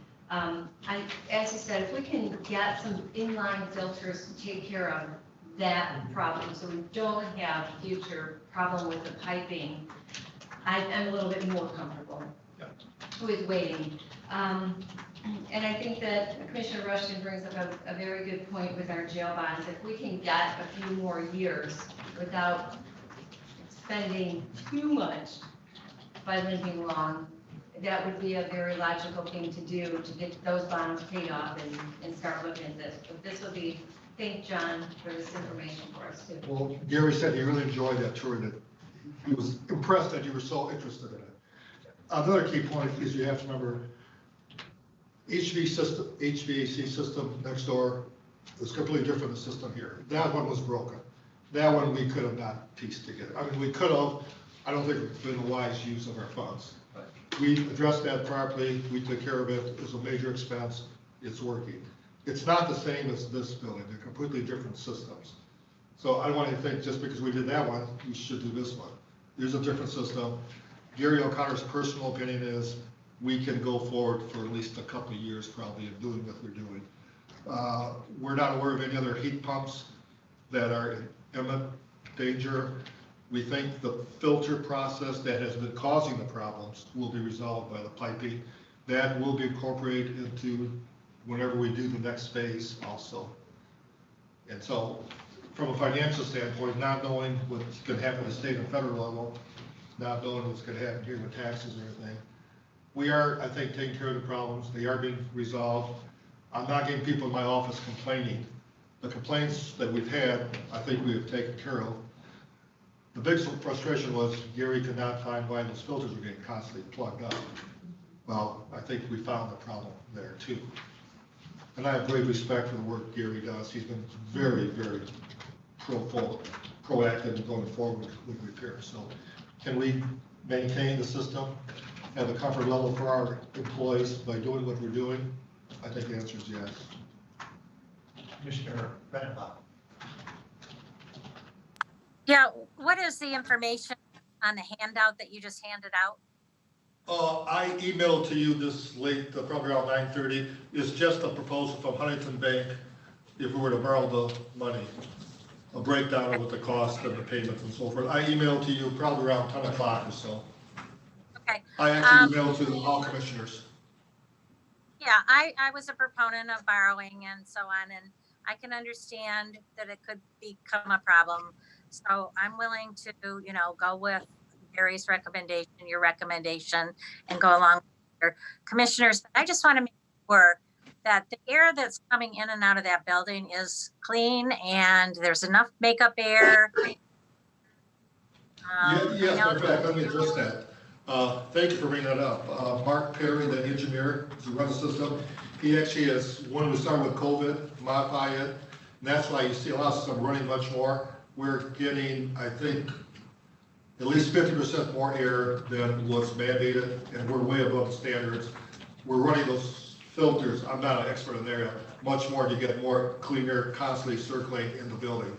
as he said, if we can get some inline filters to take care of that problem, so we don't have future problem with the piping, I'm a little bit more comfortable with waiting. And I think that Commissioner Rushton brings up a very good point with our jail bonds. If we can get a few more years without spending too much by limping along, that would be a very logical thing to do to get those bonds paid off and start looking at this. But this will be, thank John for this information for us too. Well, Gary said he really enjoyed that tour, that he was impressed that you were so interested in it. Another key point is you have to remember, HVAC system next door is completely different than the system here. That one was broken. That one we could have not pieced together. I mean, we could have, I don't think it's been a wise use of our funds. We addressed that properly, we took care of it, it was a major expense, it's working. It's not the same as this building, they're completely different systems. So I don't want to think just because we did that one, we should do this one. There's a different system. Gary O'Connor's personal opinion is we can go forward for at least a couple of years probably of doing what we're doing. We're not aware of any other heat pumps that are in imminent danger. We think the filter process that has been causing the problems will be resolved by the piping. That will be incorporated into whenever we do the next phase also. And so from a financial standpoint, not knowing what's going to happen at the state and federal level, not knowing what's going to happen here with taxes and everything, we are, I think, taking care of the problems. They are being resolved. I'm not getting people in my office complaining. The complaints that we've had, I think we have taken care of. The biggest frustration was Gary could not find why those filters were getting constantly plugged up. Well, I think we found the problem there too. And I have great respect for the work Gary does. He's been very, very proactive in going forward with repairs. So can we maintain the system, have a comfort level for our employees by doing what we're doing? I think the answer is yes. Commissioner Redenbach. Yeah, what is the information on the handout that you just handed out? I emailed to you this late, probably around 9:30. It's just a proposal from Huntington Bank if we were to borrow the money, a breakdown of what the cost and the payments and so forth. I emailed to you probably around 10 o'clock or so. Okay. I actually emailed to all commissioners. Yeah, I was a proponent of borrowing and so on, and I can understand that it could become a problem. So I'm willing to, go with Gary's recommendation, your recommendation, and go along with your commissioners. I just want to make sure that the air that's coming in and out of that building is clean and there's enough makeup air. Yes, matter of fact, let me address that. Thank you for bringing that up. Mark Perry, the engineer who runs the system, he actually has, when we started with COVID, modify it, and that's why you see a lot of stuff running much more. We're getting, I think, at least 50% more air than what's mandated, and we're way above the standards. We're running those filters, I'm not an expert in the area, much more to get more clean air constantly circulating in the building.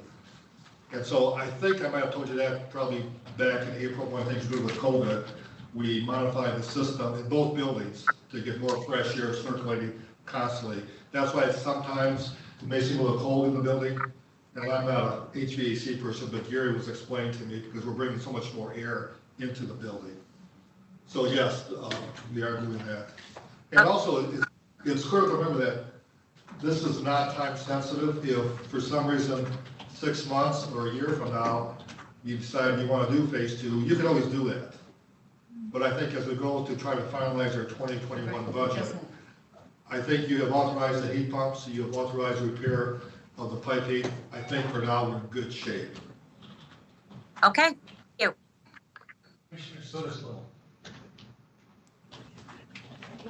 And so I think I might have told you that probably back in April when things were with COVID, we modified the system in both buildings to get more fresh air circulating constantly. That's why sometimes it may seem a little cold in the building. And I'm not an HVAC person, but Gary was explaining to me because we're bringing so much more air into the building. So yes, we are doing that. And also, it's critical to remember that this is not time sensitive. If for some reason 6 months or a year from now, you decide you want to do phase 2, you can always do that. But I think as we go to try to finalize our 2021 budget, I think you have authorized the heat pumps, you have authorized repair of the piping. I think for now we're in good shape. Okay, thank you. Commissioner Soderslow.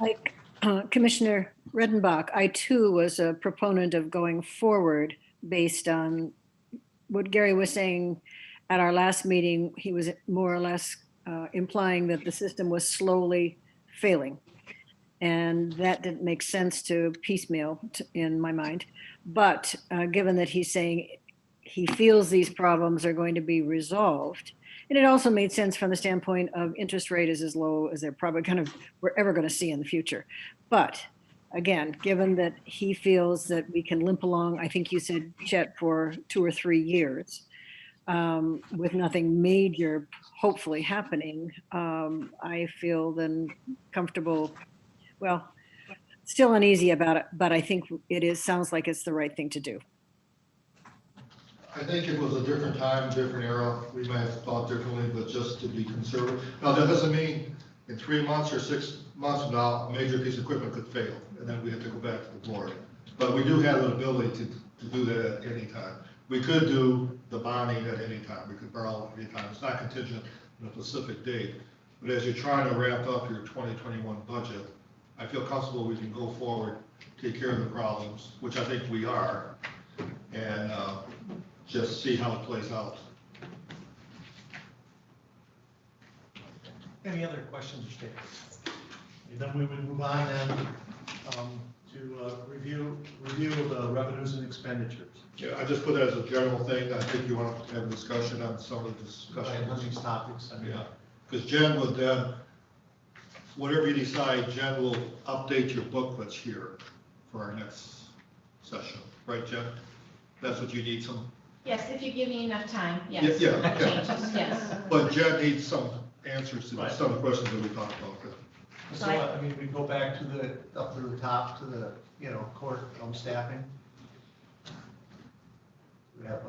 Like Commissioner Redenbach, I too was a proponent of going forward based on what Gary was saying at our last meeting. He was more or less implying that the system was slowly failing. And that didn't make sense to piecemeal in my mind. But given that he's saying he feels these problems are going to be resolved, and it also made sense from the standpoint of interest rate is as low as they're probably we're ever going to see in the future. But again, given that he feels that we can limp along, I think you said, Chet, for 2 or 3 years, with nothing major hopefully happening, I feel then comfortable. Well, still uneasy about it, but I think sounds like it's the right thing to do. I think it was a different time, different era. We might have thought differently, but just to be conservative. Now, that doesn't mean in 3 months or 6 months from now, a major piece of equipment could fail, and then we have to go back to the board. But we do have the ability to do that at any time. We could do the bonding at any time. We could borrow at any time. It's not contingent on a specific date. But as you're trying to wrap up your 2021 budget, I feel comfortable we can go forward, take care of the problems, which I think we are, and just see how it plays out. Any other questions or statements? And then we would move on then to review the revenues and expenditures. Yeah, I just put that as a general thing. I think you want to have a discussion on some of the discussions. On these topics. Yeah, because Jen would then, whatever you decide, Jen will update your booklets here for our next session. Right, Jen? That's what you need some? Yes, if you give me enough time, yes. Yeah, Changes, yes. But Jen needs some answers to some of the questions that we talked about. So, I mean, we go back to up to the top, to the, court staffing. We have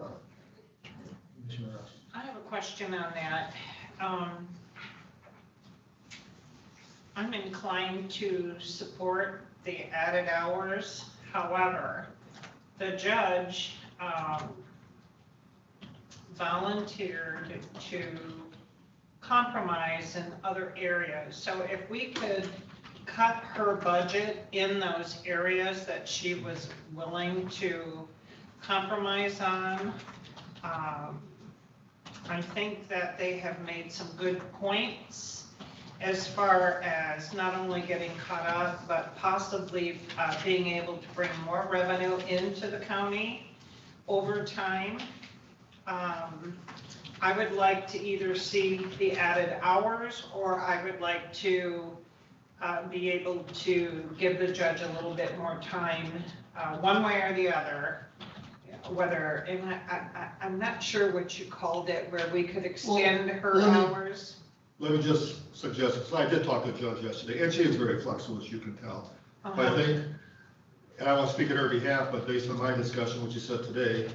Commissioner Rush. I have a question on that. I'm inclined to support the added hours. However, the judge volunteered to compromise in other areas. So if we could cut her budget in those areas that she was willing to compromise on, I think that they have made some good points as far as not only getting caught up, but possibly being able to bring more revenue into the county over time. I would like to either see the added hours, or I would like to be able to give the judge a little bit more time, one way or the other. Whether, and I'm not sure what you called it, where we could extend her hours. Let me just suggest, because I did talk to the judge yesterday, and she is very flexible, as you can tell. But I think, and I won't speak on her behalf, but based on my discussion, what you said today,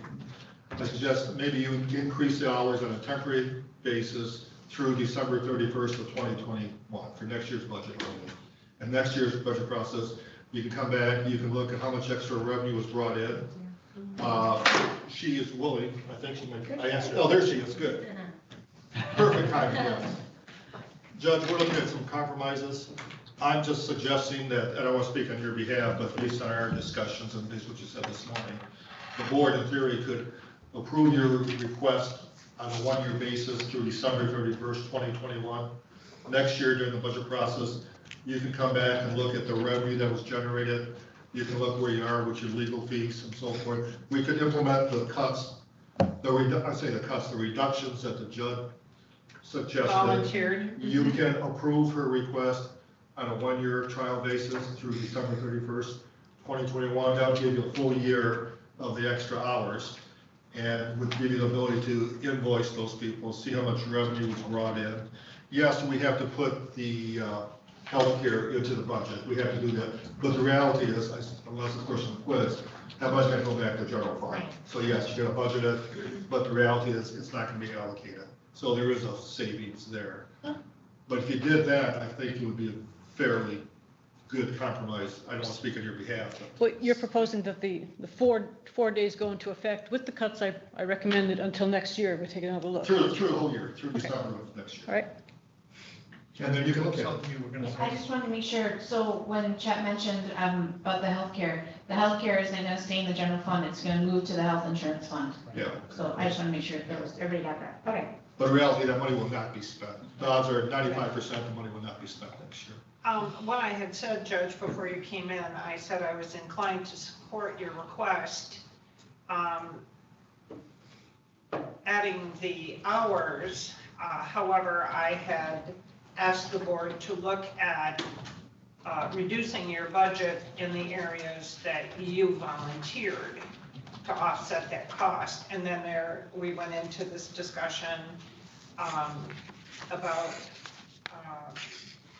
I suggest maybe you increase the hours on a temporary basis through December 31st of 2021 for next year's budget revenue. And next year's budget process, you can come back, you can look at how much extra revenue was brought in. She is willing, I think she might, I asked her, oh, there she is, good. Perfect timing, yes. Judge, we're looking at some compromises. I'm just suggesting that, and I don't want to speak on your behalf, but based on our discussions and based on what you said this morning, the board in theory could approve your request on a one-year basis through December 31st, 2021. Next year during the budget process, you can come back and look at the revenue that was generated. You can look where you are with your legal fees and so forth. We could implement the cuts, the reductions that the judge suggested. Volunteered. You can approve her request on a one-year trial basis through December 31st, 2021. That would give you a full year of the extra hours and would give you the ability to invoice those people, see how much revenue was brought in. Yes, we have to put the healthcare into the budget. We have to do that. But the reality is, unless of course some quiz, that money's gonna go back to general fund. So yes, you're gonna budget it, but the reality is it's not gonna be allocated. So there is a savings there. But if you did that, I think it would be a fairly good compromise. I don't want to speak on your behalf. Well, you're proposing that the four days go into effect with the cuts I recommended until next year. We're taking another look. Through the whole year, through December of next year. All right. And then you can look at it. Something you were gonna I say? just wanted to make sure, so when Chet mentioned about the healthcare isn't gonna stay in the general fund, it's gonna move to the health insurance fund. Yeah. So I just wanna make sure that everybody got that. Okay. But in reality, that money will not be spent. The odds are 95% the money will not be spent next year. What I had said, Judge, before you came in, I said I was inclined to support your request, adding the hours. However, I had asked the board to look at reducing your budget in the areas that you volunteered to offset that cost. And then we went into this discussion about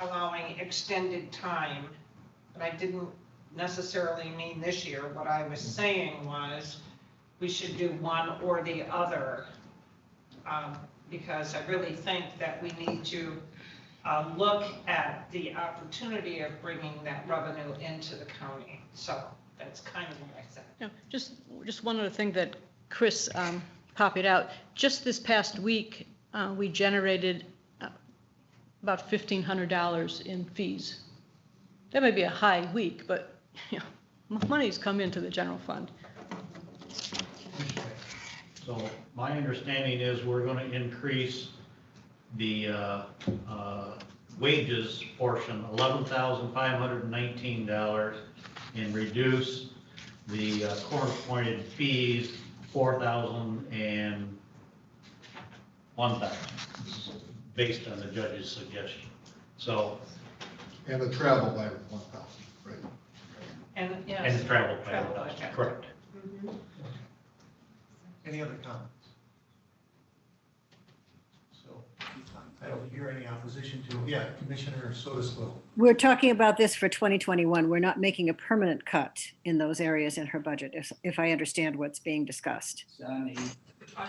allowing extended time, but I didn't necessarily mean this year. What I was saying was we should do one or the other, because I really think that we need to look at the opportunity of bringing that revenue into the county. So that's kind of what I said. Yeah, just one other thing that Chris copied out. Just this past week, we generated about $1,500 in fees. That may be a high week, but you know, money's come into the general fund. So my understanding is we're going to increase the wages portion, $11,519, and reduce the court-appointed fees, $4,000 and $1,000, based on the judge's suggestion. So. And the travel by 1,000, right? And, yes. And the travel by Travel 1,000, budget. correct. Mhm. Any other comments? So, I don't hear any opposition to, yeah, Commissioner Sotomayor. We're talking about this for 2021. We're not making a permanent cut in those areas in her budget, if I understand what's being discussed.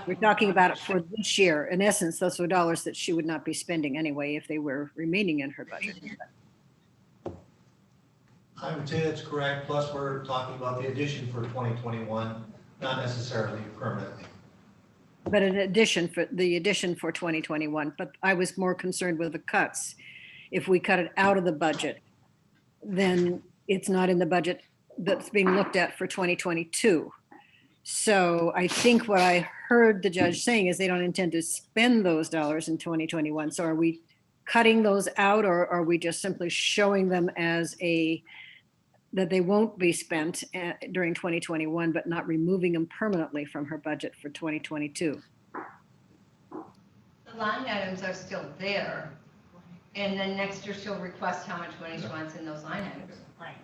We're talking about it for this year. In essence, those are dollars that she would not be spending anyway if they were remaining in her budget. I would say that's correct, plus we're talking about the addition for 2021, not necessarily permanently. But in addition, for the addition for 2021, but I was more concerned with the cuts. If we cut it out of the budget, then it's not in the budget that's being looked at for 2022. So I think what I heard the judge saying is they don't intend to spend those dollars in 2021. So are we cutting those out, or are we just simply showing them as that they won't be spent during 2021, but not removing them permanently from her budget for 2022? The line items are still there, and then next year she'll request how much money she wants in those line items. Right.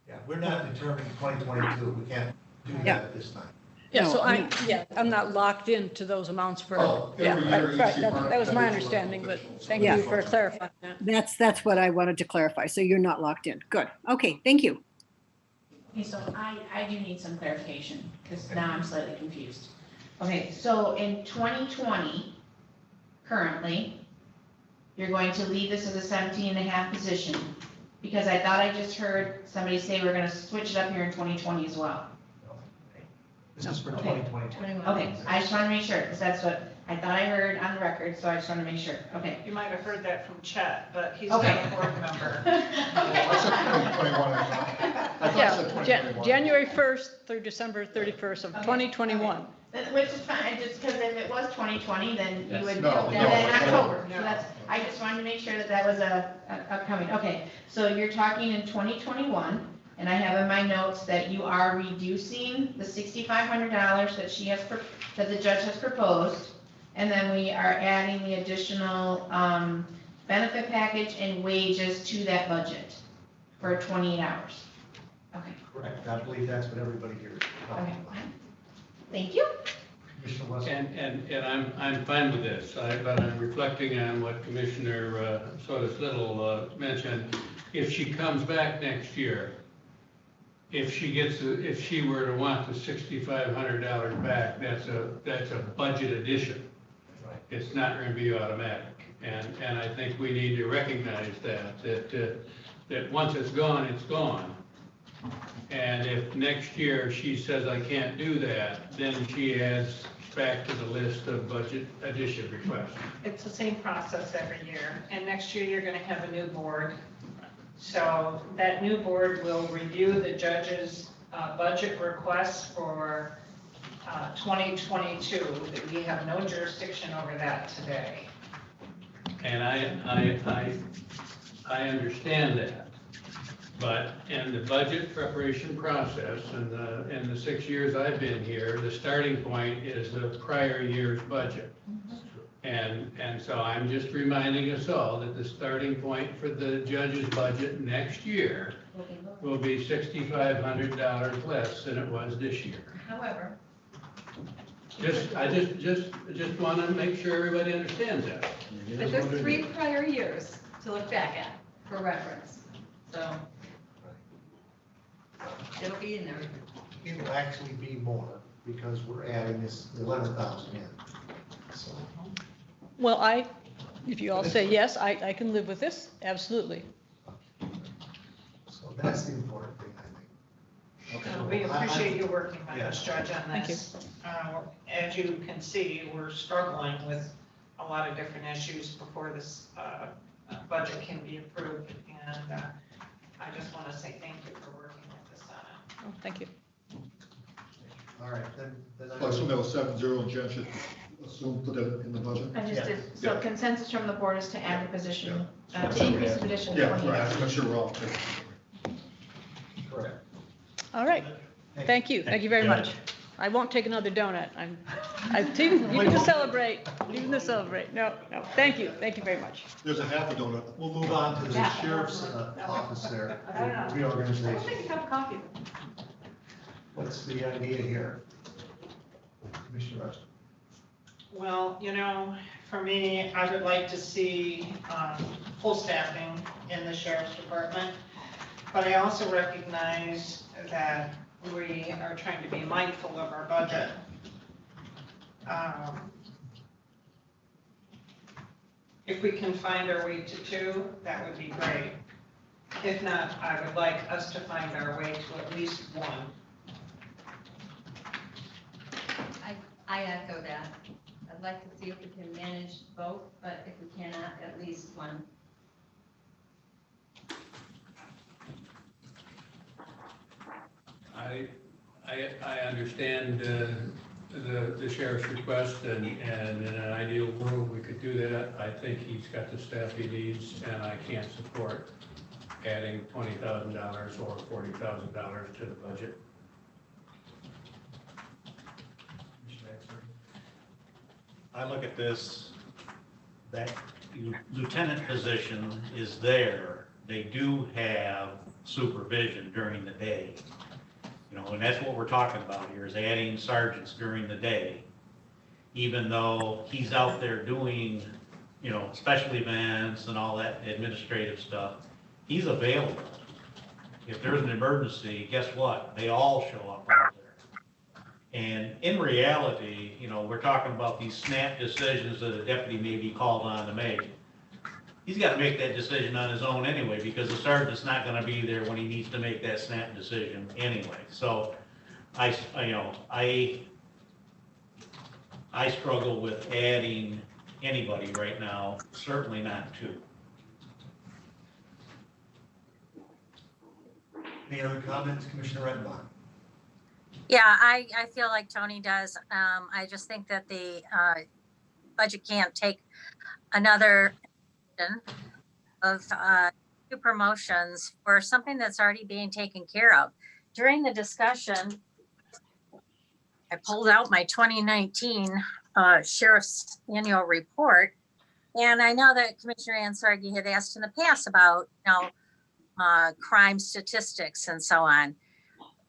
Yeah, we're not determining 2022. We can't do that Yeah. at this time. Yeah, so No, I'm not locked into those amounts for, Oh, yeah, every year right, each right, department that was my has its own understanding, but officials. thank Yeah. you for clarifying that. That's what I wanted to clarify. So you're not locked in. Good. Okay, thank you. Okay, so I do need some clarification, because now I'm slightly confused. Okay, so in 2020, currently, you're going to leave this as a 17.5 position, because I thought I just heard somebody say we're gonna switch it up here in 2020 as well. This is for Okay. 2022. Okay, I just wanna make sure, because that's what I thought I heard on the record, so I just wanna make sure, okay. You might have heard that from Chet, but he's Okay. not a board member. I said 2021, I thought. I thought I said Yeah, 2021. January 1st through December 31st of 2021. Which is fine, just because if it was 2020, then you would, No, then no, in it's October. no. So that's, I just wanted to make sure that that was upcoming. Okay, so you're talking in 2021, and I have in my notes that you are reducing the $6,500 that that the judge has proposed, and then we are adding the additional benefit package and wages to that budget for 28 hours. Okay, Correct. I believe that's what everybody hears. okay. Thank you. Commissioner West. And I'm fine with this, but I'm reflecting on what Commissioner Sotis Little mentioned. If she comes back next year, if she were to want the $6,500 back, that's a budget addition. It's not going to be automatic. And I think we need to recognize that once it's gone, it's gone. And if next year she says, I can't do that, then she adds back to the list of budget addition requests. It's the same process every year, and next year you're gonna have a new board. So that new board will review the judge's budget requests for 2022. We have no jurisdiction over that today. And I understand that. But in the budget preparation process, in the 6 years I've been here, the starting point is the prior year's budget. And so I'm just reminding us all that the starting point for the judge's budget next year will be $6,500 less than it was this year. However, I just want to make sure everybody understands that. but there's 3 prior years to look back at for reference, so it'll be in there. It'll actually be more because we're adding this 11,000 in. So, Well, if you all say yes, I can live with this, absolutely. so that's the important thing, I think. We appreciate you working with us, Judge, on Thank you. this. As you can see, we're struggling with a lot of different issues before this budget can be approved. And I just want to say thank you for working with us on it. Oh, thank you. All right, then. So I assume that was 7-0, and Jen should put that in the budget? I just did, Yeah. so consensus from the board is to add the position, to increase the position to Yeah, 28 right, hours. I'm not sure we're all clear. Correct. All right, thank you very much. I won't take another donut. I'm leaving to celebrate, No, thank you very much. There's a half a donut. We'll move on to the sheriff's office there, reorganization. I'll take a cup of coffee. What's the idea here? Commissioner Rush. Well, for me, I would like to see full staffing in the sheriff's department. But I also recognize that we are trying to be mindful of our budget. If we can find our way to 2, that would be great. If not, I would like us to find our way to at least 1. I echo that. I'd like to see if we can manage both, but if we cannot, at least 1. I understand the sheriff's request, and in an ideal world, we could do that. I think he's got the staff he needs, and I can't support adding $20,000 or $40,000 to the budget. I look at this, that lieutenant position is there. They do have supervision during the day. You know, and that's what we're talking about here, is adding sergeants during the day. Even though he's out there doing, you know, special events and all that administrative stuff, he's available. If there's an emergency, guess what? They all show up out there. And in reality, you know, we're talking about these snap decisions that a deputy may be called on to make. He's got to make that decision on his own anyway, because the sergeant's not going to be there when he needs to make that snap decision anyway. So I struggle with adding anybody right now, certainly not two. Any other comments, Commissioner Redenbach? Yeah, I feel like Tony does. I just think that the budget can't take another of two promotions for something that's already being taken care of. During the discussion, I pulled out my 2019 Sheriff's Annual Report, and I know that Commissioner Ansargi had asked in the past about, you know, crime statistics and so on.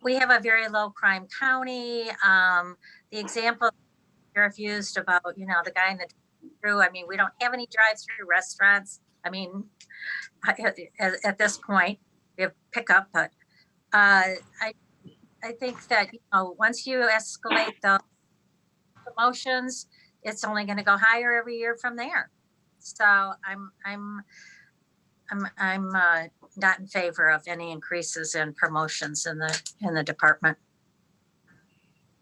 We have a very low crime county. The example the sheriff used about, you know, the guy in the drive-through. I mean, we don't have any drive-through restaurants. I mean, at this point, we have pickup, but I think that, you know, once you escalate the promotions, it's only going to go higher every year from there. So I'm not in favor of any increases in promotions in the department.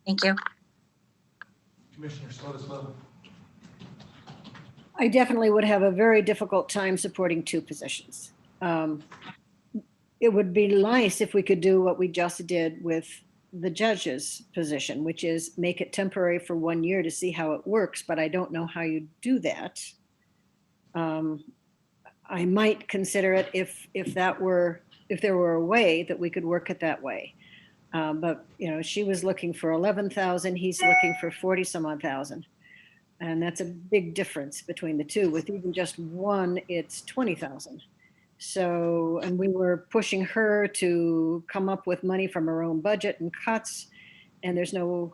Thank you. Commissioner Slotis-Little. I definitely would have a very difficult time supporting two positions. It would be nice if we could do what we just did with the judge's position, which is make it temporary for 1 year to see how it works, but I don't know how you do that. I might consider it if there were a way that we could work it that way. But you know, she was looking for 11,000, he's looking for 40 some odd thousand. And that's a big difference between the two. With even just one, it's 20,000. So, and we were pushing her to come up with money from her own budget and cuts, and there's no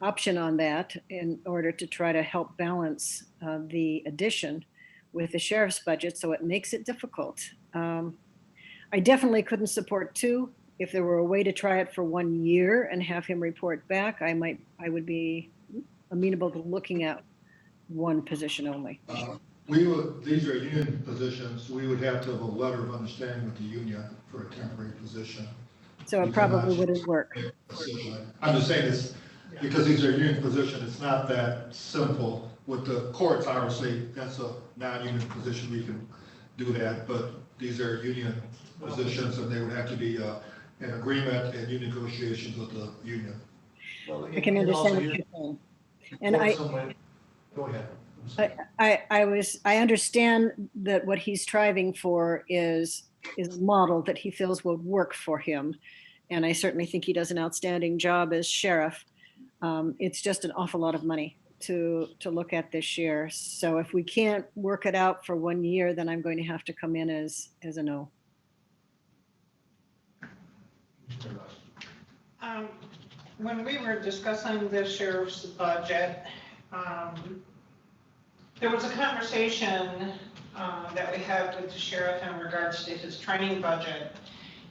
option on that in order to try to help balance the addition with the sheriff's budget, so it makes it difficult. I definitely couldn't support two. If there were a way to try it for 1 year and have him report back, I would be amenable to looking at one position only. These are union positions, we would have to have a letter of understanding with the union for a temporary position. So it probably wouldn't work. I'm just saying this, because these are union positions, it's not that simple. With the courts, obviously, that's a non-union position, we can do that, but these are union positions, and they would have to be an agreement and union negotiations with the union. I can understand what you're saying. And Go ahead. I understand that what he's striving for is a model that he feels would work for him. And I certainly think he does an outstanding job as sheriff. It's just an awful lot of money to look at this year. So if we can't work it out for 1 year, then I'm going to have to come in as a no. When we were discussing the sheriff's budget, there was a conversation that we had with the sheriff in regards to his training budget.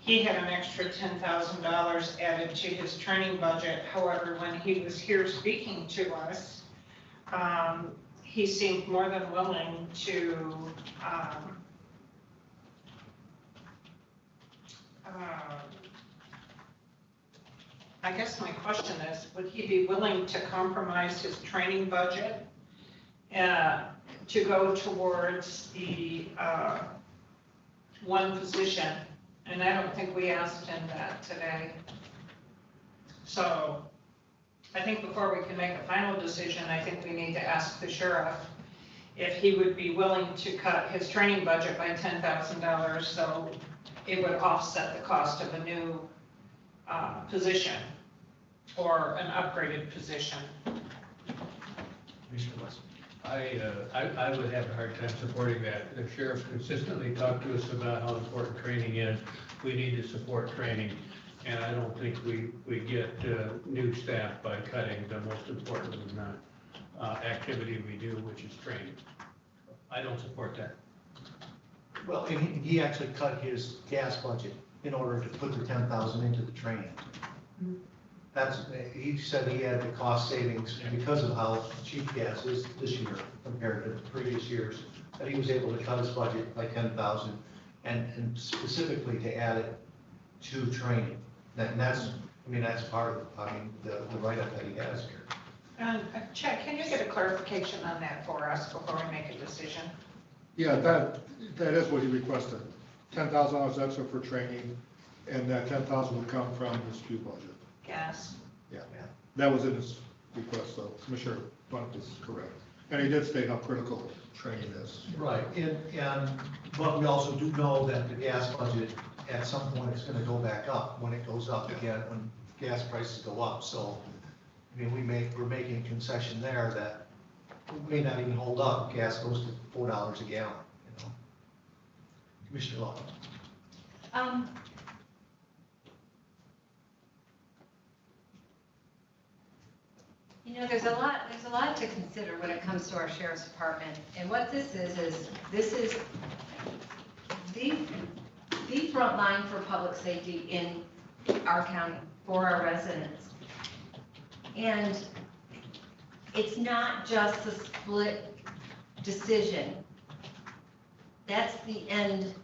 He had an extra $10,000 added to his training budget. However, when he was here speaking to us, he seemed more than willing to I guess my question is, would he be willing to compromise his training budget to go towards the one position? And I don't think we asked him that today. So I think before we can make a final decision, I think we need to ask the sheriff if he would be willing to cut his training budget by $10,000 so it would offset the cost of a new position or an upgraded position. Commissioner West. I would have a hard time supporting that. The sheriff consistently talked to us about how important training is. We need to support training. And I don't think we get new staff by cutting the most important activity we do, which is training. I don't support that. Well, and he actually cut his gas budget in order to put the 10,000 into the training. He said he had the cost savings because of how cheap gas is this year compared to previous years, that he was able to cut his budget by 10,000 and specifically to add it to training. And that's part of, the write-up that he has here. And Chad, can you get a clarification on that for us before we make a decision? Yeah, that is what he requested, $10,000 extra for training, and that 10,000 would come from his fuel budget. Gas. Yeah, that was in his request, so Commissioner Bunt is correct. And he did state how critical training is. Right, but we also do know that the gas budget at some point is gonna go back up when it goes up again, when gas prices go up, so, we're making a concession there that may not even hold up, gas goes to $4 a gallon, Commissioner Law. There's a lot to consider when it comes to our sheriff's department. And what this is the front line for public safety in our county for our residents. And it's not just a split decision. That's the end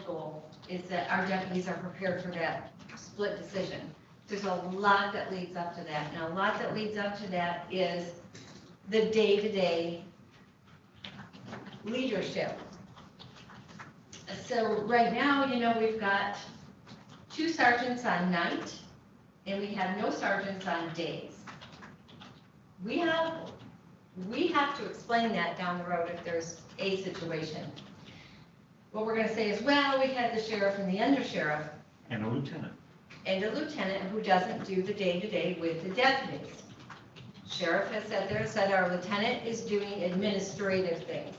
goal, is that our deputies are prepared for that split decision. There's a lot that leads up to that, and a lot that leads up to that is the day-to-day leadership. So right now, we've got 2 sergeants on night, and we have no sergeants on days. We have to explain that down the road if there's a situation. What we're gonna say is, well, we had the sheriff and the undersheriff. And a lieutenant. And a lieutenant who doesn't do the day-to-day with the deputies. Sheriff has said our lieutenant is doing administrative things.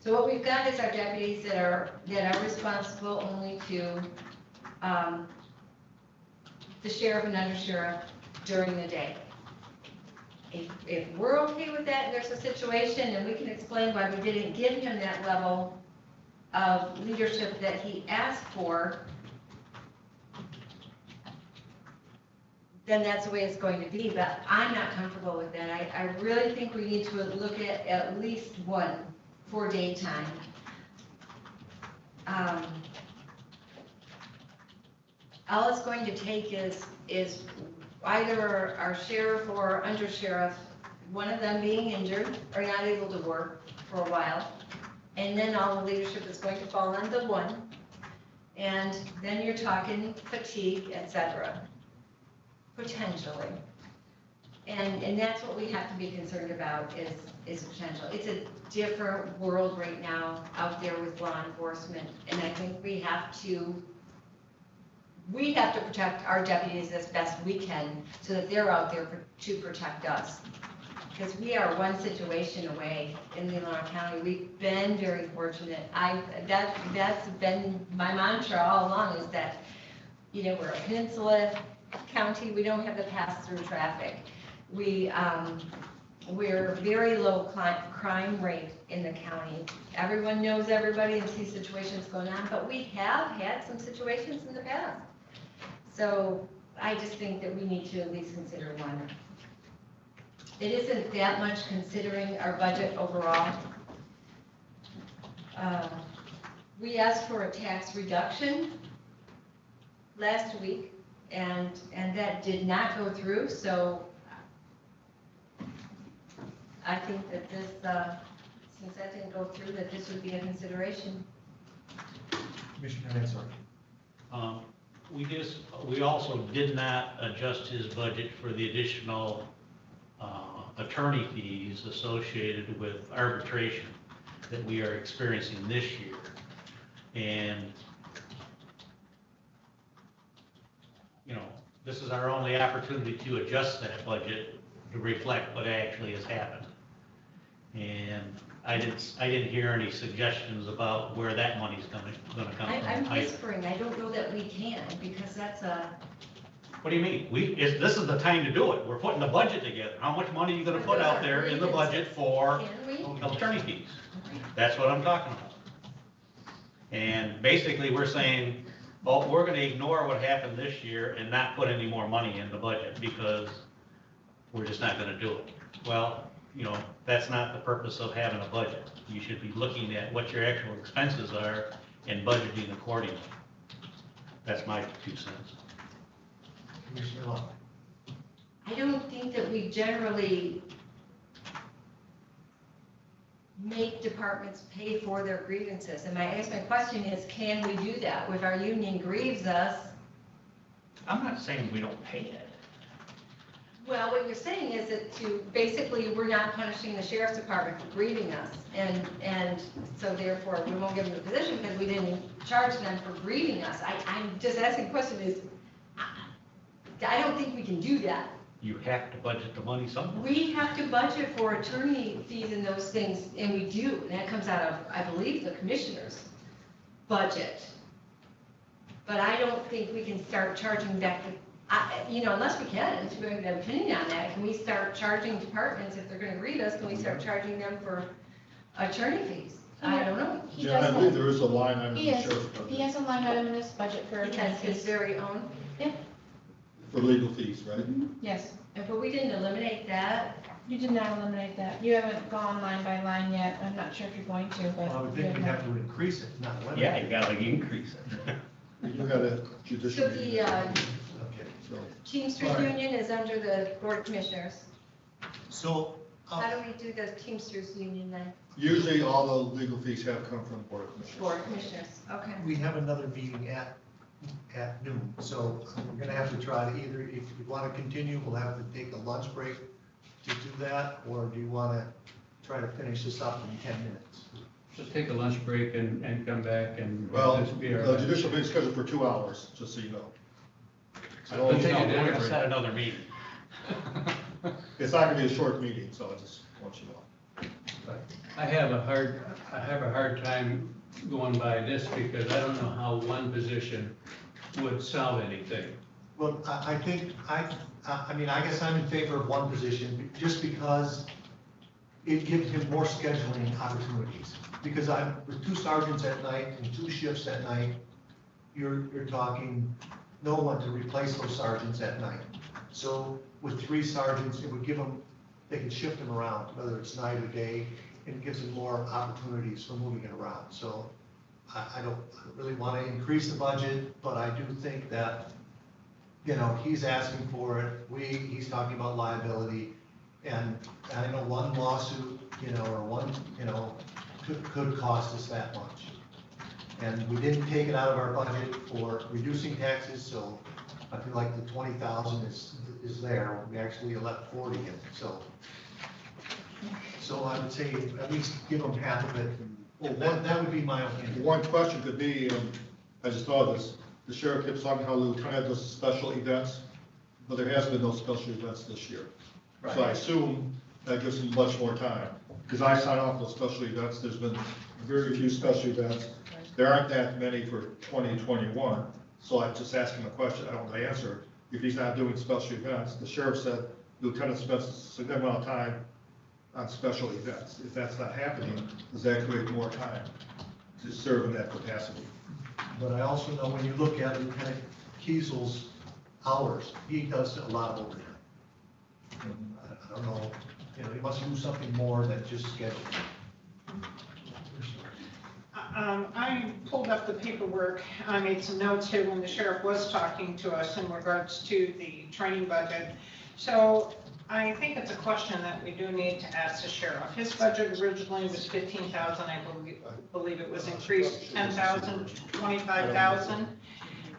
So what we've got is our deputies that are responsible only to the sheriff and undersheriff during the day. If we're okay with that, and there's a situation, and we can explain why we didn't give him that level of leadership that he asked for, then that's the way it's going to be, but I'm not comfortable with that. I really think we need to look at least one for daytime. All it's going to take is either our sheriff or undersheriff, one of them being injured or not able to work for a while, and then all the leadership is going to fall on the one, and then you're talking fatigue, etc. Potentially. And that's what we have to be concerned about is potential. It's a different world right now out there with law enforcement, and I think we have to protect our deputies as best we can so that they're out there to protect us. Because we are one situation away in Leelanau County. We've been very fortunate. That's been my mantra all along, is that, we're a peninsula county. We don't have the pass-through traffic. We're very low crime rate in the county. Everyone knows everybody and sees situations going on, but we have had some situations in the past. So I just think that we need to at least consider one. It isn't that much considering our budget overall. We asked for a tax reduction last week, and that did not go through, so I think that this, since that didn't go through, that this would be a consideration. Commissioner Ansel. we also did not adjust his budget for the additional attorney fees associated with arbitration that we are experiencing this year. And, you know, this is our only opportunity to adjust that budget to reflect what actually has happened. And I didn't hear any suggestions about where that money's gonna come from. I'm whispering, I don't know that we can, because that's a. What do you mean? This is the time to do it. We're putting the budget together. How much money are you gonna put out there in the budget for attorney fees? That's what I'm talking about. And basically, we're saying, well, we're gonna ignore what happened this year and not put any more money in the budget because we're just not gonna do it. Well, you know, that's not the purpose of having a budget. You should be looking at what your actual expenses are and budgeting accordingly. That's my 2 cents. Commissioner Locke. I don't think that we generally make departments pay for their grievances. And I guess my question is, can we do that? If our union grieves us, I'm not saying we don't pay it. well, what you're saying is that basically, we're not punishing the sheriff's department for grieving us. And so therefore, we won't give them the position because we didn't charge them for grieving us. I'm just asking the question is, I don't think we can do that. You have to budget the money somewhere. We have to budget for attorney fees and those things, and we do. And that comes out of, I believe, the commissioner's budget. But I don't think we can start charging back, unless we can, if we have an opinion on that. Can we start charging departments, if they're gonna grieve us, can we start charging them for attorney fees? I don't know. Yeah, I believe there is a line item in the sheriff's budget. He has a line item in his budget for He has his very own? Yeah. For legal fees, right? Yes. But we didn't eliminate that. You did not eliminate that. You haven't gone line by line yet. I'm not sure if you're going to, but. I would think we'd have to increase it, not limit it. Yeah, you gotta increase it. You got a judicial. So the Okay, So, Teamsters All right. Union is under the Board of Commissioners. so, How do we do the Teamsters Union then? usually all the legal fees have come from the Board of Commissioners. Board of Commissioners, okay. we have another meeting at noon, so we're gonna have to try to either, if you wanna continue, we'll have to take a lunch break to do that, or do you wanna try to finish this up in 10 minutes? Just take a lunch break and come back and. Well, this be our- the judicial meeting is scheduled for 2 hours, just so you know. I don't- We're gonna set another meeting. It's not gonna be a short meeting, so I just want you to know. I have a hard time going by this because I don't know how one position would solve anything. Well, I think, I guess I'm in favor of one position, just because it gives him more scheduling opportunities. Because with 2 sergeants at night and 2 shifts at night, you're talking no one to replace those sergeants at night. So with 3 sergeants, it would give them, they can shift them around, whether it's night or day, and it gives them more opportunities for moving it around. So I don't really want to increase the budget, but I do think that, he's asking for it, he's talking about liability, and I know one lawsuit, or one, could cost us that much. And we didn't take it out of our budget for reducing taxes, so I feel like the 20,000 is there. We actually left 40 in, so I would say at least give them half of it. Well, that would be my opinion. One question could be, I just thought of this, the sheriff keeps talking how the lieutenant does special events, but there has been no special events this year. So I assume that gives him much more time, because I sign off those special events, there's been very few special events. There aren't that many for 2021, so I just asked him a question, I don't know the answer. If he's not doing special events, the sheriff said lieutenant spends a significant amount of time on special events. If that's not happening, does that create more time to serve in that capacity? But I also know when you look at Lieutenant Kiesel's hours, he does a lot of overtime. And I don't know, he must do something more than just scheduling. I pulled up the paperwork. I made some notes here when the sheriff was talking to us in regards to the training budget. So I think it's a question that we do need to ask the sheriff. His budget originally was 15,000. I believe it was increased 10,000, 25,000.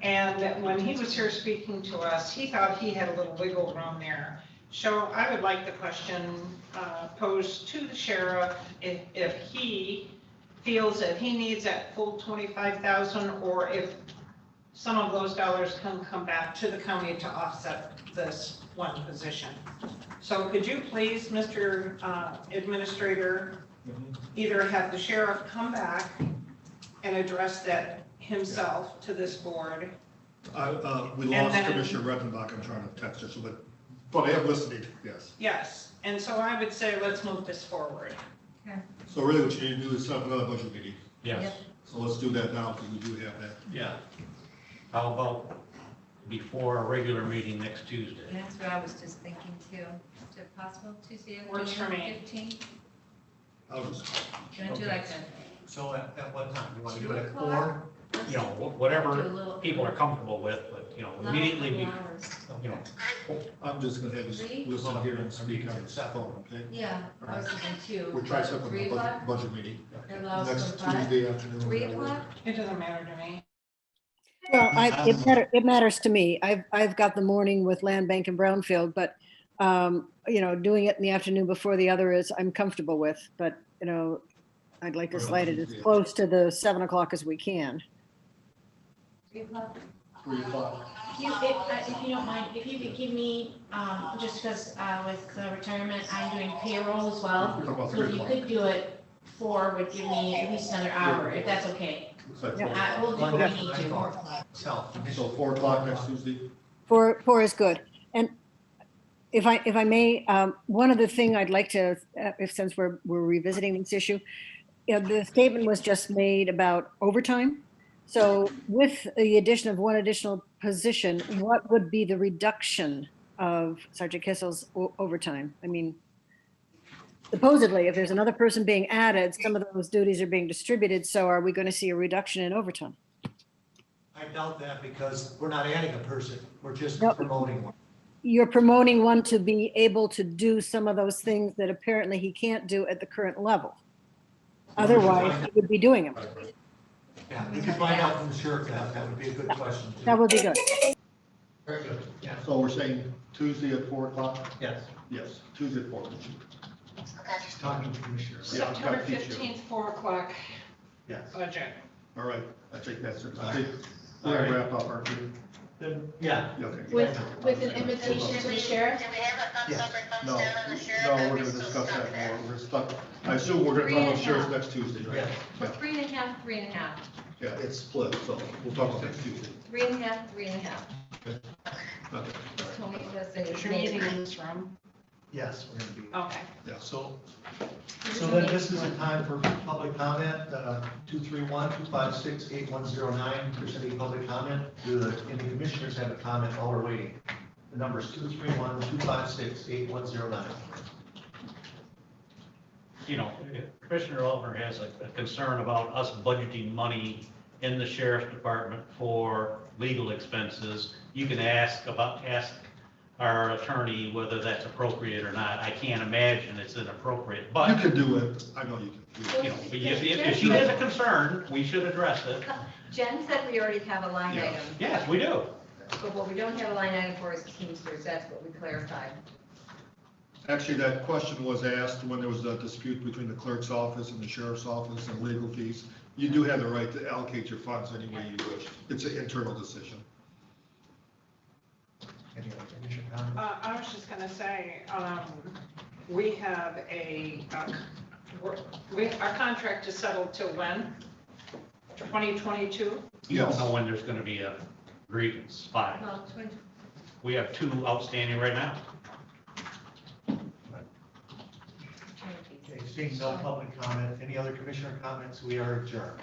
And when he was here speaking to us, he thought he had a little wiggle room there. So I would like the question posed to the sheriff if he feels that he needs that full 25,000, or if some of those dollars can come back to the county to offset this one position. So could you please, Mr. Administrator, either have the sheriff come back and address that himself to this board? We lost Commissioner Redenbach, I'm trying to text her, but I am listening, yes. Yes, and so I would say let's move this forward. Okay. So really what you need to do is set up another budget meeting. Yes. Yep. So let's do that now, because we do have that. Yeah. How about before a regular meeting next Tuesday? And that's what I was just thinking too. Is it possible Tuesday? Works for me. 15? I'll just. Gonna do like that. So at what time? You want to do 2 it at o'clock? 4? You know, whatever people are comfortable with, but, you know, immediately, you know, I'm just gonna have you listen here and speak on the phone, okay? Yeah, I was thinking 2. We're trying to set up 3 a o'clock? budget meeting. It allows Next for 5? Tuesday afternoon. 3 o'clock? It doesn't matter to me. Well, it matters to me. I've got the morning with Land Bank and Brownfield, but, you know, doing it in the afternoon before the other is, I'm comfortable with, but, you know, I'd like to slide it as close to the 7 o'clock as we can. 3 o'clock? 3 o'clock. If you don't mind, if you could give me, just because with retirement, I'm doing payroll as well. We're talking about So 3 if you o'clock. could do it 4 would give me at least another hour, if that's okay. Looks like Yeah. We'll do what we need to. So 4 o'clock next Tuesday? 4 is good. And if I may, one other thing I'd like to, since we're revisiting this issue, you know, the statement was just made about overtime. So with the addition of one additional position, what would be the reduction of Sergeant Kissel's overtime? I mean, supposedly, if there's another person being added, some of those duties are being distributed. So are we going to see a reduction in overtime? I doubt that because we're not adding a person, we're just Nope. promoting one. You're promoting one to be able to do some of those things that apparently he can't do at the current level. Otherwise, he would be doing them. Yeah, we can find out from the sheriff that would be a good question. too. That would be good. Very good, yeah. So we're saying Tuesday at 4 o'clock? Yes. Yes, Tuesday at 4. She's talking to the sheriff. Yeah, I've September got teacher. 15th, 4 o'clock Yes. budget. All right, I take that, sir. I think we're gonna wrap up, aren't we? Then, yeah. Okay. With an invitation to the sheriff? Yes. No, no, we're gonna discuss that more. We're stuck. I assume we're gonna talk about sheriff next Tuesday, right? Yeah. Yeah, 3.5, 3.5. yeah, it's split, so we'll talk about next Tuesday. 3.5, 3.5. Okay. Tony does say Is it's your meeting maybe. in this room? Yes, we're gonna be. Okay. Yeah. So then this is a time for public comment, 231-256-8109. If there's any public comment, any commissioners have a comment while we're waiting. The number is 231-256-8109. you know, if Commissioner Elmer has a concern about us budgeting money in the sheriff's department for legal expenses, you can ask our attorney whether that's appropriate or not. I can't imagine it's inappropriate, You but, can do it. I know you can. you know, if she has a concern, we should address it. Jen said we already have a line Yeah. item, Yes, we do. but what we don't have a line item for is Teamsters, that's what we clarified. Actually, that question was asked when there was a dispute between the clerk's office and the sheriff's office and legal fees. You do have the right to allocate your funds any way you wish. It's an internal decision. Any other commissioner comments? I was just gonna say, we have our contract is settled till when? 2022? You don't Yes. know when there's gonna be a grievance filed. Well, We have 2 outstanding right now. Okay, seeing no public comment, any other commissioner comments, we are adjourned.